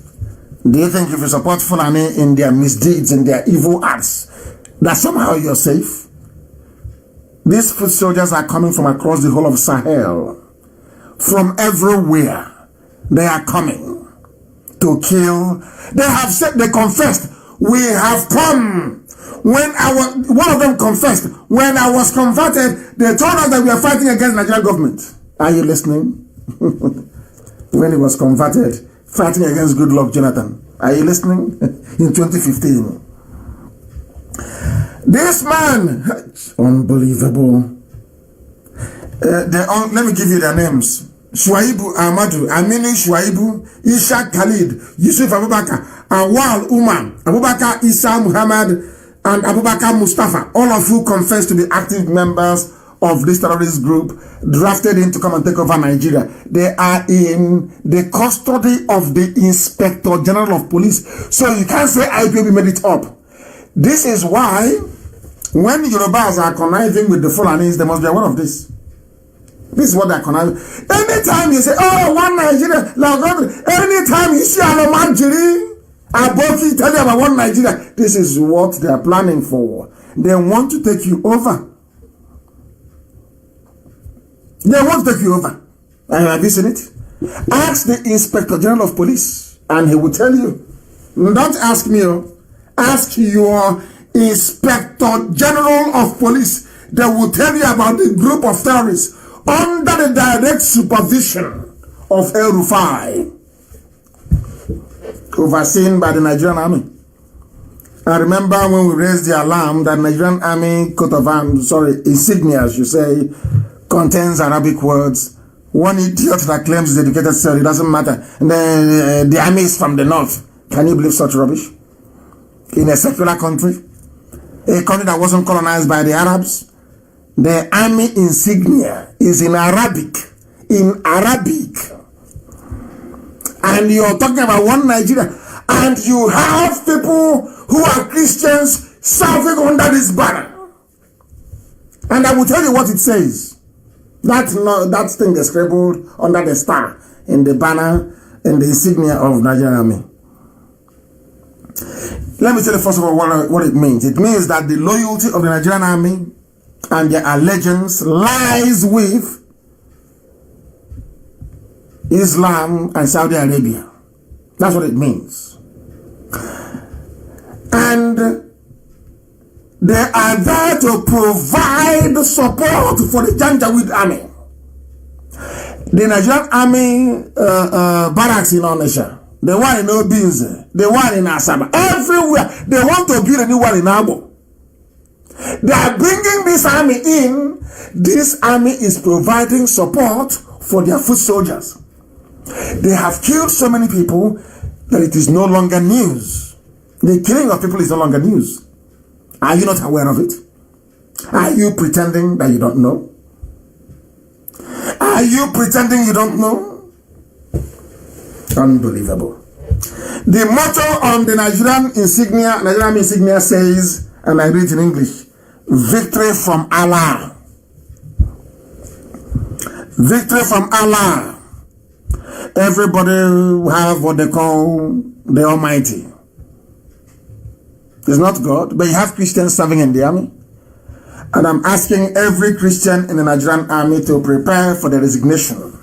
Do you think if you support Fulani in their misdeeds, in their evil acts, that somehow you're safe? These foot soldiers are coming from across the whole of Sahel. From everywhere, they are coming to kill. They have said, they confessed, we have come. One of them confessed, when I was converted, they told us that we are fighting against the Nigerian government. Are you listening? When he was converted, fighting against Goodluck Jonathan. Are you listening? In 2015. This man, unbelievable. Let me give you their names. Shuaibu Ahmadu, Aminu Shuaibu, Isha Khalid, Yusuf Abubakar, Awal Umar, Abubakar Isa Muhammad, and Abubakar Mustafa, all of who confessed to be active members of this terrorist group drafted in to come and take over Nigeria. They are in the custody of the Inspector General of Police. So you can't say IPOB made it up. This is why when Yorubas are conniving with the Fulanis, they must be aware of this. This is what they're conniving. Anytime you say, oh, one Nigeria, anytime you see an Manjiri, Aboki tell you about one Nigeria, this is what they are planning for. They want to take you over. They want to take you over. Have you seen it? Ask the Inspector General of Police and he will tell you. Don't ask me. Ask your Inspector General of Police. They will tell you about the group of terrorists under the direct supervision of El Rufai, overseen by the Nigerian Army. I remember when we raised the alarm that Nigerian Army coat of arms, insignia, as you say, contains Arabic words. One idiot that claims he's educated, sir, it doesn't matter. The army is from the north. Can you believe such rubbish? In a secular country, a country that wasn't colonized by the Arabs, the army insignia is in Arabic. In Arabic. And you're talking about one Nigeria. And you have people who are Christians serving under this banner. And I will tell you what it says. That thing is scribbled under the star in the banner in the insignia of Nigerian Army. Let me tell you first of all what it means. It means that the loyalty of the Nigerian Army and their allegiance lies with Islam and Saudi Arabia. That's what it means. And they are there to provide support for the Janjaweed army. The Nigerian army barracks in Onisha, the one in Obinze, the one in Asaba, everywhere. They want to build a new one in Abo. They are bringing this army in. This army is providing support for their foot soldiers. They have killed so many people that it is no longer news. The killing of people is no longer news. Are you not aware of it? Are you pretending that you don't know? Are you pretending you don't know? Unbelievable. The motto on the Nigerian insignia says, and I read in English, victory from Allah. Victory from Allah. Everybody have what they call the Almighty. It's not God, but you have Christians serving in the army. And I'm asking every Christian in the Nigerian army to prepare for the resignation.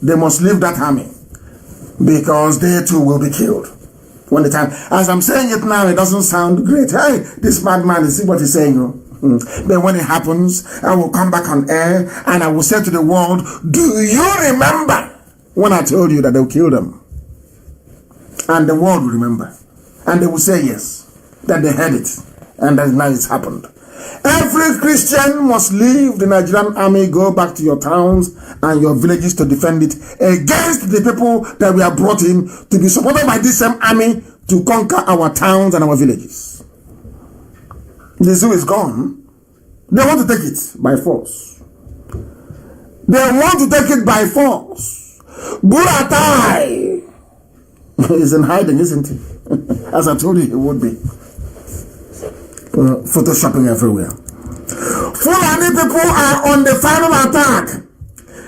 They must leave that army because they too will be killed when the time. As I'm saying it now, it doesn't sound great. Hey, this madman, you see what he's saying? But when it happens, I will come back on air and I will say to the world, do you remember when I told you that they'll kill them? And the world will remember. And they will say yes, that they heard it. And that now it's happened. Every Christian must leave the Nigerian army, go back to your towns and your villages to defend it against the people that we are brought in to be supported by this same army to conquer our towns and our villages. The zoo is gone. They want to take it by force. They want to take it by force. Buratai is in hiding, isn't he? As I told you, he would be. Photoshopping everywhere. Fulani people are on the final attack.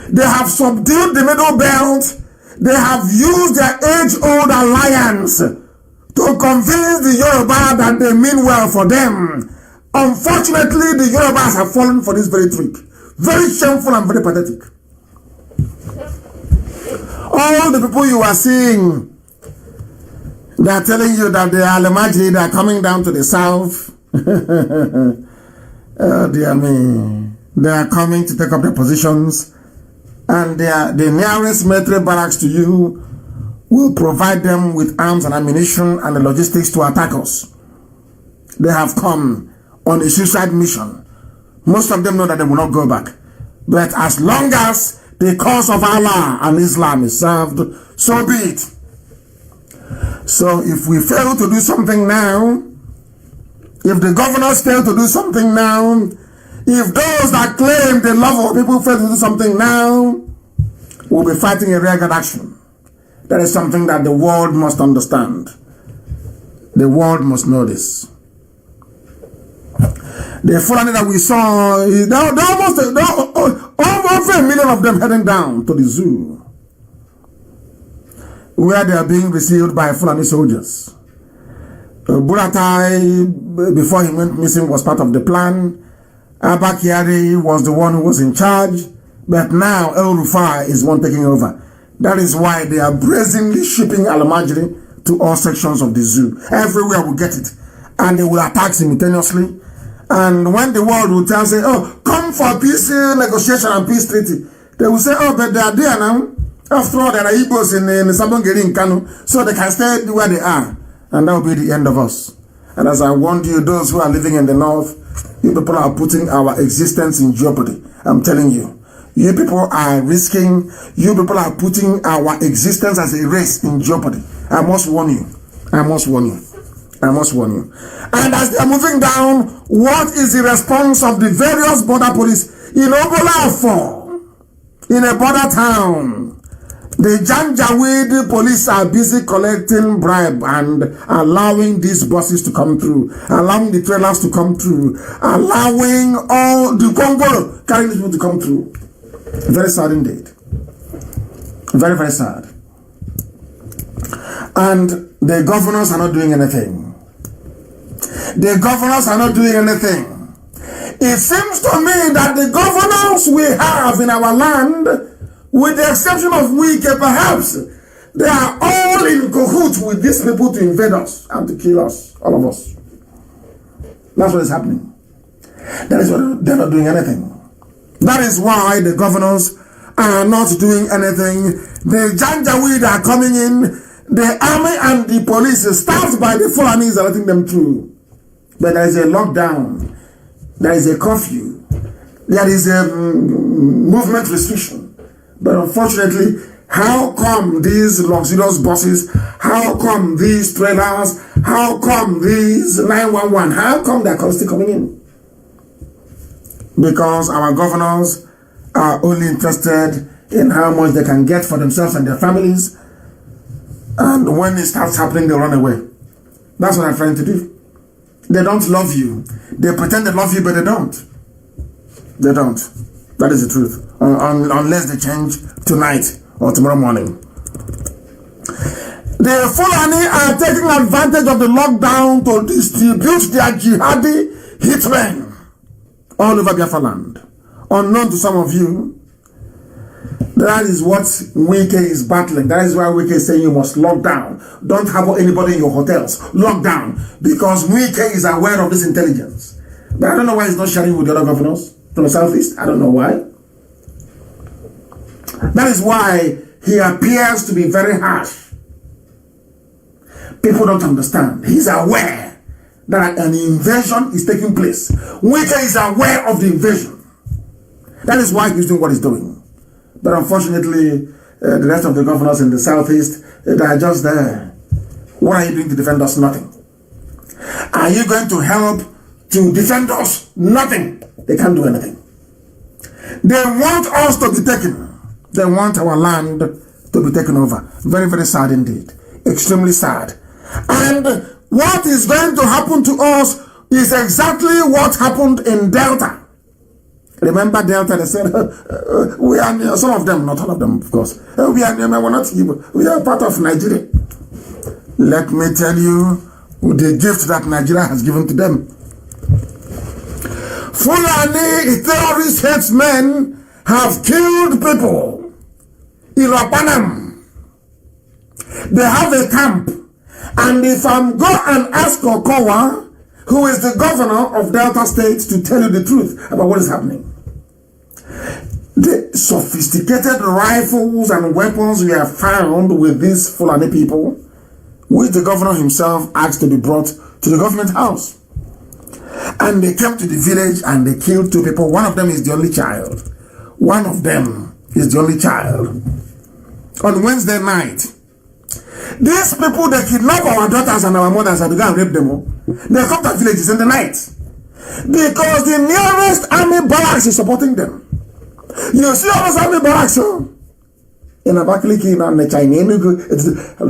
They have subdued the Middle Belt. They have used their age-old alliance to convince the Yoruba that they mean well for them. Unfortunately, the Yorubas have fallen for this very trick. Very shameful and very pathetic. All the people you are seeing, they are telling you that they are Alemaji, they are coming down to the south. Oh dear me. They are coming to take up their positions, and the nearest military barracks to you will provide them with arms and ammunition and the logistics to attack us. They have come on a suicide mission. Most of them know that they will not go back. But as long as the cause of Allah and Islam is served, so be it. So if we fail to do something now, if the governors fail to do something now, if those that claim the love of people fail to do something now, we'll be fighting a rearguard action. That is something that the world must understand. The world must know this. The Fulani that we saw, there are almost 1 million of them heading down to the zoo, where they are being received by Fulani soldiers. Buratai, before he went missing, was part of the plan. Abakiari was the one who was in charge, but now El Rufai is one taking over. That is why they are brazenly shipping Al-Majri to all sections of the zoo. Everywhere we get it. And they will attack simultaneously. And when the world will tell, say, oh, come for peace negotiation and peace treaty, they will say, oh, but they are there now. After all, there are Igbos in Sabongeri in Kanu, so they can stay where they are. And that will be the end of us. And as I warned you, those who are living in the north, you people are putting our existence in jeopardy. I'm telling you. You people are risking, you people are putting our existence as a race in jeopardy. I must warn you. I must warn you. I must warn you. And as they are moving down, what is the response of the various border police in Obolafo, in a border town? The Janjaweed police are busy collecting bribe and allowing these buses to come through, allowing the trailers to come through, allowing all the Congo carrying people to come through. Very sad indeed. Very, very sad. And the governors are not doing anything. The governors are not doing anything. It seems to me that the governors we have in our land, with the exception of Wike, perhaps, they are all in cahoots with these people to invade us and to kill us, all of us. That's what is happening. That is why they're not doing anything. That is why the governors are not doing anything. The Janjaweed are coming in. The army and the police, staffed by the Fulanis, are letting them through. But there is a lockdown. There is a curfew. There is a movement restriction. But unfortunately, how come these luxurious buses, how come these trailers, how come these 911, how come they're constantly coming in? because our governors are only interested in how much they can get for themselves and their families. And when it starts happening, they run away. That's what I'm trying to do. They don't love you. They pretend they love you, but they don't. They don't. That is the truth. Unless they change tonight or tomorrow morning. The Fulani are taking advantage of the lockdown to distribute their jihadi hitmen all over Biafra land. Unknown to some of you, that is what Wike is battling. That is why Wike is saying you must lock down. Don't have anybody in your hotels. Lock down. Because Wike is aware of this intelligence. But I don't know why he's not sharing with the other governors from the southeast. I don't know why. That is why he appears to be very harsh. People don't understand. He's aware that an invasion is taking place. Wike is aware of the invasion. That is why he's doing what he's doing. But unfortunately, the rest of the governors in the southeast, they are just there. What are you doing to defend us? Nothing. Are you going to help to defend us? Nothing. They can't do anything. They want us to be taken. They want our land to be taken over. Very, very sad indeed. Extremely sad. And what is going to happen to us is exactly what happened in Delta. Remember Delta, they said, we are near, some of them, not all of them, of course. We are near, we're not Igbo. We are part of Nigeria. Let me tell you the gift that Nigeria has given to them. Fulani terrorist headsmen have killed people in Rapanam. They have a camp. And if I'm go and ask Okowa, who is the governor of Delta State, to tell you the truth about what is happening. The sophisticated rifles and weapons we have found with these Fulani people, which the governor himself asked to be brought to the government house. And they came to the village and they killed 2 people. One of them is the only child. One of them is the only child. On Wednesday night, these people, they kidnap our daughters and our mothers and they go and rape them. They come to villages in the night. Because the nearest army barracks is supporting them. You see all those army barracks, in Abakaliki and the Chinese,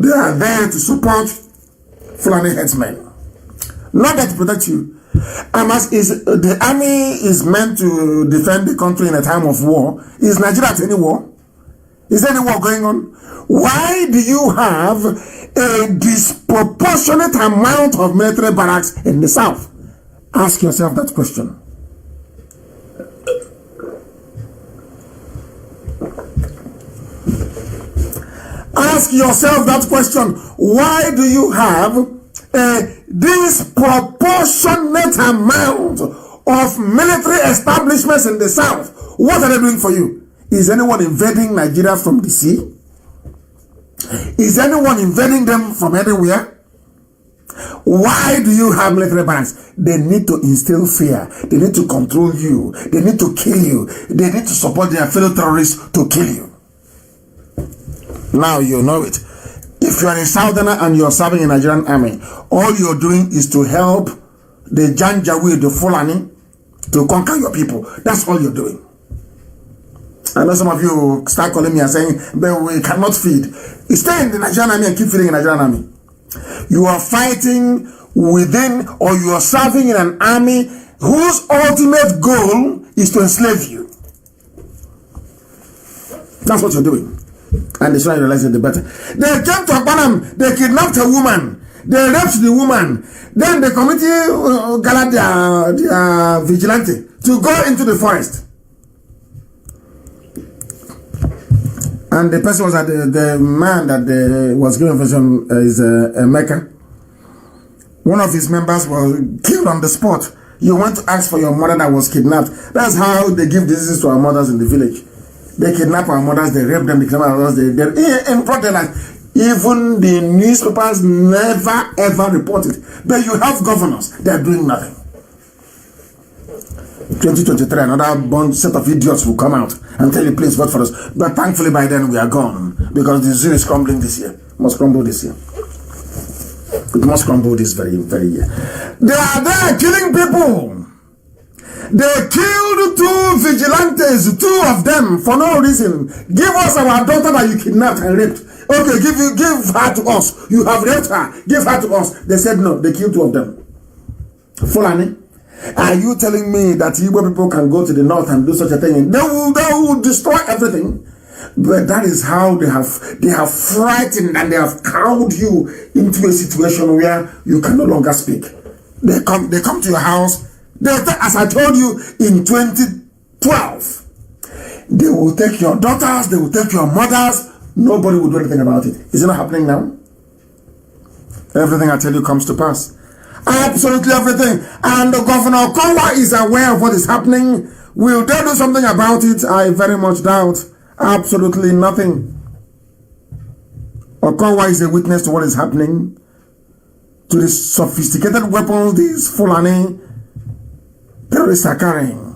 they are there to support Fulani headsmen. Not that to protect you. The army is meant to defend the country in a time of war. Is Nigeria at any war? Is there any war going on? Why do you have a disproportionate amount of military barracks in the south? Ask yourself that question. Ask yourself that question. Why do you have a disproportionate amount of military establishments in the south? What are they doing for you? Is anyone invading Nigeria from the sea? Is anyone invading them from anywhere? Why do you have military barracks? They need to instill fear. They need to control you. They need to kill you. They need to support their fellow terrorists to kill you. Now you know it. If you are a southerner and you are serving in the Nigerian army, all you're doing is to help the Janjaweed, the Fulani, to conquer your people. That's all you're doing. I know some of you start calling me and saying, but we cannot feed. You stay in the Nigerian army and keep feeding in the Nigerian army. You are fighting within, or you are serving in an army whose ultimate goal is to enslave you. That's what you're doing. And they should realize it the better. They came to Akbanam, they kidnapped a woman, they raped the woman, then the committee gathered their vigilante to go into the forest. And the person was that the man that was given vision is Emeka. One of his members was killed on the spot. You went to ask for your mother that was kidnapped. That's how they give diseases to our mothers in the village. They kidnap our mothers, they rape them, they kidnap our mothers, they in broad daylight. Even the newspapers never ever report it. But you have governors, they are doing nothing. 2023, another set of idiots will come out and tell you, please vote for us. But thankfully by then we are gone, because the zoo is crumbling this year. Must crumble this year. It must crumble this very, very year. They are there killing people. They killed 2 vigilantes, 2 of them, for no reason. Give us our daughter that you kidnapped and raped. Okay, give her to us. You have raped her. Give her to us. They said no. They killed 2 of them. Fulani, are you telling me that Igbo people can go to the north and do such a thing? They will destroy everything. But that is how they have frightened and they have cowed you into a situation where you can no longer speak. They come to your house. As I told you in 2012, they will take your daughters, they will take your mothers. Nobody will do anything about it. Is it not happening now? Everything I tell you comes to pass. Absolutely everything. And Governor Okowa is aware of what is happening. Will they do something about it? I very much doubt. Absolutely nothing. Okowa is a witness to what is happening, to the sophisticated weapons these Fulani terrorists are carrying.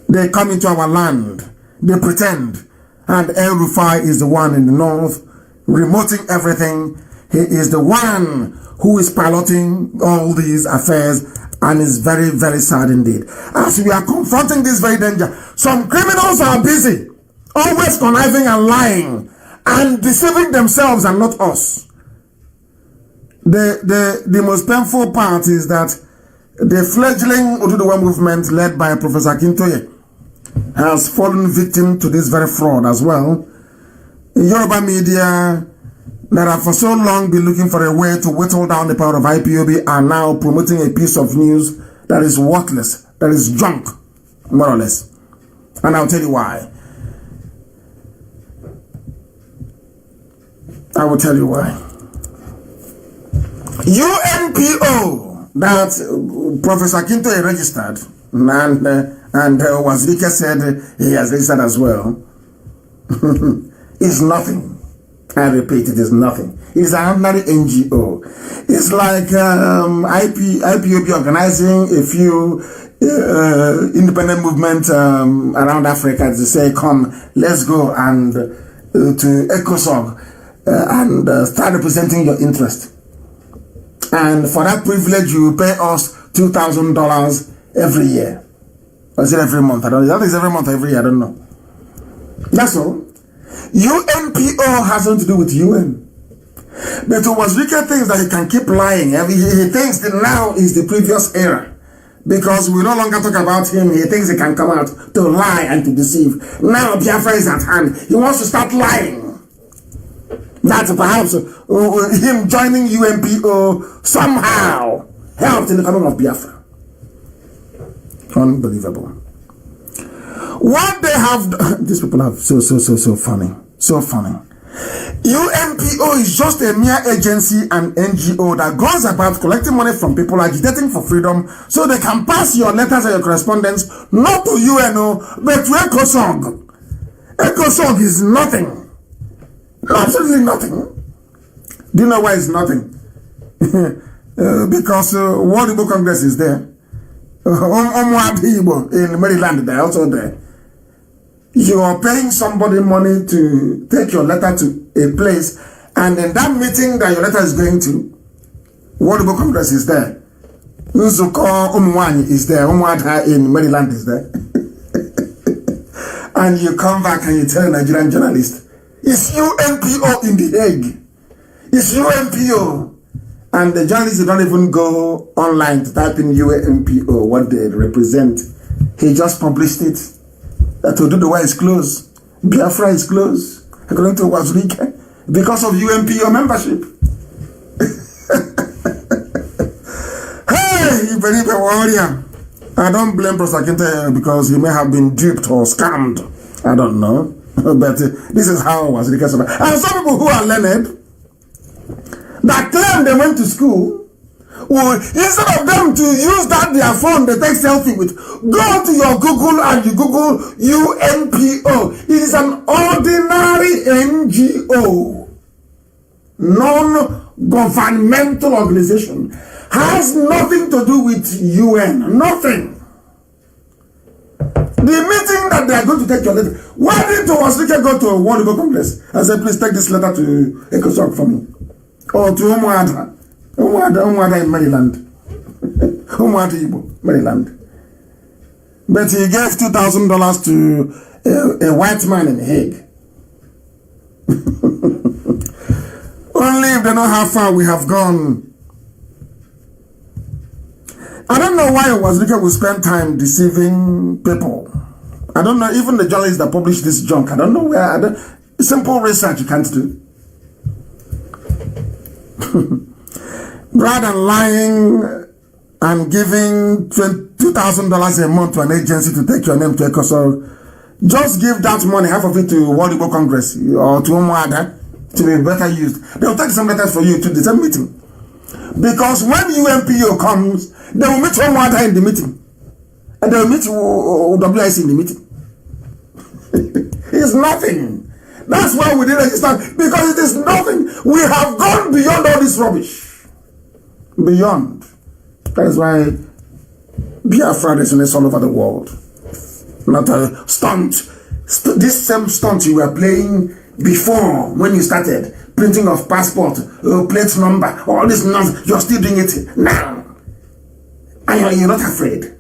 They come into our land, they pretend, and El Rufai is the one in the north, remoting everything. He is the one who is piloting all these affairs, and is very, very sad indeed. As we are confronting this very danger, some criminals are busy, always conniving and lying, and deceiving themselves and not us. The most painful part is that the fledgling Oduduwa movement led by Professor Akintoye has fallen victim to this very fraud as well. Yoruba media that have for so long been looking for a way to whittle down the power of IPOB are now promoting a piece of news that is worthless, that is junk, more or less. And I'll tell you why. I will tell you why. UNPO that Professor Akintoye registered and Wazirike said he has registered as well is nothing. I repeat, it is nothing. It's an ordinary NGO. It's like IPOB organizing a few independent movements around Africa to say, come, let's go and to ECOSOG and start representing your interest. And for that privilege, you pay us $2,000 every year. Or is it every month? I don't know. That is every month or every year. I don't know. That's all. UNPO has nothing to do with UN. But Wazirike thinks that he can keep lying. He thinks that now is the previous era. Because we no longer talk about him. He thinks he can come out to lie and to deceive. Now Biafra is at hand. He wants to start lying. That perhaps him joining UNPO somehow helped in the coming of Biafra. Unbelievable. What they have, these people are so funny. So funny. UNPO is just a mere agency and NGO that goes about collecting money from people, agitating for freedom, so they can pass your letters and your correspondence not to UNO, but to ECOSOG. ECOSOG is nothing. Absolutely nothing. Do you know why it's nothing? Because World Igbo Congress is there. In Maryland, they're also there. You are paying somebody money to take your letter to a place, and in that meeting that your letter is going to, World Igbo Congress is there. Nzuko Umwani is there. Umwada in Maryland is there. And you come back and you tell a Nigerian journalist, it's UNPO in The Hague. It's UNPO. And the journalists don't even go online to type in UNPO, what they represent. He just published it. That Oduduwa is closed. Biafra is closed. According to Wazirike. Because of UNPO membership. Hey, you believe a warrior. I don't blame Professor Akintoye because he may have been duped or scammed. I don't know. But this is how Wazirike survived. And some people who are learned, that claim they went to school, well, instead of them to use that their phone they take selfie with, go to your Google and you Google UNPO. It is an ordinary NGO, non-governmental organization, has nothing to do with UN, nothing. The meeting that they are going to take your letter, why didn't Wazirike go to a World Igbo Congress and say, please take this letter to ECOSOG for me? Or to Umwada in Maryland. Umwada Igbo, Maryland. But he gave $2,000 to a white man in Hague. Only if they know how far we have gone. I don't know why Wazirike will spend time deceiving people. I don't know, even the journalists that publish this junk, I don't know where, simple research you can't do. Rather than lying and giving $2,000 a month to an agency to take your name to ECOSOL, just give that money, half of it to World Igbo Congress or to Umuada to be better used. They'll take some letters for you to the same meeting. Because when UNPO comes, they will meet Umuada in the meeting. And they will meet WIC in the meeting. It's nothing. That's why we didn't register, because it is nothing. We have gone beyond all this rubbish. Beyond. That is why Biafra resonates all over the world. Not a stunt. This same stunt you were playing before, when you started printing of passport, plate number, all this nonsense, you're still doing it now. And you're not afraid.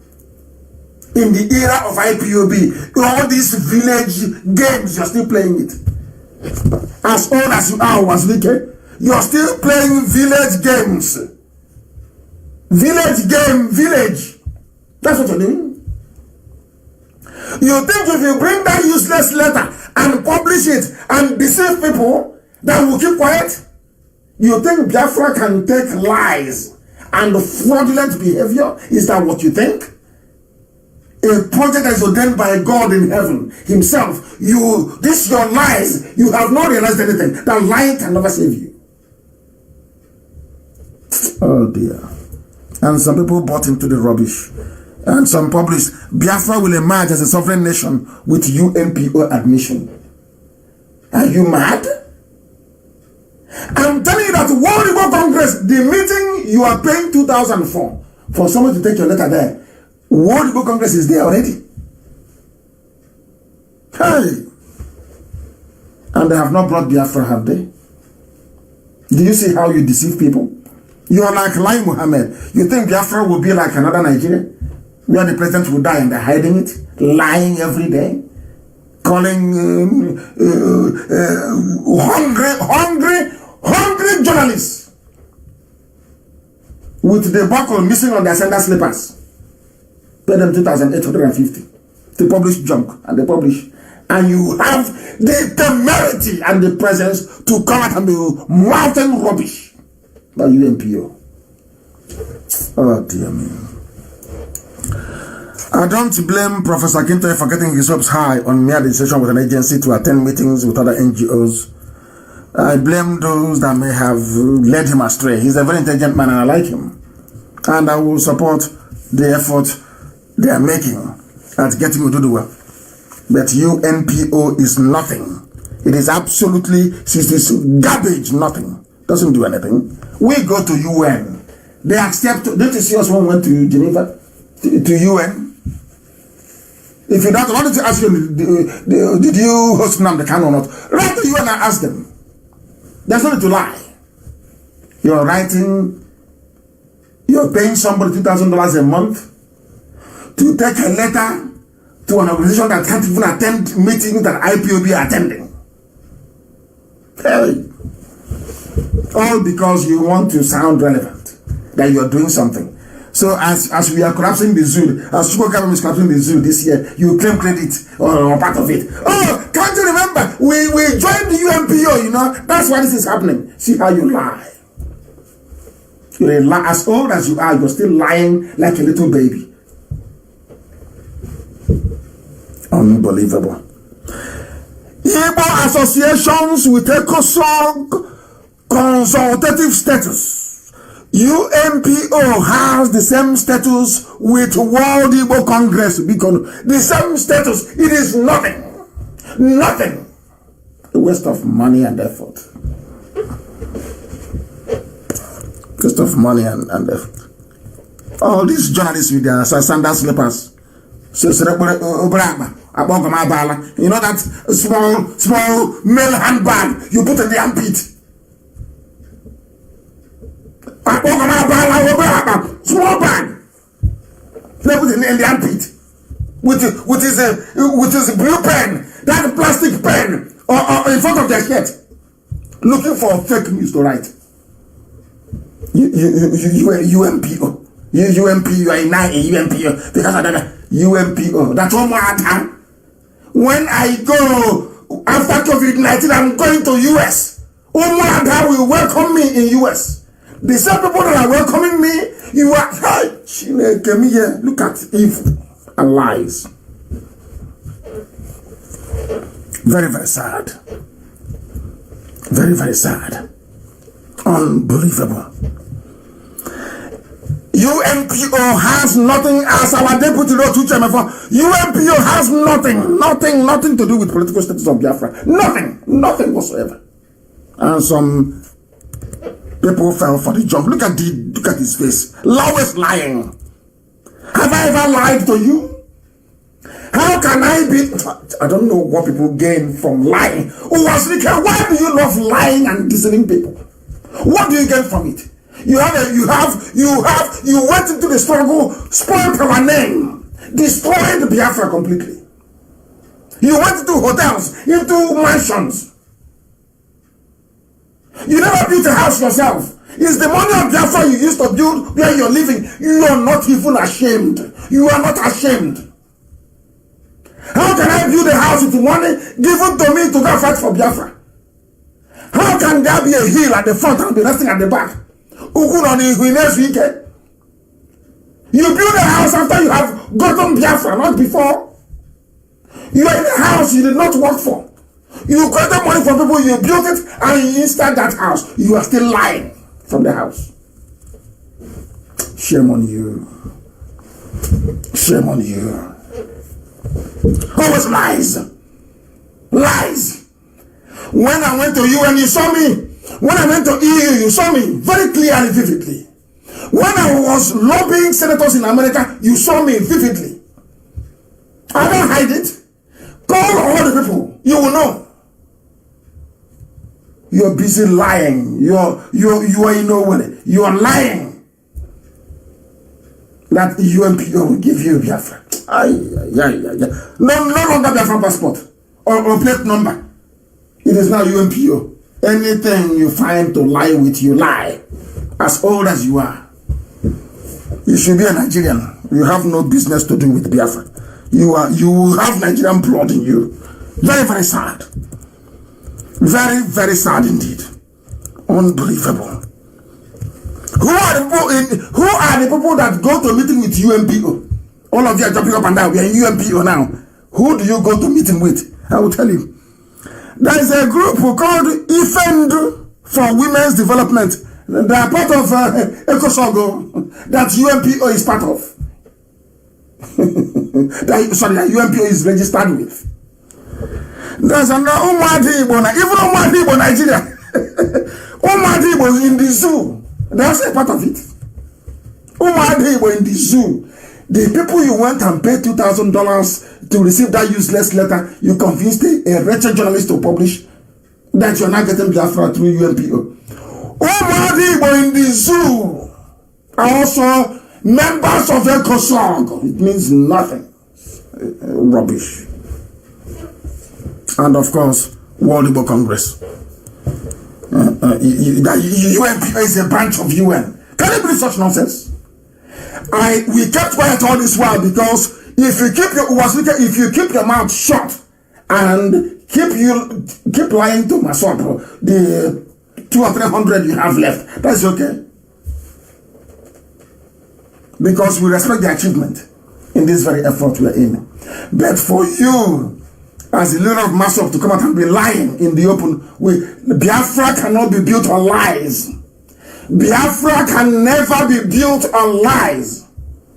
In the era of IPOB, all these village games, you're still playing it. As old as you are, Wazirike, you're still playing village games. Village game, village. That's what you're doing. You think if you bring that useless letter and publish it and deceive people, that will keep quiet? You think Biafra can take lies and fraudulent behavior? Is that what you think? A project that is ordained by God in heaven himself. This your lies. You have not realized anything. That lying can never save you. Oh dear. And some people bought into the rubbish. And some published, Biafra will emerge as a sovereign nation with UNPO admission. Are you mad? I'm telling you that World Igbo Congress, the meeting you are paying 2,000 for someone to take your letter there, World Igbo Congress is there already. Hey! And they have not brought Biafra, have they? Do you see how you deceive people? You are like Lai Mohammed. You think Biafra will be like another Nigeria? Where the president will die and they're hiding it? Lying every day? Calling hungry journalists with the buckle missing on their sandal slippers. Pay them 2,850 to publish junk, and they publish. And you have the temerity and the presence to come out and be mouthing rubbish by UNPO. Oh dear me. I don't blame Professor Kintoy for getting his hopes high on mere decision with an agency to attend meetings with other NGOs. I blame those that may have led him astray. He's a very intelligent man and I like him. And I will support the effort they are making at getting Ududuwa. But UNPO is nothing. It is absolutely, since it's garbage, nothing. Doesn't do anything. We go to UN. They accept, don't you see us when we went to Geneva? To UN? If you don't, why don't you ask them, did you host Nnamdi Kanu or not? Write to UN and ask them. There's nothing to lie. You're writing, you're paying somebody $2,000 a month to take a letter to an organization that can't even attend meetings that IPOB are attending. Hey. All because you want to sound relevant, that you're doing something. So as we are collapsing the zoo, as Chukwuka government is collapsing the zoo this year, you claim credit or part of it. Oh, can't you remember? We joined the UNPO, you know. That's why this is happening. See how you lie. You're as old as you are, you're still lying like a little baby. Unbelievable. Igbo associations with ECOSOG consultative status. UNPO has the same status with World Igbo Congress. The same status. It is nothing. Nothing. A waste of money and effort. Waste of money and effort. All these journalists with their sandal slippers. You know that small male handbag you put in the armpit. Small bag. They put it in the armpit. with his blue pen, that plastic pen, or in front of their shirt, looking for fake news to write. UMPO. UMPO, you are in UMPO because of that UMPO. That's one more time. When I go after COVID-19, I'm going to US. Omada will welcome me in US. The same people that are welcoming me, you are here. Look at evil and lies. Very, very sad. Very, very sad. Unbelievable. UMPO has nothing, as our deputy wrote to Chairman, UMPO has nothing to do with political status of Biafra. Nothing whatsoever. And some people fell for the jump. Look at his face. Always lying. Have I ever lied to you? How can I be? I don't know what people gain from lying. Why do you love lying and deceiving people? What do you get from it? You went into the struggle, spoiled our name, destroyed Biafra completely. You went into hotels, into mansions. You never built a house yourself. It's the money of Biafra you used to build where you're living. You are not even ashamed. You are not ashamed. How can I build a house with money given to me to go fight for Biafra? How can there be a hill at the front and be resting at the back? You build a house after you have gotten Biafra, not before. You are in a house you did not work for. You collected money from people, you built it, and you installed that house. You are still lying from the house. Shame on you. Shame on you. Always lies. Lies. When I went to UN, you saw me. When I went to EU, you saw me very clearly, vividly. When I was lobbying senators in America, you saw me vividly. I don't hide it. Call all the people. You will know. You're busy lying. You are in nowhere. You are lying. That UMPO will give you Biafra. No longer Biafra passport or plate number. It is now UMPO. Anything you find to lie with, you lie. As old as you are. You should be a Nigerian. You have no business to do with Biafra. You have Nigerian blood in you. Very, very sad. Very, very sad indeed. Unbelievable. Who are the people that go to meeting with UMPO? All of you are jumping up and down. We are in UMPO now. Who do you go to meeting with? I will tell you. There is a group called IFEND for Women's Development. They are part of ECOSOGO that UMPO is part of. That UMPO is registered with. There's another Nnamdi, even Nnamdi, Nigeria. Nnamdi was in the zoo. That's a part of it. Nnamdi in the zoo. The people you went and paid $2,000 to receive that useless letter, you convinced a wretched journalist to publish that you're not getting Biafra through UMPO. Nnamdi in the zoo are also members of ECOSOG. It means nothing. Rubbish. And of course, World Igbo Congress. UMPO is a branch of UN. Can you believe such nonsense? We kept quiet all this while because if you keep your mouth shut and keep lying to Masop, the 200 or 300 you have left, that's okay. Because we respect the achievement in this very effort we are in. But for you, as the leader of Masop, to come out and be lying in the open, Biafra cannot be built on lies. Biafra can never be built on lies.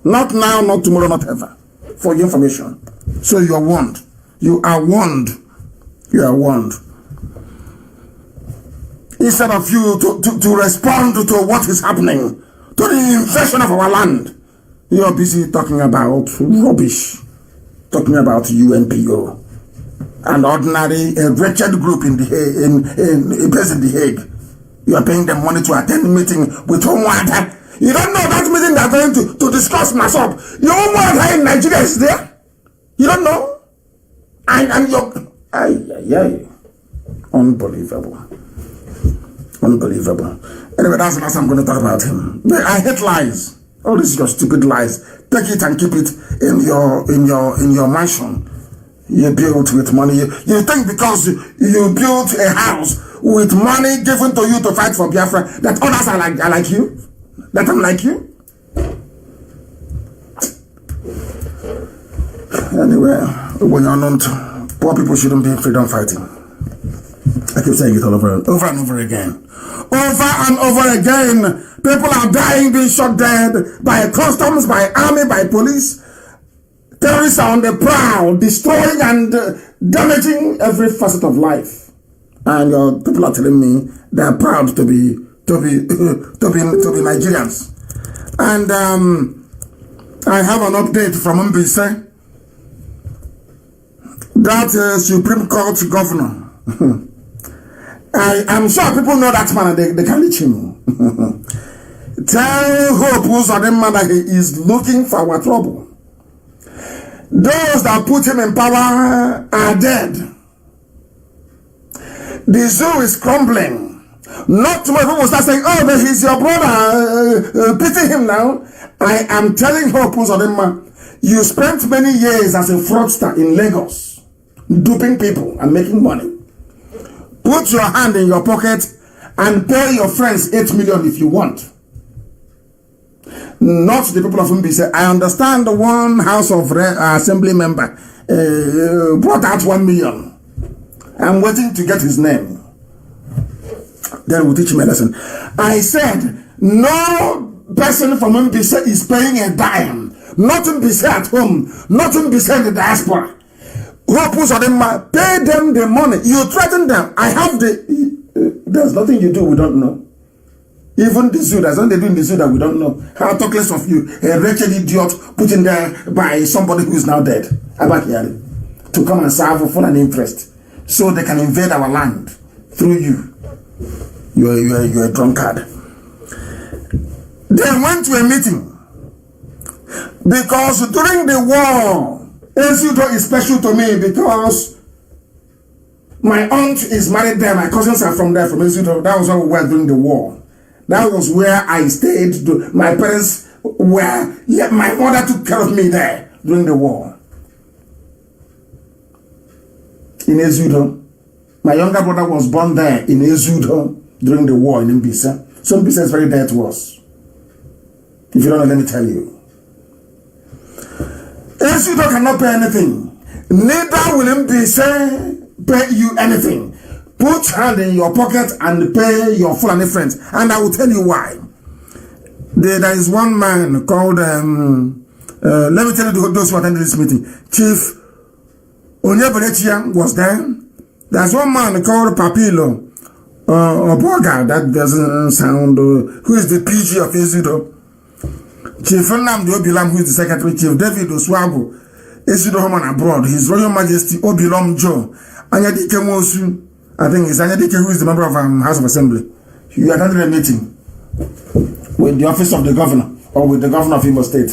Not now, not tomorrow, not ever. For your information. So you are warned. You are warned. You are warned. Instead of you to respond to what is happening, to the invasion of our land, you are busy talking about rubbish. Talking about UNPO. An ordinary, a wretched group based in The Hague. You are paying them money to attend a meeting with Omwada. You don't know that meeting they are going to discuss Masop. Your Omwada in Nigeria is there. You don't know? And you're... Unbelievable. Unbelievable. Anyway, that's the last I'm going to talk about him. I hate lies. All these your stupid lies. Take it and keep it in your mansion. You built with money. You think because you built a house with money given to you to fight for Biafra that others are like you? That I'm like you? Anyway, when you're not, poor people shouldn't be in freedom fighting. I keep saying it all over and over again. Over and over again, people are dying, being shot dead by customs, by army, by police. Terrorists are on the prowl, destroying and damaging every facet of life. And people are telling me they are proud to be Nigerians. And I have an update from Mbise. That Supreme Court governor. I'm sure people know that man and they can reach him. Tell Hope Uzodinma that he is looking for our trouble. Those that put him in power are dead. The zoo is crumbling. Not too many people start saying, oh, but he's your brother. Pity him now. I am telling Hope Uzodinma, you spent many years as a fraudster in Lagos, duping people and making money. Put your hand in your pocket and pay your friends 8 million if you want. Not the people of Mbise. I understand the one House of Assembly member brought out 1 million. I'm waiting to get his name. Then we'll teach him a lesson. I said, no person from Mbise is paying a dime. Not Mbise at home. Not Mbise in the diaspora. Pay them the money. You threaten them. I have there's nothing you do we don't know. Even the zoo, there's nothing they do in the zoo that we don't know. How talk less of you, a wretched idiot put in there by somebody who is now dead, to come and serve for an interest, so they can invade our land through you. You're a drunkard. They went to a meeting because during the war, Ezudo is special to me because my aunt is married there. My cousins are from there, from Ezudo. That was where we were during the war. That was where I stayed. My parents were, my mother took care of me there during the war. In Ezudo. My younger brother was born there in Ezudo during the war in Mbise. So Mbise is very dear to us. If you don't know, let me tell you. Ezudo cannot pay anything. Neither will Mbise pay you anything. Put hand in your pocket and pay your Fulani friends. And I will tell you why. There is one man called, let me tell you those who attended this meeting. Chief Onyeberechia was there. There's one man called Papilo Oboga, that doesn't sound, who is the PG of Ezudo. Chief Nnamdi Obilam, who is the secretary. Chief David Oswago, Ezudo Home and Abroad. His Royal Majesty Obilom Joe. Anyadike Mosu, I think it's Anyadike, who is the member of House of Assembly. You attended a meeting with the office of the governor, or with the governor of Imo State.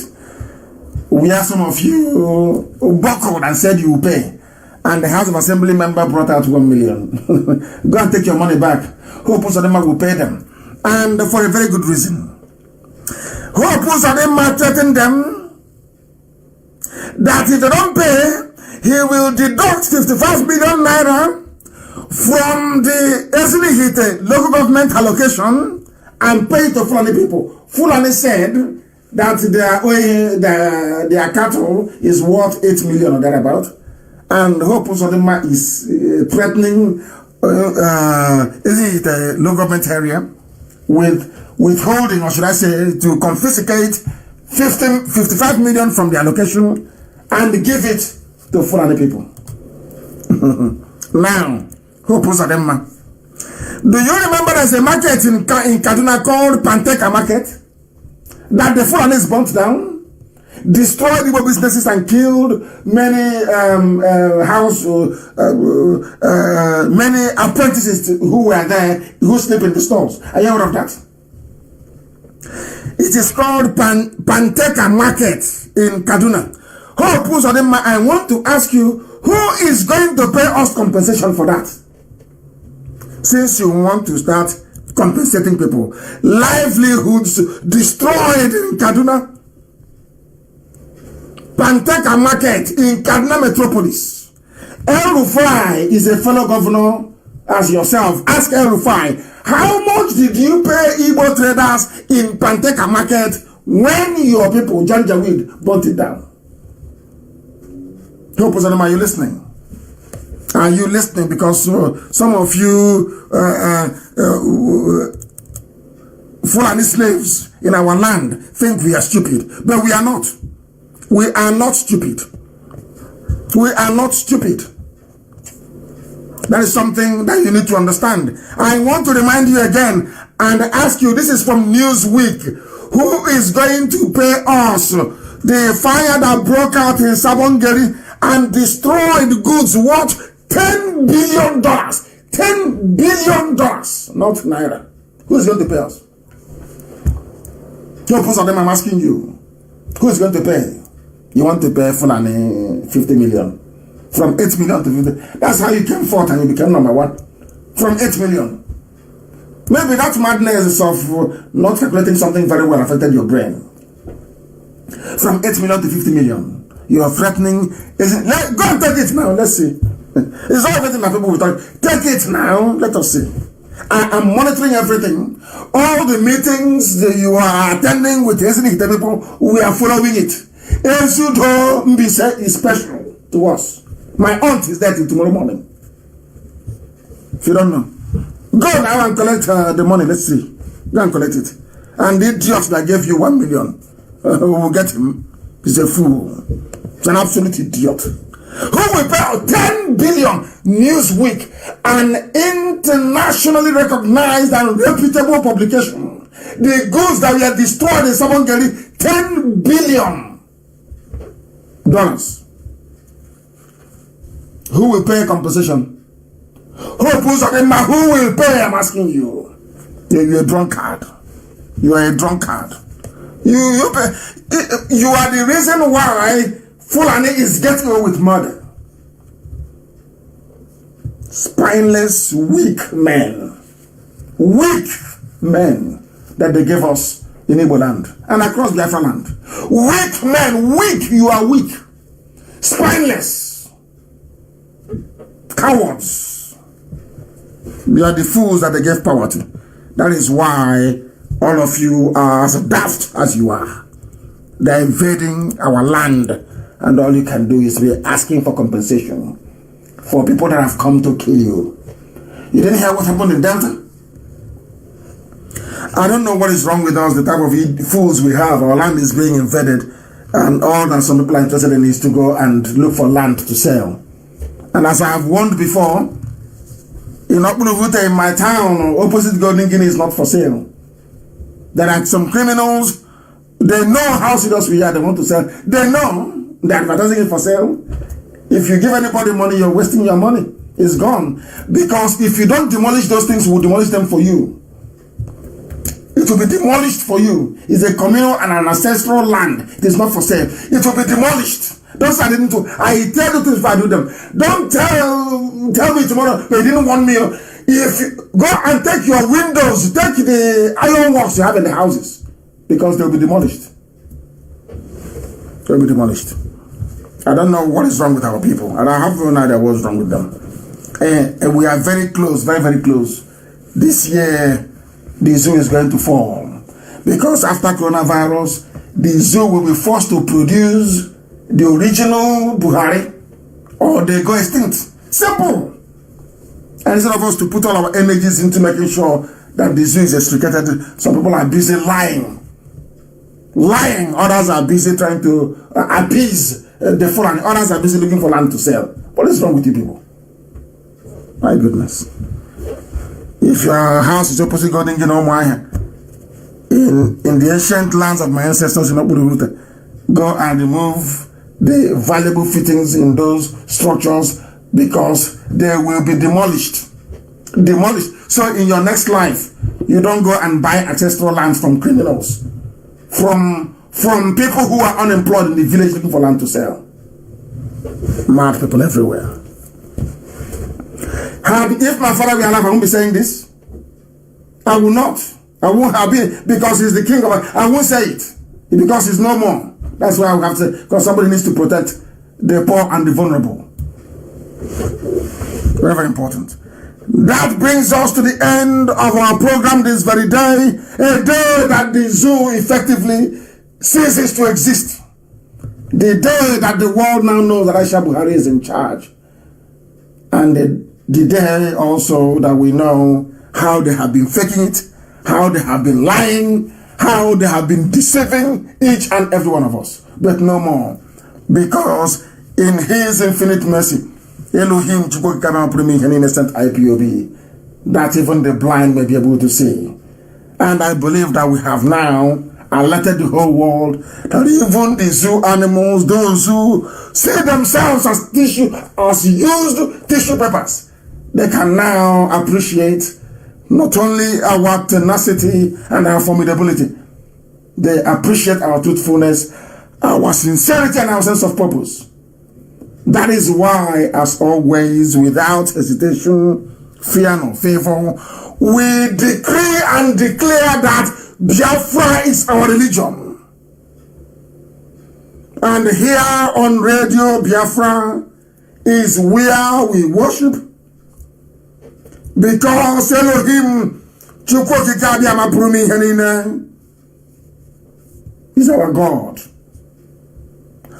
Where some of you buckled and said you will pay. And the House of Assembly member brought out 1 million. Go and take your money back. Hope Uzodinma will pay them. And for a very good reason. Hope Uzodinma threatened them that if they don't pay, he will deduct 55 million naira from the Ezinihite local government allocation and pay to Fulani people. Fulani said that their cattle is worth 8 million or thereabout. And Hope Uzodinma is threatening Ezinihite local government area with withholding, or should I say, to confiscate 55 million from the allocation and give it to Fulani people. Now, Hope Uzodinma. Do you remember there's a market in Kaduna called Panteka Market that the Fulanis burnt down, destroyed Igbo businesses and killed many many apprentices who were there, who sleep in the stores? Are you aware of that? It is called Panteka Market in Kaduna. Hope Uzodinma, I want to ask you, who is going to pay us compensation for that? Since you want to start compensating people, livelihoods destroyed in Kaduna, Panteka Market in Kaduna Metropolis. El Rufai is a fellow governor as yourself. Ask El Rufai, how much did you pay Igbo traders in Panteka Market when your people, Janjaweed, burnt it down? Hope Uzodinma, are you listening? Are you listening? Because some of you Fulani slaves in our land think we are stupid, but we are not. We are not stupid. We are not stupid. That is something that you need to understand. I want to remind you again and ask you, this is from Newsweek, who is going to pay us the fire that broke out in Sabongeri and destroyed goods worth $10 billion. $10 billion, not Naira. Who is going to pay us? No, most of them I'm asking you. Who is going to pay? You want to pay Fulani 50 million. From 8 million to 50. That's how you came forth and you became number one. From 8 million. Maybe that madness of not calculating something very well affected your brain. From 8 million to 50 million. You are threatening. Go and take it now. Let's see. It's all everything that people will talk. Take it now. Let us see. I am monitoring everything. All the meetings that you are attending with ethnic people, we are following it. Ensudo Mbise is special to us. My aunt is there till tomorrow morning. If you don't know, go now and collect the money. Let's see. Go and collect it. And the idiot that gave you 1 million, will get him. He's a fool. He's an absolute idiot. Who will pay 10 billion? Newsweek, an internationally recognized and reputable publication. The goods that were destroyed in Sabongeri, $10 billion. Who will pay compensation? Who will pay? I'm asking you. You're a drunkard. You are a drunkard. You are the reason why Fulani is getting away with murder. Spineless, weak men. Weak men that they gave us in Igbo land and across Biafra land. Weak men, weak, you are weak. Spineless. Cowards. You are the fools that they gave power to. That is why all of you are as daft as you are. They're invading our land, and all you can do is be asking for compensation for people that have come to kill you. You didn't hear what happened in Delta? I don't know what is wrong with us, the type of fools we have. Our land is being invaded, and all that some people are interested in is to go and look for land to sell. And as I have warned before, in Okpunuvute, in my town, opposite Golden Guinea is not for sale. There are some criminals, they know how serious we are, they want to sell. They know they're advertising it for sale. If you give anybody money, you're wasting your money. It's gone. Because if you don't demolish those things, we'll demolish them for you. It will be demolished for you. It's a communal and an ancestral land. It is not for sale. It will be demolished. Don't say I didn't do. I tell you things if I do them. Don't tell me tomorrow they didn't want me. If you go and take your windows, take the ironworks you have in the houses, because they'll be demolished. They'll be demolished. I don't know what is wrong with our people, and I have no idea what's wrong with them. And we are very close, very, very close. This year, the zoo is going to fall, because after coronavirus, the zoo will be forced to produce the original Buhari, or they go extinct. Simple. And instead of us to put all our energies into making sure that the zoo is extricated, some people are busy lying. Lying. Others are busy trying to appease the Fulani. Others are busy looking for land to sell. What is wrong with you people? My goodness. If your house is opposite Golden Guinea, in the ancient lands of my ancestors in Okpunuvute, go and remove the valuable fittings in those structures, because they will be demolished. Demolished. So in your next life, you don't go and buy ancestral land from criminals, from people who are unemployed in the village looking for land to sell. Mad people everywhere. If my father were alive, I won't be saying this. I will not. I won't have it because he's the king of it. I won't say it because he's no more. That's why I will have to say, because somebody needs to protect the poor and the vulnerable. Very, very important. That brings us to the end of our program this very day, a day that the zoo effectively ceases to exist. The day that the world now knows that Aisha Buhari is in charge. And the day also that we know how they have been faking it, how they have been lying, how they have been deceiving each and every one of us. But no more. Because in his infinite mercy, Elohim an innocent IPOB, that even the blind may be able to see. And I believe that we have now alerted the whole world that even the zoo animals, those who see themselves as used tissue papers, they can now appreciate not only our tenacity and our formidability, they appreciate our truthfulness, our sincerity and our sense of purpose. That is why, as always, without hesitation, fear nor favor, we decree and declare that Biafra is our religion. And here on Radio Biafra is where we worship, because Elohim is our God.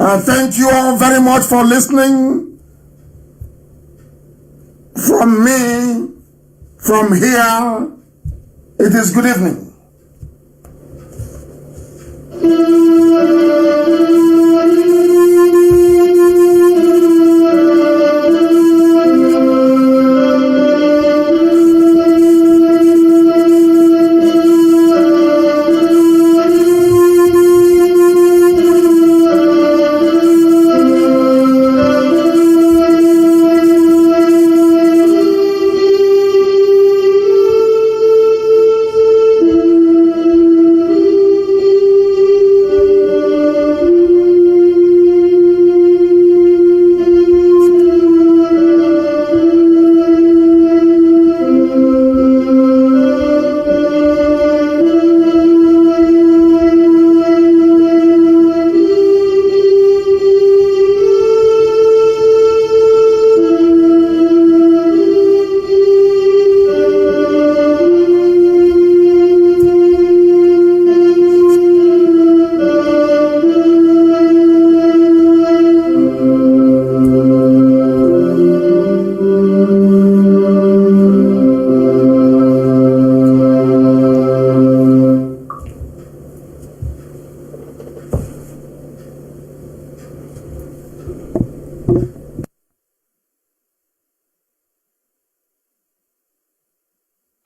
I thank you all very much for listening. From me, from here, it is good evening.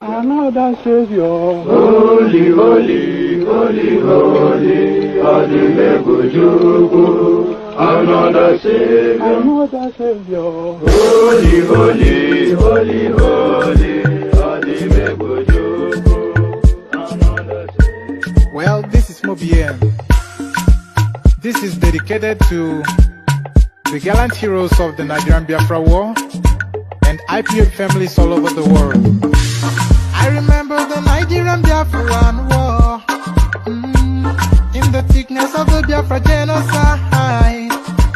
Another Savior. Holy, holy, holy, holy, Adimebujuku. Another Savior. Another Savior. Holy, holy, holy, holy, Adimebujuku. Another Savior. Well, this is Mobien. This is dedicated to the gallant heroes of the Nigerian Biafra War and IPO families all over the world. I remember the Nigerian Biafran war, in the thickness of the Biafra genocide.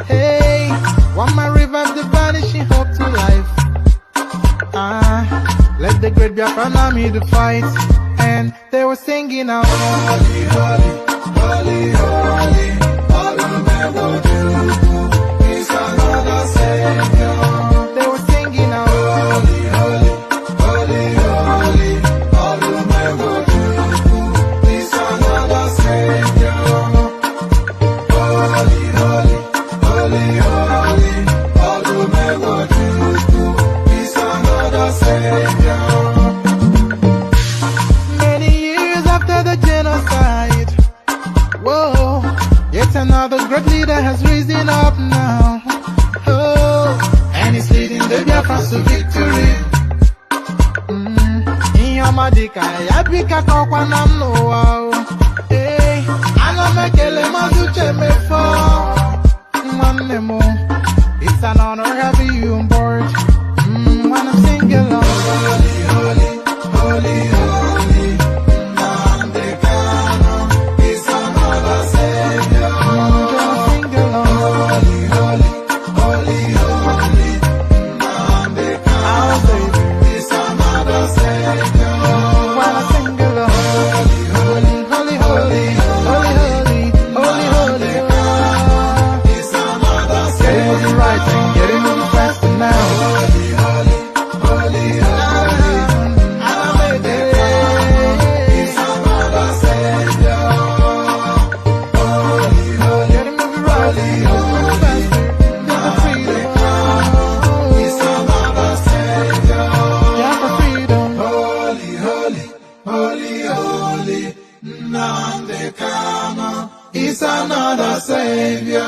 Hey, one man revived the vanishing hope to life. Let the great Biafran army to fight, and they were singing out, holy, holy, holy, holy, all the men will do is another Savior. They were singing out, holy, holy, holy, holy. Another great leader has risen up now. Oh, and he's leading the Biafrans to victory. Inyamadika yabika kwa namno wao. Hey, anamekele mazuche mefo. Mwanemo, holy, holy. Nnamdi Kanu is another savior.